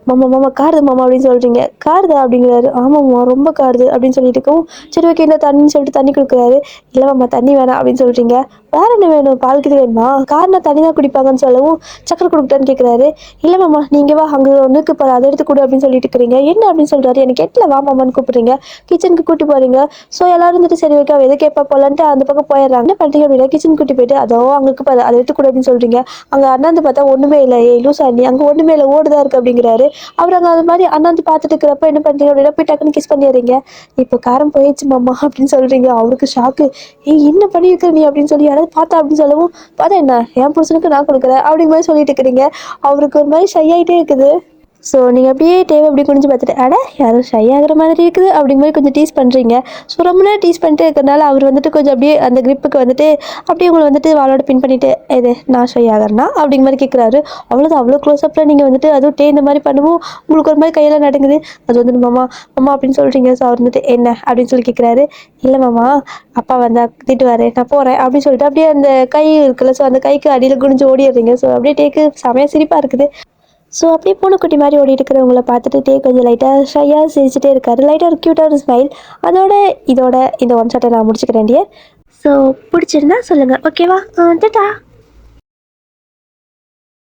மாமா மாமா காருது மாமா அப்படின்னு சொல்கிறீங்க. காருதா அப்படிங்கிறாரு. ஆமாம்மா ரொம்ப காருது அப்படின்னு சொல்லிட்டு இருக்கவும், சரி ஓகே இந்த தண்ணின்னு சொல்லிட்டு தண்ணி கொடுக்குறாரு. இல்லை மாமா தண்ணி வேணாம் அப்படின்னு சொல்கிறீங்க. வேற என்ன வேணும், பாலுக்கு இது வேணுமா? காரணம் தண்ணி தான் குடிப்பாங்கன்னு சொல்லவும், சக்கரை கொடுக்குட்டான்னு கேட்குறாரு. இல்லை மாமா நீங்கள் வா அங்கே ஒன்றுக்கு பாரு அதை எடுத்து கொடு அப்படின்னு சொல்லிட்டு இருக்கிறீங்க. என்ன அப்படின்னு சொல்கிறாரு. எனக்கு எட்டில் வா மாமான்னு கூப்பிட்றீங்க. கிச்சனுக்கு கூட்டு போகிறீங்க. ஸோ எல்லாரும் வந்துட்டு சரி ஓகே அவள் எது கேட்பா போலான்ட்டு அந்த பக்கம் போயிடுறாங்க. என்ன பண்ணுறீங்க அப்படின்னா கிச்சன் கூட்டி போயிட்டு அதோ அங்கே பாரு அதை எடுத்து கொடு அப்படின்னு சொல்கிறீங்க. அங்கே அண்ணாந்து பார்த்தா ஒன்றுமே இல்லை. ஏய் லூசா நீ அங்கே ஒன்றுமே இல்லை ஓடுதான் இருக்குது அப்படிங்கிறாரு. அவர் அங்கே அது மாதிரி அண்ணாந்து பார்த்துட்டு இருக்கிறப்ப என்ன பண்ணுறீங்க அப்படின்னா போய் டக்குன்னு கிஸ் பண்ணிடுறீங்க. இப்போ காரம் போயிடுச்சு மாமா அப்படின்னு சொல்கிறீங்க. அவருக்கு ஷாக்கு. என்ன பண்ணியிருக்கிற நீ அப்படின்னு சொல்லி யாராவது பார்த்தா அப்படின்னு சொல்லவும், பார்த்தா என்ன என் புருஷனுக்கு நான் கொடுக்குறேன் அப்படிங்கிற மாதிரி சொல்லிட்டு இருக்கிறீங்க. அவருக்கு ஒரு மாதிரி ஷை ஆகிட்டே இருக்குது. ஸோ நீங்கள் அப்படியே டேவை அப்படி குனிஞ்சு பார்த்துட்டு யாரும் ஷை ஆகிற மாதிரி இருக்குது அப்படிங்கிற மாதிரி கொஞ்சம் டீஸ் பண்ணுறீங்க. ஸோ ரொம்ப நேரம் டீஸ் பண்ணிட்டு இருக்கிறனால அவர் வந்துட்டு கொஞ்சம் அப்படியே அந்த கிரிப்புக்கு வந்துட்டு அப்படியே உங்களை வந்துட்டு வாளோட பின் பண்ணிவிட்டு இது நான் ஷை ஆகிறேன்னா அப்படிங்கிற மாதிரி கேட்குறாரு. அவ்வளோதான் அவ்வளோ க்ளோஸ்அப்பில் நீங்கள் வந்துட்டு அதுவும் டே இந்த மாதிரி பண்ணுவோம் உங்களுக்கு ஒரு மாதிரி கையெல்லாம் நடங்குது. அது வந்துட்டு மாமா மாமா அப்படின்னு சொல்கிறீங்க. ஸோ அவர் வந்துட்டு என்ன அப்படின்னு சொல்லி கேட்குறாரு. இல்லை மாமா அப்பா வந்தா திட்டுவார் நான் போகிறேன் அப்படின்னு சொல்லிட்டு அப்படியே அந்த கை இருக்குல்ல ஸோ அந்த கைக்கு அடியில் குனிஞ்சு ஓடிடுறீங்க. ஸோ அப்படியே டேக்கு செமையாக சிரிப்பாக இருக்குது. ஸோ அப்படியே பூனைக்குட்டி மாதிரி ஓடிட்டு இருக்கிறவங்கள பார்த்துட்டு டே கொஞ்சம் லைட்டாக ஷையாக சிரிச்சுட்டே இருக்காரு. லைட்டாக ஒரு க்யூட்டாக ஒரு ஸ்மைல். இதோட இந்த ஒன் ஷாட்டை நான் முடிச்சுக்கிறேன் டியர். ஸோ பிடிச்சிருந்தா சொல்லுங்கள் ஓகேவா? டாடா.